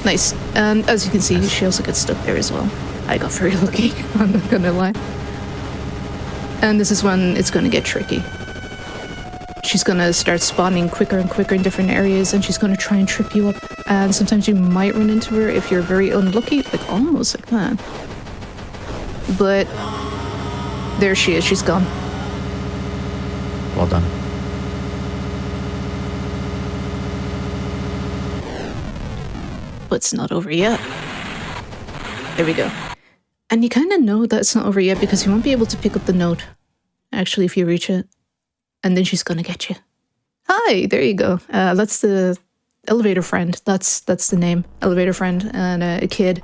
Nice. And as you can see, she also gets stuck there as well. I got very lucky, I'm not gonna lie. And this is when it's gonna get tricky. She's gonna start spawning quicker and quicker in different areas, and she's gonna try and trip you up. And sometimes you might run into her if you're very unlucky, like almost like that. But there she is, she's gone. Well done. But it's not over yet. There we go. And you kind of know that it's not over yet because you won't be able to pick up the note, actually, if you reach it. And then she's gonna get you. Hi, there you go. That's the elevator friend. That's the name. Elevator friend, and a kid.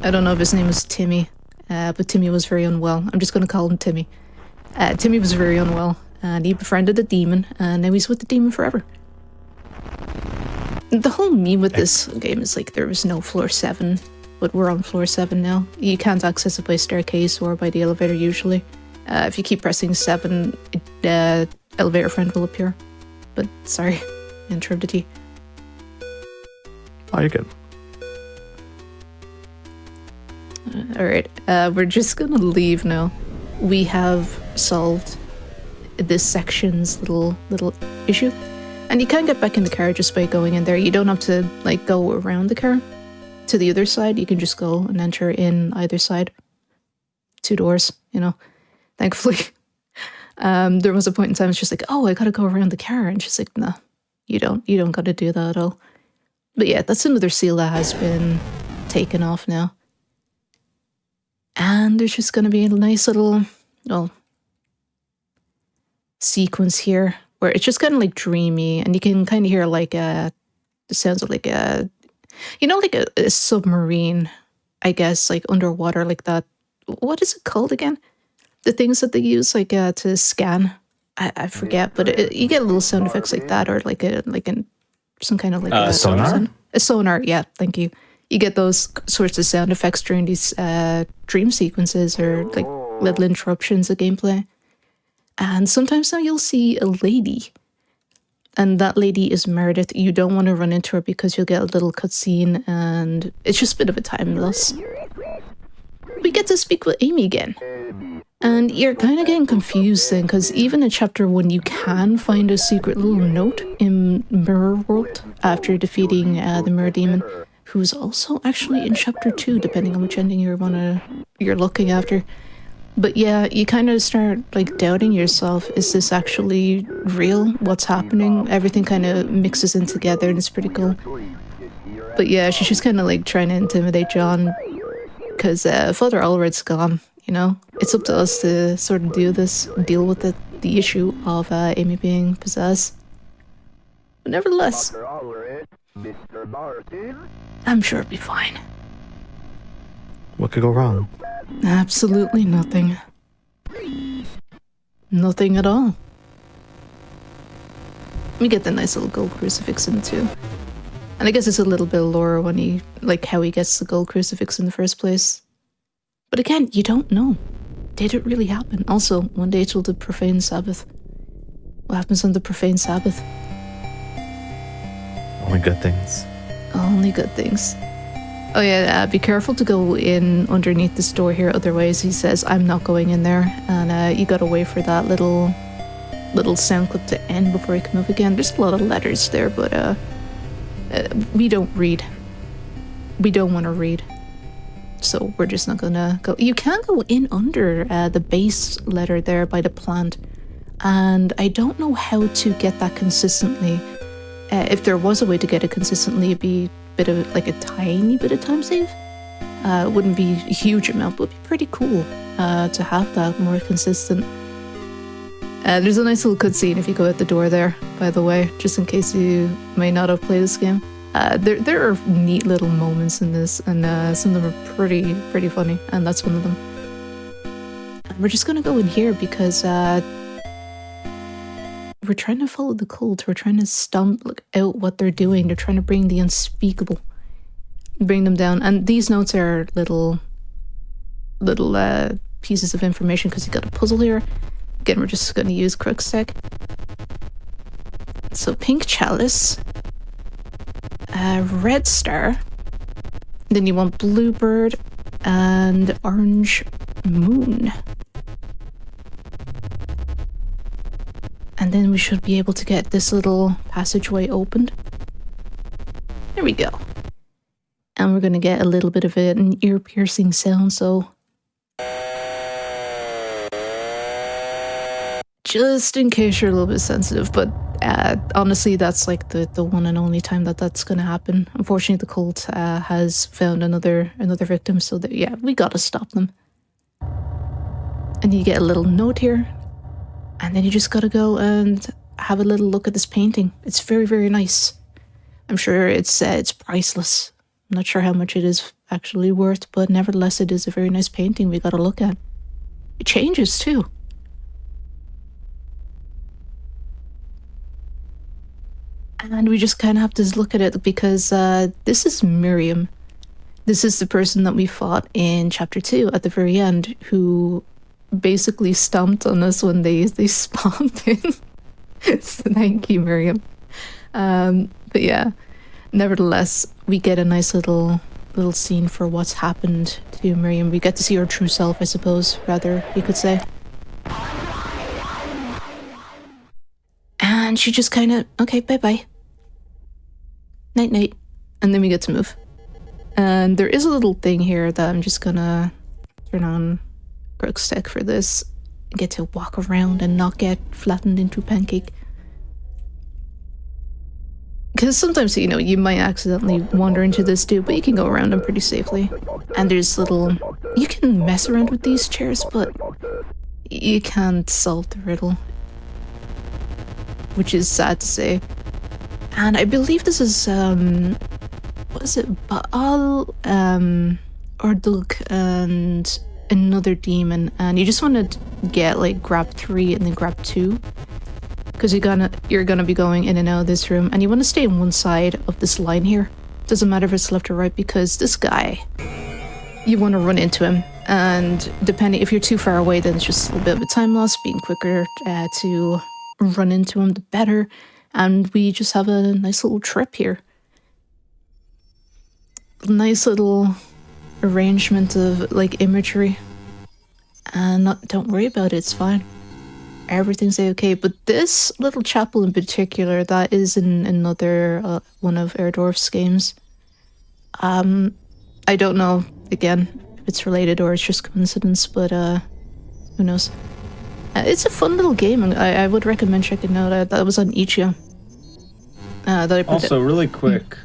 I don't know if his name was Timmy, but Timmy was very unwell. I'm just gonna call him Timmy. Timmy was very unwell, and he befriended the demon, and now he's with the demon forever. The whole meme with this game is like there was no floor 7, but we're on floor 7 now. You can't access it by staircase or by the elevator usually. If you keep pressing 7, elevator friend will appear. But sorry, I interrupted you. Oh, you're good. Alright, we're just gonna leave now. We have solved this section's little issue. And you can get back in the car just by going in there. You don't have to like go around the car to the other side. You can just go and enter in either side. 2 doors, you know. Thankfully. There was a point in time it's just like, oh, I gotta go around the car, and she's like, no, you don't gotta do that at all. But yeah, that's another seal that has been taken off now. And there's just gonna be a nice little, well, sequence here where it's just kind of like dreamy, and you can kind of hear like the sounds of like a, you know, like a submarine, I guess, like underwater, like that. What is it called again? The things that they use like to scan. I forget, but you get little sound effects like that, or like some kind of like a sonar. A sonar, yeah. Thank you. You get those sorts of sound effects during these dream sequences or like little interruptions of gameplay. And sometimes now you'll see a lady, and that lady is Meredith. You don't want to run into her because you'll get a little cutscene, and it's just a bit of a time loss. We get to speak with Amy again. And you're kind of getting confused then, because even in Chapter 1, you can find a secret little note in Mirror World after defeating the Mirror Demon, who's also actually in Chapter 2, depending on which ending you're looking after. But yeah, you kind of start like doubting yourself. Is this actually real? What's happening? Everything kind of mixes in together, and it's pretty cool. But yeah, she's just kind of like trying to intimidate John, because Father Allred's gone. You know, it's up to us to sort of deal with the issue of Amy being possessed. But nevertheless, I'm sure it'll be fine. What could go wrong? Absolutely nothing. Nothing at all. We get the nice little gold crucifix in too. And I guess it's a little bit of lore when he, like, how he gets the gold crucifix in the first place. But again, you don't know. Did it really happen? Also, one day till the profane Sabbath. What happens on the profane Sabbath? Only good things. Only good things. Oh yeah, be careful to go in underneath this door here, otherwise he says, I'm not going in there. And you gotta wait for that little sound clip to end before you can move again. There's a lot of letters there, but we don't read. We don't want to read. So we're just not gonna go. You can go in under the base letter there by the plant. And I don't know how to get that consistently. If there was a way to get it consistently, it'd be a tiny bit of time save. It wouldn't be a huge amount, but it'd be pretty cool to have that more consistent. There's a nice little cutscene if you go out the door there, by the way, just in case you may not have played this game. There are neat little moments in this, and some of them are pretty funny, and that's one of them. And we're just gonna go in here because we're trying to follow the cult. We're trying to stomp out what they're doing. They're trying to bring the unspeakable, bring them down. And these notes are little pieces of information because you got a puzzle here. Again, we're just going to use Crookstek. So pink chalice, red star. Then you want bluebird and orange moon. And then we should be able to get this little passageway opened. There we go. And we're going to get a little bit of an ear-piercing sound, so... just in case you're a little bit sensitive, but honestly, that's like the one and only time that's going to happen. Unfortunately, the cult has found another victim, so that, yeah, we got to stop them. And you get a little note here. And then you just gotta go and have a little look at this painting. It's very, very nice. I'm sure it's priceless. I'm not sure how much it is actually worth, but nevertheless, it is a very nice painting we gotta look at. It changes too. And we just kind of have to look at it because this is Miriam. This is the person that we fought in chapter 2 at the very end, who basically stomped on us when they spawned in. So thank you, Miriam. But yeah, nevertheless, we get a nice little scene for what's happened to Miriam. We get to see her true self, I suppose, rather, you could say. And she just kind of, okay, bye-bye. Night-night. And then we get to move. And there is a little thing here that I'm just gonna turn on Crookstek for this. Get to walk around and not get flattened into a pancake. Because sometimes, you know, you might accidentally wander into this too, but you can go around them pretty safely. And there's little... you can mess around with these chairs, but you can't solve the riddle. Which is sad to say. And I believe this is, what is it? Baal, Urduk, and another demon. And you just want to get, like, grab 3 and then grab 2. Because you're gonna be going in and out of this room. And you want to stay on one side of this line here. Doesn't matter if it's left or right, because this guy, you want to run into him. And depending, if you're too far away, then it's just a little bit of a time loss. Being quicker to run into him, the better. And we just have a nice little trip here. Nice little arrangement of, like, imagery. And don't worry about it, it's fine. Everything's okay. But this little chapel in particular, that is in another one of Erdorf's games. I don't know, again, if it's related or it's just coincidence, but who knows. It's a fun little game, and I would recommend checking it out. That was on Ichia. Also, really quick,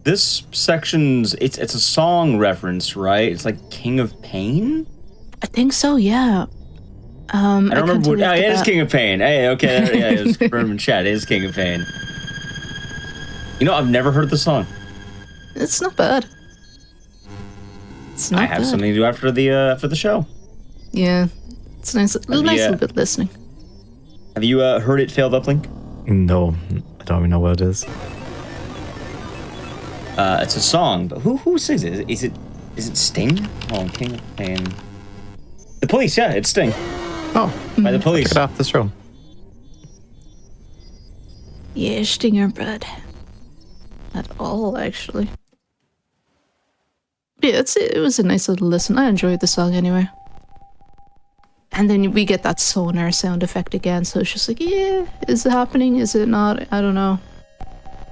this section's it's a song reference, right? It's like King of Pain? I think so, yeah. I don't remember what... Oh, it is King of Pain. Hey, okay. Yeah, it was confirmed in chat. It is King of Pain. You know, I've never heard the song. It's not bad. It's not I have bad. something to do after the show. Yeah. It's nice. Nice little bit listening. Have you heard it, Failed Uplink? No, I don't even know what it is. It's a song, but who sings it? Is it Sting? Oh, King of Pain. The Police, yeah, it's Sting. Oh, By the Police. Get off this room. Yeah, Stinger bad. At all, actually. Yeah, it was a nice little listen. I enjoyed the song anyway. And then we get that sonar sound effect again, so it's just like, yeah, is it happening? Is it not? I don't know.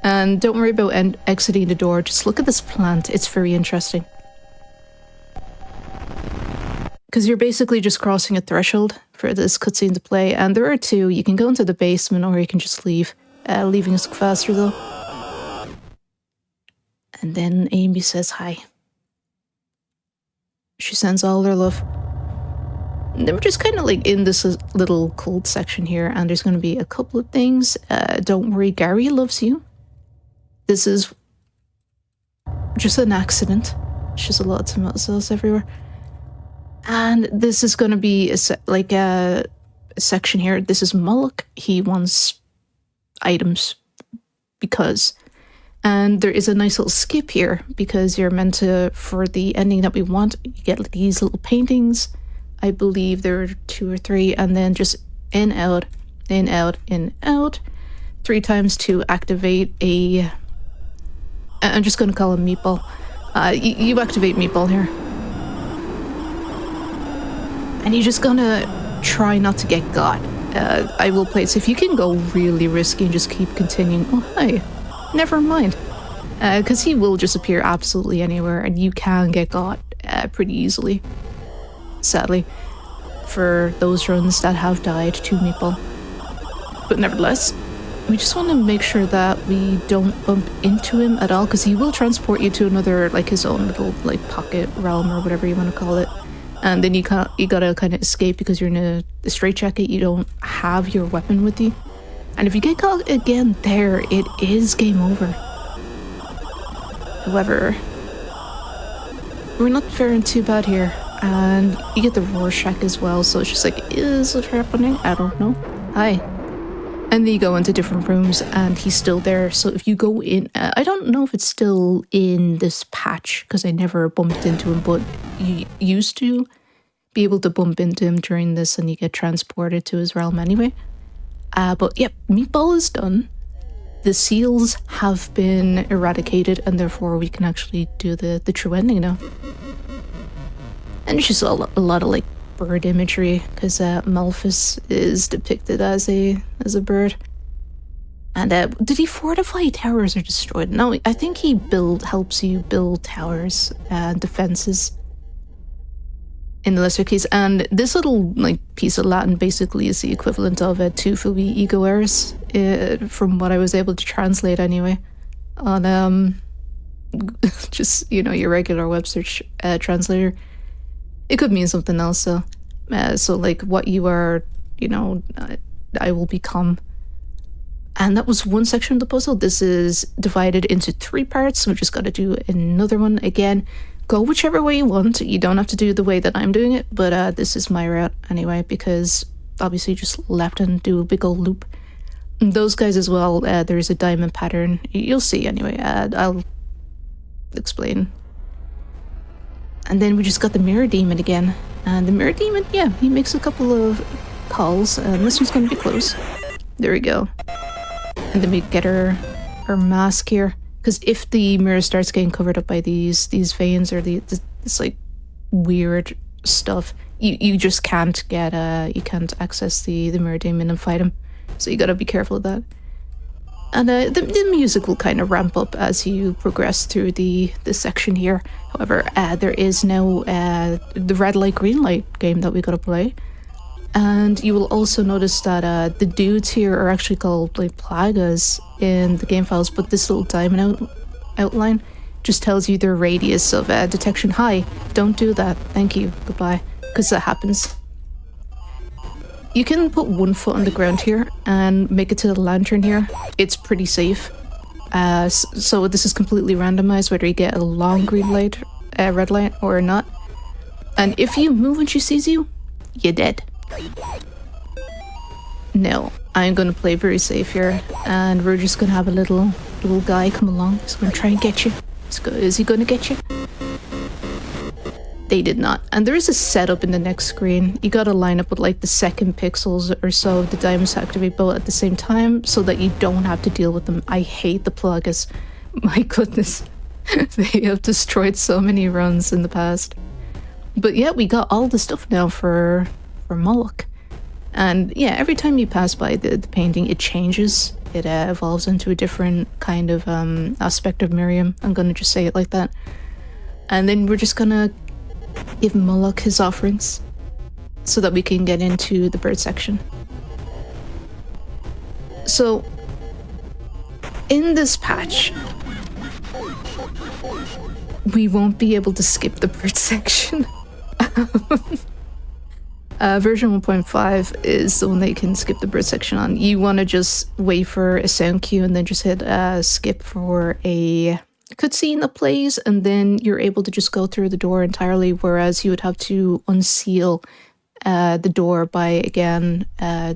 And don't worry about exiting the door. Just look at this plant. It's very interesting. Because you're basically just crossing a threshold for this cutscene to play. And there are two. You can go into the basement or you can just leave. Leaving is faster though. And then Amy says hi. She sends all her love. And then we're just kind of like in this little cold section here. And there's going to be a couple of things. Don't worry, Gary loves you. This is just an accident. It's just a lot of tomato sauce everywhere. And this is going to be a section here. This is Moloch. He wants items because. And there is a nice little skip here because you're meant to, for the ending that we want, you get these little paintings. I believe there are 2 or 3, and then just in, out, in, out, in, out. 3 times to activate a... I'm just going to call him Meatball. You activate Meatball here. And you're just going to try not to get got. I will play it. So if you can go really risky and just keep continuing... Oh, hi. Never mind. Because he will just appear absolutely anywhere, and you can get got pretty easily. Sadly. For those runs that have died to Meatball. But nevertheless... We just want to make sure that we don't bump into him at all, because he will transport you to another, like his own little like pocket realm or whatever you want to call it. And then you gotta kind of escape because you're in a straitjacket. You don't have your weapon with you. And if you get caught again there, it is game over. However, we're not faring too bad here. And you get the Rorschach as well, so it's just like, is it happening? I don't know. Hi. And then you go into different rooms and he's still there. So if you go in, I don't know if it's still in this patch because I never bumped into him, but you used to be able to bump into him during this and you get transported to his realm anyway. But yep, Meatball is done. The seals have been eradicated and therefore we can actually do the true ending now. And it's just a lot of like bird imagery because Malphus is depicted as a bird. And did he fortify towers or destroy them? No, I think he helps you build towers and defenses in the lesser case. And this little like piece of Latin basically is the equivalent of a tu fui ego eris, from what I was able to translate anyway on just your regular web search translator. It could mean something else, so like what you are, I will become. And that was one section of the puzzle. This is divided into 3 parts, so we just got to do another one. Again, go whichever way you want. You don't have to do the way that I'm doing it, but this is my route anyway, because obviously just left and do a big old loop. And those guys as well, there's a diamond pattern. You'll see anyway. I'll explain. And then we just got the Mirror Demon again. And the Mirror Demon, yeah, he makes a couple of calls. And this one's going to be close. There we go. And then we get her mask here. Because if the mirror starts getting covered up by these veins or this like weird stuff, you just can't get, you can't access the Mirror Demon and fight him. So you gotta be careful of that. And the music will kind of ramp up as you progress through the section here. However, there is now the red light, green light game that we gotta play. And you will also notice that the dudes here are actually called like plagas in the game files, but this little diamond outline just tells you their radius of detection. Hi, don't do that. Thank you. Goodbye. Because that happens. You can put 1 foot on the ground here and make it to the lantern here. It's pretty safe. So this is completely randomized whether you get a long green light, red light or not. And if you move when she sees you, you're dead. No, I'm gonna play very safe here, and we're just gonna have a little guy come along. He's gonna try and get you. Is he gonna get you? They did not. And there is a setup in the next screen. You gotta line up with like the second pixels or so of the diamonds to activate both at the same time so that you don't have to deal with them. I hate the plugins. My goodness. They have destroyed so many runs in the past. But yeah, we got all the stuff now for Moloch. And yeah, every time you pass by the painting, it changes. It evolves into a different kind of aspect of Miriam. I'm gonna just say it like that. And then we're just gonna give Moloch his offerings so that we can get into the bird section. So, in this patch, we won't be able to skip the bird section. Version 1.5 is the one that you can skip the bird section on. You want to just wait for a sound cue and then just hit skip for a cutscene that plays, and then you're able to just go through the door entirely, whereas you would have to unseal the door by, again,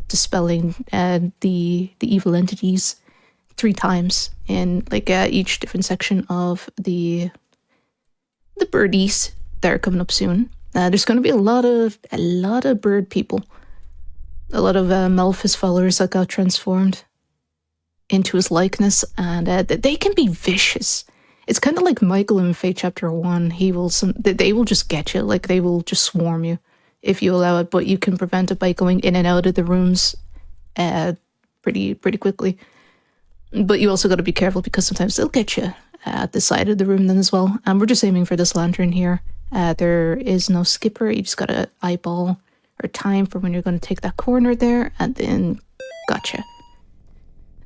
dispelling the evil entities 3 times in like each different section of the birdies that are coming up soon. There's going to be a lot of bird people, a lot of Malphus followers that got transformed into his likeness, and they can be vicious. It's kind of like Michael in Fate Chapter 1. They will just get you, like they will just swarm you if you allow it, but you can prevent it by going in and out of the rooms pretty quickly. But you also got to be careful because sometimes they'll get you at the side of the room then as well. And we're just aiming for this lantern here. There is no skipper. You just got to eyeball or time for when you're going to take that corner there, and then gotcha.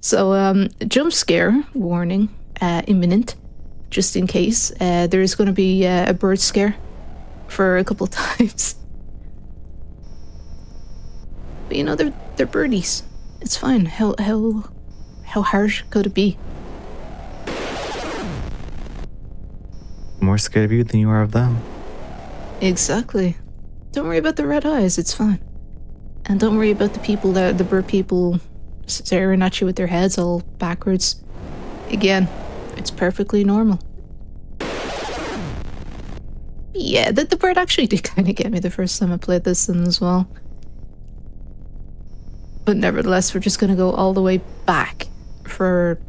So jump scare warning imminent, just in case. There is going to be a bird scare for a couple of times. But you know, they're birdies. It's fine. How harsh could it be? More scared of you than you are of them. Exactly. Don't worry about the red eyes, it's fine. And don't worry about the bird people staring at you with their heads all backwards. Again, it's perfectly normal. Yeah, the bird actually did kind of get me the first time I played this one as well. But nevertheless, we're just going to go all the way back for,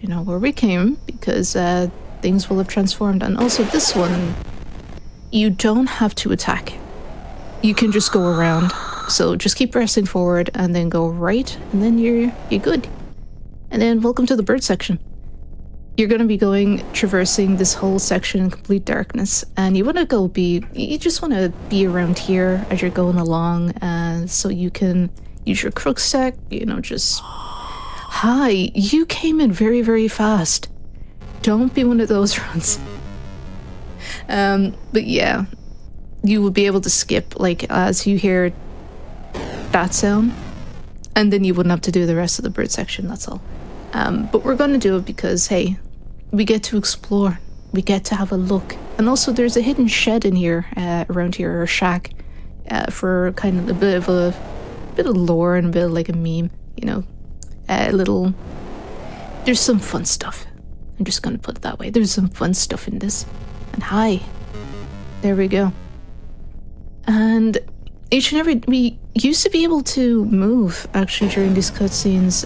you know, where we came, because things will have transformed. And also this one, you don't have to attack. You can just go around. So just keep pressing forward and then go right, and then you're good. And then welcome to the bird section. You're going to be traversing this whole section in complete darkness, and you just want to be around here as you're going along, so you can use your crook stack, you know, just... Hi, you came in very, very fast. Don't be one of those runs. But yeah, you will be able to skip, like, as you hear that sound, and then you wouldn't have to do the rest of the bird section, that's all. But we're going to do it because, hey, we get to explore, we get to have a look, and also there's a hidden shed in here, around here, or a shack, for kind of a bit of lore and a bit of like a meme, you know, there's some fun stuff. I'm just going to put it that way. There's some fun stuff in this. And hi, there we go. And we used to be able to move actually during these cutscenes.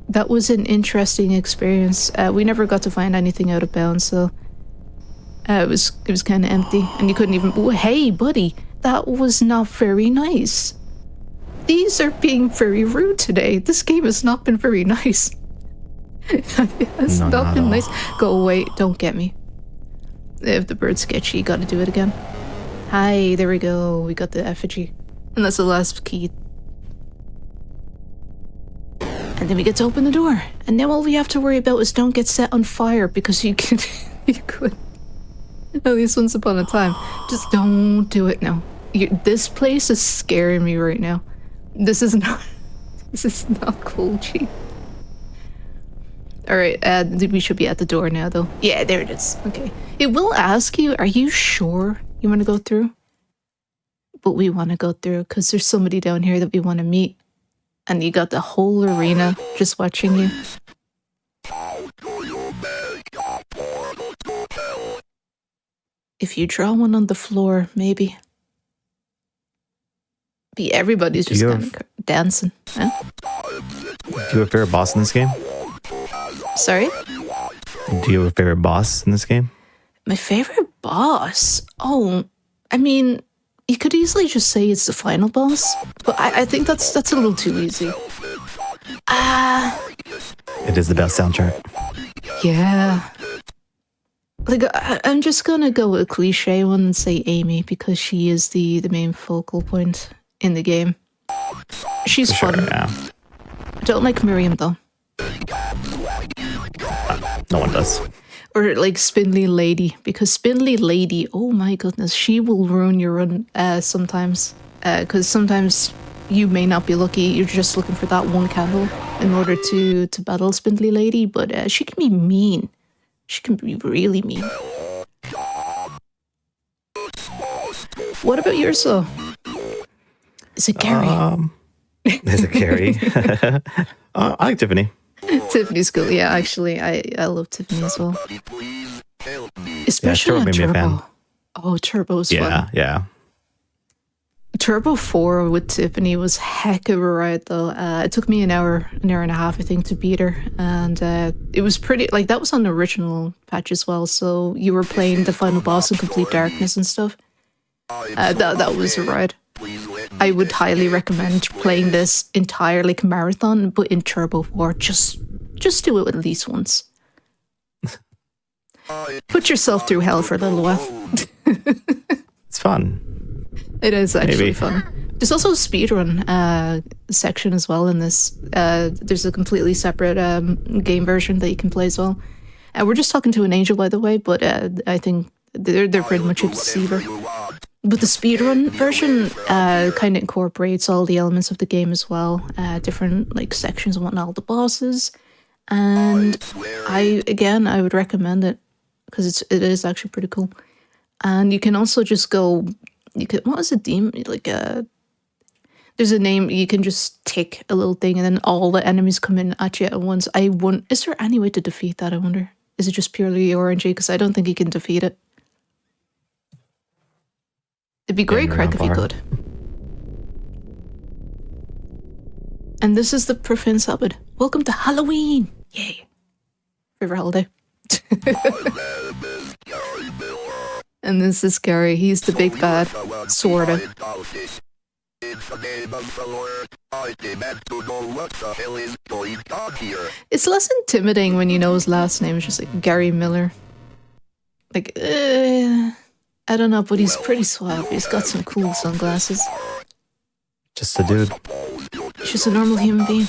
That was an interesting experience. We never got to find anything out of bounds, so it was kind of empty, and you couldn't even. Oh, hey, buddy, that was not very nice. These are being very rude today. This game has not been very nice. It's not been nice. Go away. Don't get me. If the bird's sketchy, you gotta do it again. Hi, there we go. We got the effigy. And that's the last key. And then we get to open the door. And now all we have to worry about is don't get set on fire, because you could. At least once upon a time. Just don't do it now. This place is scaring me right now. This is not cool, Chief. Alright, we should be at the door now, though. Yeah, there it is. Okay. It will ask you, are you sure you want to go through? But we want to go through, because there's somebody down here that we want to meet. And you got the whole arena just watching you. If you draw one on the floor, maybe. Everybody's just kind of dancing. Huh? Do you have a favorite boss in this game? Sorry? Do you have a favorite boss in this game? My favorite boss? Oh, I mean, you could easily just say it's the final boss, but I think that's a little too easy. It is the best soundtrack. Yeah. Like, I'm just gonna go with a cliche one and say Amy, because she is the main focal point in the game. She's Sure, fun. yeah. I don't like Miriam, though. No one does. Or like Spindly Lady, because Spindly Lady, oh my goodness, she will ruin your run sometimes. Because sometimes you may not be lucky, you're just looking for that one candle in order to battle Spindly Lady, but she can be mean. She can be really mean. What about yours, though? Is it Gary? Is it Gary? I like Tiffany. Tiffany's cool. Yeah, actually, I love Tiffany as well. Especially Turbo on made me a fan. Turbo. Oh, Turbo's fun. Yeah. Turbo 4 with Tiffany was heck of a ride, though. It took me an hour and a half, I think, to beat her. And it was pretty, like, that was on the original patch as well. So you were playing the final boss in complete darkness and stuff. That was a ride. I would highly recommend playing this entire, like, marathon, but in Turbo 4. Just do it at least once. Put yourself through hell for a little while. It's fun. It is actually Maybe. fun. There's also a speedrun section as well in this. There's a completely separate game version that you can play as well. We're just talking to an angel, by the way, but I think they're pretty much a deceiver. But the speedrun version kind of incorporates all the elements of the game as well. Different like sections and whatnot, all the bosses. And I would recommend it because it is actually pretty cool. And you can also just go... what was a demon? Like there's a name, you can just tick a little thing and then all the enemies come in at you at once. Is there any way to defeat that, I wonder? Is it just purely RNG? Because I don't think you can defeat it. It'd be great, Craig, if you could. And this is the Profane Sabbath. Welcome to Halloween! Yay. Favorite holiday. And this is Gary. He's the big bad. Sorta. It's less intimidating when you know his last name is just like Gary Miller. Like, I don't know, but he's pretty suave. He's got some cool sunglasses. Just a dude. He's just a normal human being.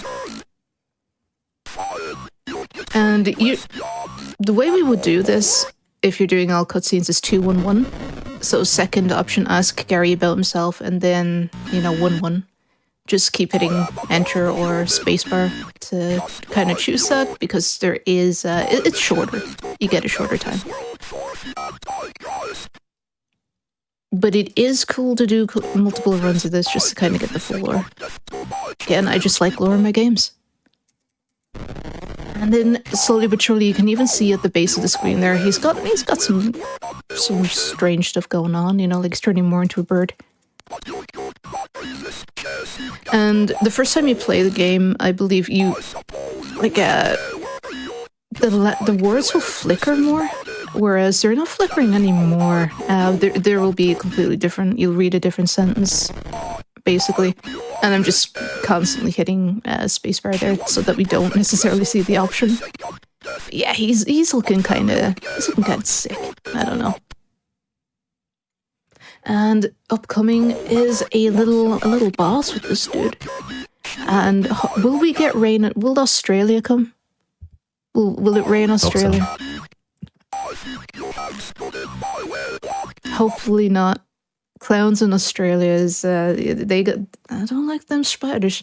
And the way we would do this, if you're doing all cutscenes, is 2-1-1. So second option, ask Gary about himself, and then, 1-1. Just keep hitting enter or spacebar to kind of choose that, because there is, it's shorter. You get a shorter time. But it is cool to do multiple runs of this just to kind of get the full lore. Again, I just like lore in my games. And then slowly but surely, you can even see at the base of the screen there, he's got some strange stuff going on, like he's turning more into a bird. And the first time you play the game, I believe you, like, the words will flicker more, whereas they're not flickering anymore. There will be completely different, you'll read a different sentence, basically. And I'm just constantly hitting spacebar there so that we don't necessarily see the option. But yeah, he's looking kind of sick. I don't know. And upcoming is a little boss with this dude. And will we get rain? Will Australia come? Will it rain Australia? Hopefully not. Clowns in Australia is I don't like them spiders.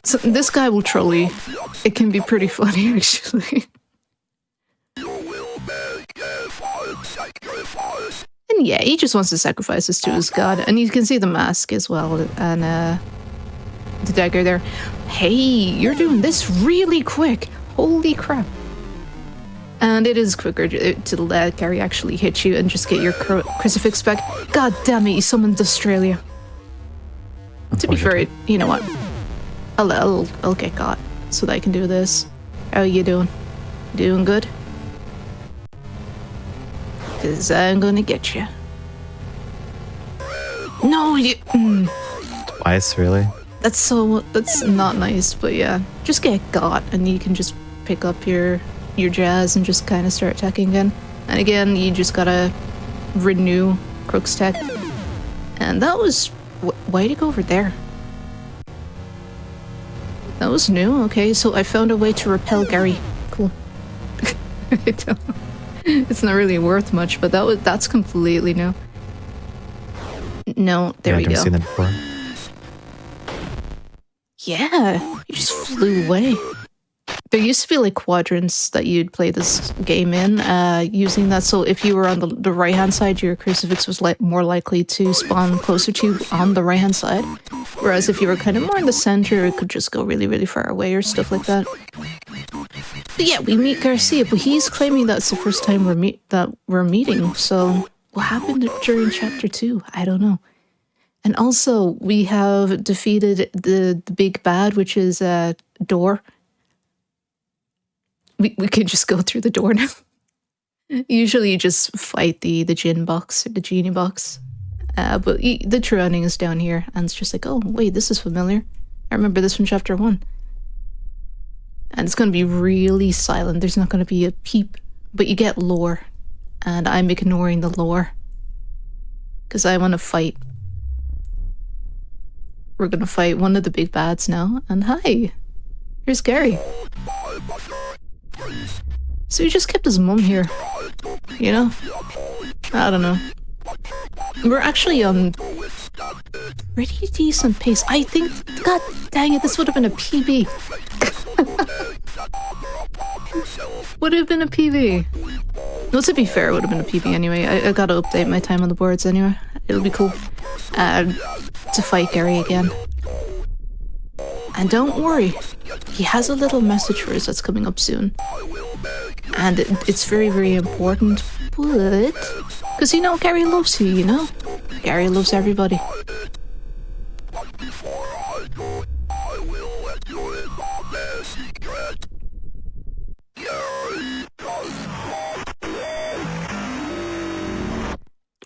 So this guy will troll you. It can be pretty funny, actually. And yeah, he just wants to sacrifice this to his god. And you can see the mask as well, and the dagger there. Hey, you're doing this really quick. Holy crap. And it is quicker to let Gary actually hit you and just get your crucifix back. God damn it, you summoned Australia. To be fair, you know what? I'll get got so that I can do this. How you doing? Doing good? Cause I'm gonna get you. No, you... Twice, really? That's not nice, but yeah. Just get got and you can just pick up your jazz and just kind of start attacking again. And again, you just gotta renew Crook's tech. And that was... Why'd you go over there? That was new. Okay, so I found a way to repel Gary. Cool. It's not really worth much, but that's completely new. No, there we go. I've never seen that before. Yeah, you just flew away. There used to be like quadrants that you'd play this game in using that. So if you were on the right-hand side, your crucifix was more likely to spawn closer to you on the right-hand side. Whereas if you were kind of more in the center, it could just go really, really far away or stuff like that. But yeah, we meet Garcia, but he's claiming that's the first time we're meeting. So what happened during chapter 2? I don't know. And also, we have defeated the big bad, which is Door. We can just go through the door now. Usually you just fight the Djinn box or the genie box. But the true ending is down here. And it's just like, oh, wait, this is familiar. I remember this from chapter 1. And it's going to be really silent. There's not going to be a peep. But you get lore. And I'm ignoring the lore. Because I want to fight. We're going to fight one of the big bads now. And hi, here's Gary. So he just kept his mum here, you know? I don't know. We're actually on pretty decent pace. I think, god dang it, this would have been a PB. Would have been a PB. No, to be fair, it would have been a PB anyway. I gotta update my time on the boards anyway. It'll be cool. To fight Gary again. And don't worry, he has a little message for us that's coming up soon. And it's very, very important, but... Because, you know, Gary loves you, you know? Gary loves everybody.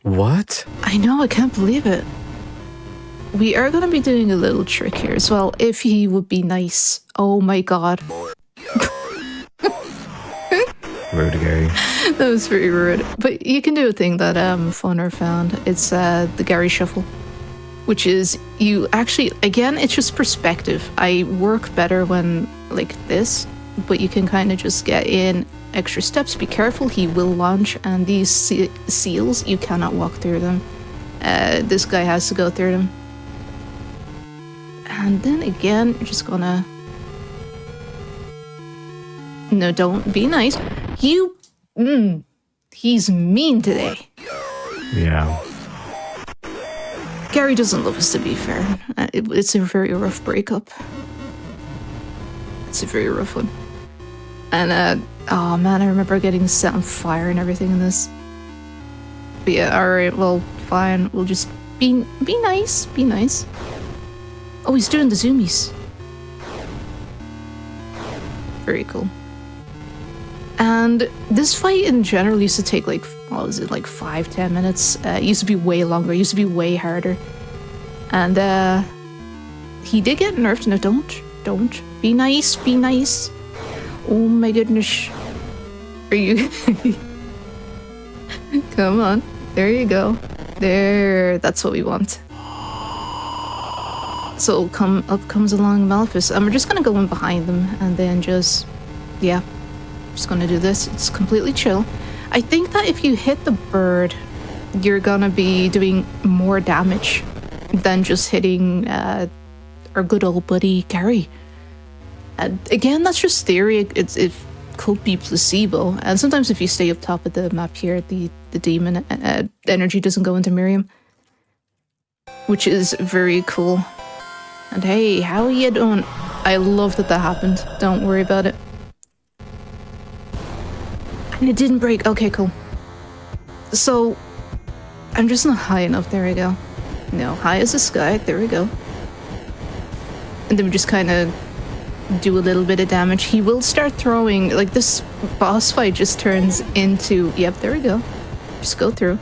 What? I know, I can't believe it. We are going to be doing a little trick here as well, if he would be nice. Oh my god. Rude, Gary. That was very rude. But you can do a thing that Funner found. It's the Gary Shuffle. Which is, you actually, again, it's just perspective. I work better when like this, but you can kind of just get in extra steps. Be careful, he will launch, and these seals, you cannot walk through them. This guy has to go through them. And then again, you're just gonna... No, don't be nice. You... he's mean today. Yeah. Gary doesn't love us, to be fair. It's a very rough breakup. It's a very rough one. And, oh man, I remember getting set on fire and everything in this. But yeah, alright, well, fine. We'll just be nice. Be nice. Oh, he's doing the zoomies. Very cool. And this fight in general used to take like, what was it, like 5-10 minutes? It used to be way longer, it used to be way harder. And he did get nerfed. No, don't. Be nice, be nice. Oh my goodness. Are you... Come on, there you go. There, that's what we want. So up comes along Malphus, and we're just gonna go in behind them, and then just, yeah, just gonna do this. It's completely chill. I think that if you hit the bird, you're gonna be doing more damage than just hitting our good old buddy Gary. Again, that's just theory. It could be placebo, and sometimes if you stay up top of the map here, the demon energy doesn't go into Miriam, which is very cool. And hey, how are you doing? I love that happened. Don't worry about it. And it didn't break. Okay, cool. So, I'm just not high enough. There we go. No, high as the sky. There we go. And then we just kind of do a little bit of damage. He will start throwing, like, this boss fight just turns into, yep, there we go. Just go through.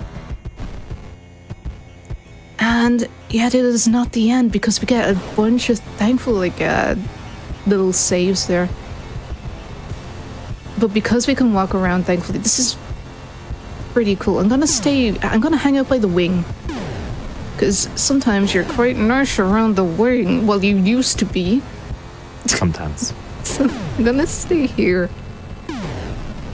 And yet it is not the end, because we get a bunch of thankful, like, little saves there. But because we can walk around, thankfully, this is pretty cool. I'm gonna hang out by the wing. Because sometimes you're quite nice around the wing. Well, you used to be. Sometimes. So I'm gonna stay here.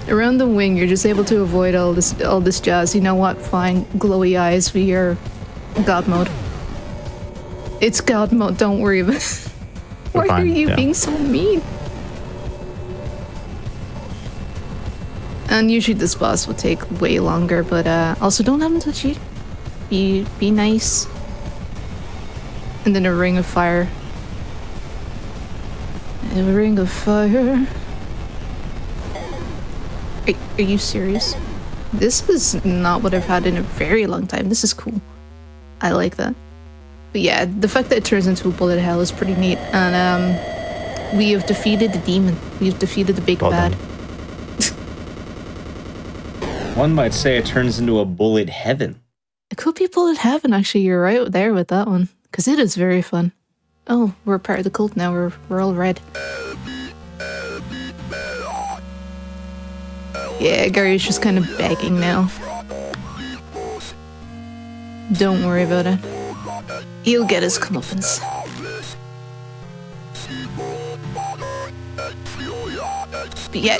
Around the wing, you're just able to avoid all this jazz. You know what? Fine. Glowy eyes. We are God mode. It's God mode. Don't worry about it. Why are you being so mean? And usually this boss will take way longer, but also don't have him touch you. Be nice. And then a ring of fire. A ring of fire. Are you serious? This is not what I've had in a very long time. This is cool. I like that. But yeah, the fact that it turns into a bullet hell is pretty neat. And we have defeated the demon. We have defeated the big bad. One might say it turns into a bullet heaven. It could be bullet heaven, actually. You're right there with that one. Because it is very fun. Oh, we're part of the cult now. We're all red. Yeah, Gary's just kind of begging now. Don't worry about it. He'll get his comeuppance. But yeah,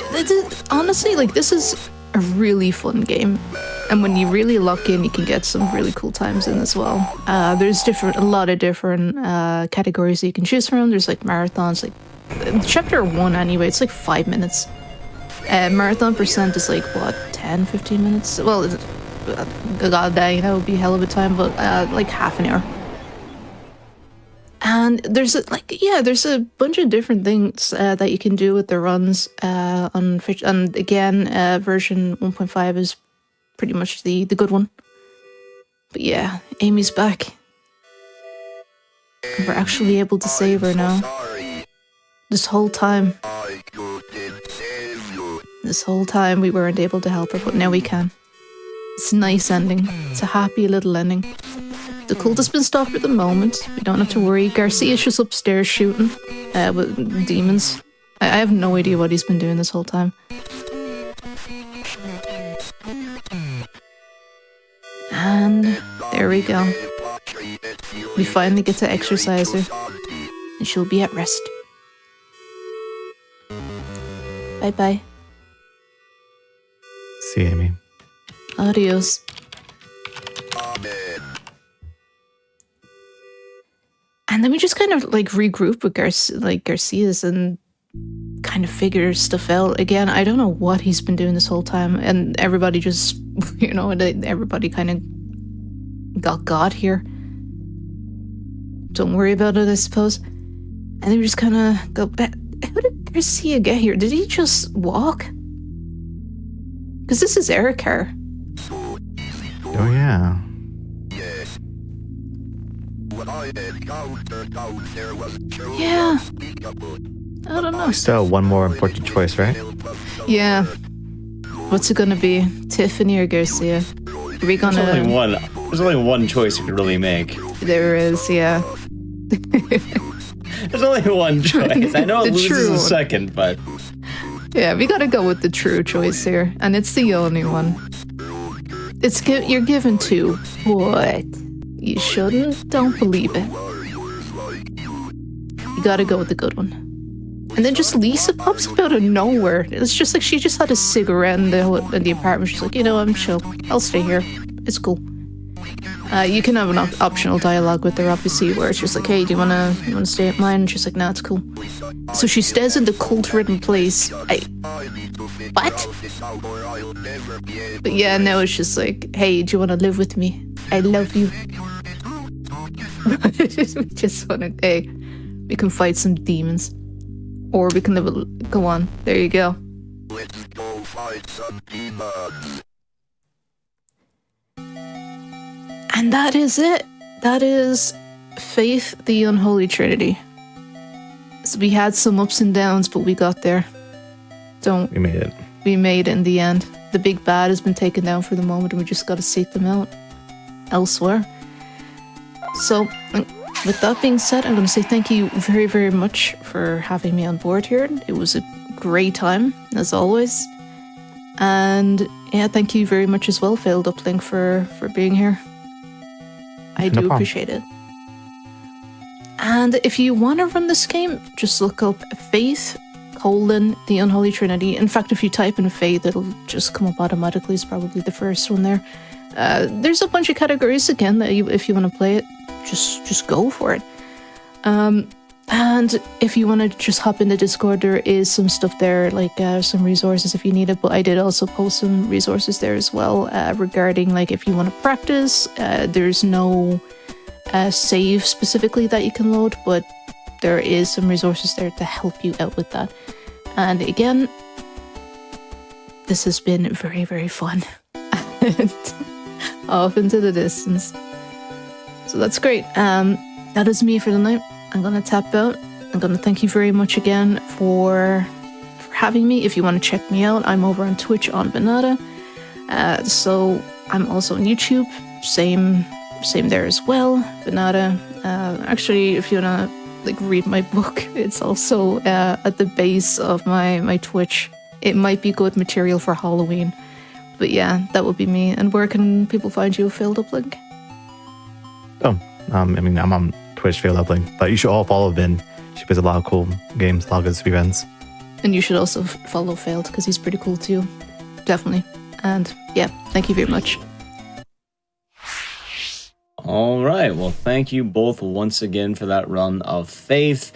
honestly, like, this is a really fun game. And when you really lock in, you can get some really cool times in as well. There's a lot of different categories that you can choose from. There's like marathons, like chapter 1 anyway, it's like 5 minutes. Marathon percent is like, what, 10, 15 minutes? Well, god dang, that would be a hell of a time, but like half an hour. And there's a bunch of different things that you can do with the runs on and again, version 1.5 is pretty much the good one. But yeah, Amy's back. And we're actually able to save her now. This whole time we weren't able to help her, but now we can. It's a nice ending. It's a happy little ending. The cult has been stopped at the moment. We don't have to worry. Garcia's just upstairs shooting with demons. I have no idea what he's been doing this whole time. And there we go. We finally get to exercise her. And she'll be at rest. Bye-bye. See you, Amy. Adios. And then we just kind of like regroup with Garcia's and kind of figure stuff out. Again, I don't know what he's been doing this whole time. And everybody just, everybody kind of got here. Don't worry about it, I suppose. And then we just kind of go back. How did Garcia get here? Did he just walk? Because this is Ericar. Oh, yeah. Yeah. I don't know. Still one more important choice, right? Yeah. What's it gonna be? Tiffany or Garcia? Are we gonna... There's only one choice you could really make. There is, yeah. There's only one choice. I know it loses a second, but... Yeah, we gotta go with the true choice here. And it's the only one. You're given two, but you shouldn't. Don't believe it. You gotta go with the good one. And then just Lisa pops up out of nowhere. It's just like she just had a cigarette in the apartment. She's like, I'm chill. I'll stay here. It's cool. You can have an optional dialogue with her, obviously, where it's just like, hey, do you wanna stay at mine? And she's like, no, it's cool. So she stays in the cult-ridden place. What? But yeah, now it's just like, hey, do you wanna live with me? I love you. We just wanna, hey, we can fight some demons. Or we can go on. There you go. And that is it. That is Faith, the Unholy Trinity. So we had some ups and downs, but we got there. We made it. We made it in the end. The big bad has been taken down for the moment, and we just got to seek them out elsewhere. So, with that being said, I'm going to say thank you very, very much for having me on board here. It was a great time, as always. And yeah, thank you very much as well, Failed Uplink, for being here. I do appreciate it. And if you want to run this game, just look up Faith, the Unholy Trinity. In fact, if you type in Faith, it'll just come up automatically. It's probably the first one there. There's a bunch of categories, again, that if you want to play it, just go for it. And if you want to just hop into Discord, there is some stuff there, like some resources if you need it. But I did also post some resources there as well regarding, like, if you want to practice. There's no save specifically that you can load, but there is some resources there to help you out with that. And again, this has been very, very fun. Off into the distance. So that's great. That is me for the night. I'm going to tap out. I'm going to thank you very much again for having me. If you want to check me out, I'm over on Twitch on Venata. So I'm also on YouTube. Same there as well, Venata. Actually, if you want to read my book, it's also at the base of my Twitch. It might be good material for Halloween. But yeah, that would be me. And where can people find you, Failed Uplink? I'm on Twitch, Failed Uplink, but you should all follow Vin. She plays a lot of cool games, a lot of good speedruns. And you should also follow Failed, because he's pretty cool too. Definitely. And yeah, thank you very much. All right. Well, thank you both once again for that run of Faith.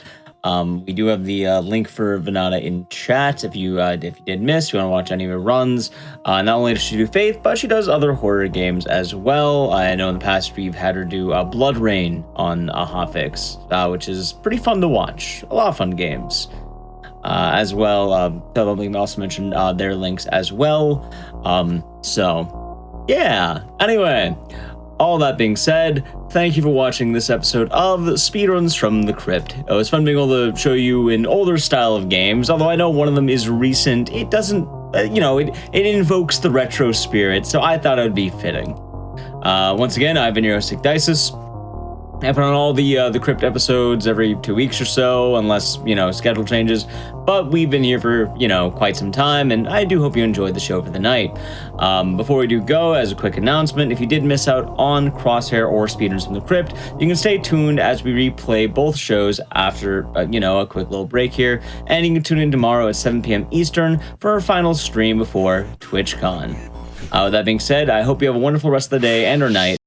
We do have the link for Venata in chat. If you did miss, you want to watch any of her runs. Not only does she do Faith, but she does other horror games as well. I know in the past we've had her do Blood Rain on Hotfix, which is pretty fun to watch. A lot of fun games. As well, probably also mentioned their links as well. So, yeah. Anyway. All that being said, thank you for watching this episode of Speedruns from the Crypt. It was fun being able to show you an older style of games, although I know one of them is recent. It doesn't, it invokes the retro spirit, so I thought it would be fitting. Once again, I've been your host, Dices. I put on all the Crypt episodes every 2 weeks or so, unless, schedule changes. But we've been here for, quite some time, and I do hope you enjoyed the show for the night. Before we do go, as a quick announcement, if you did miss out on Crosshair or Speedruns from the Crypt, you can stay tuned as we replay both shows after, a quick little break here. And you can tune in tomorrow at 7 p.m. Eastern for our final stream before TwitchCon. With that being said, I hope you have a wonderful rest of the day and or night.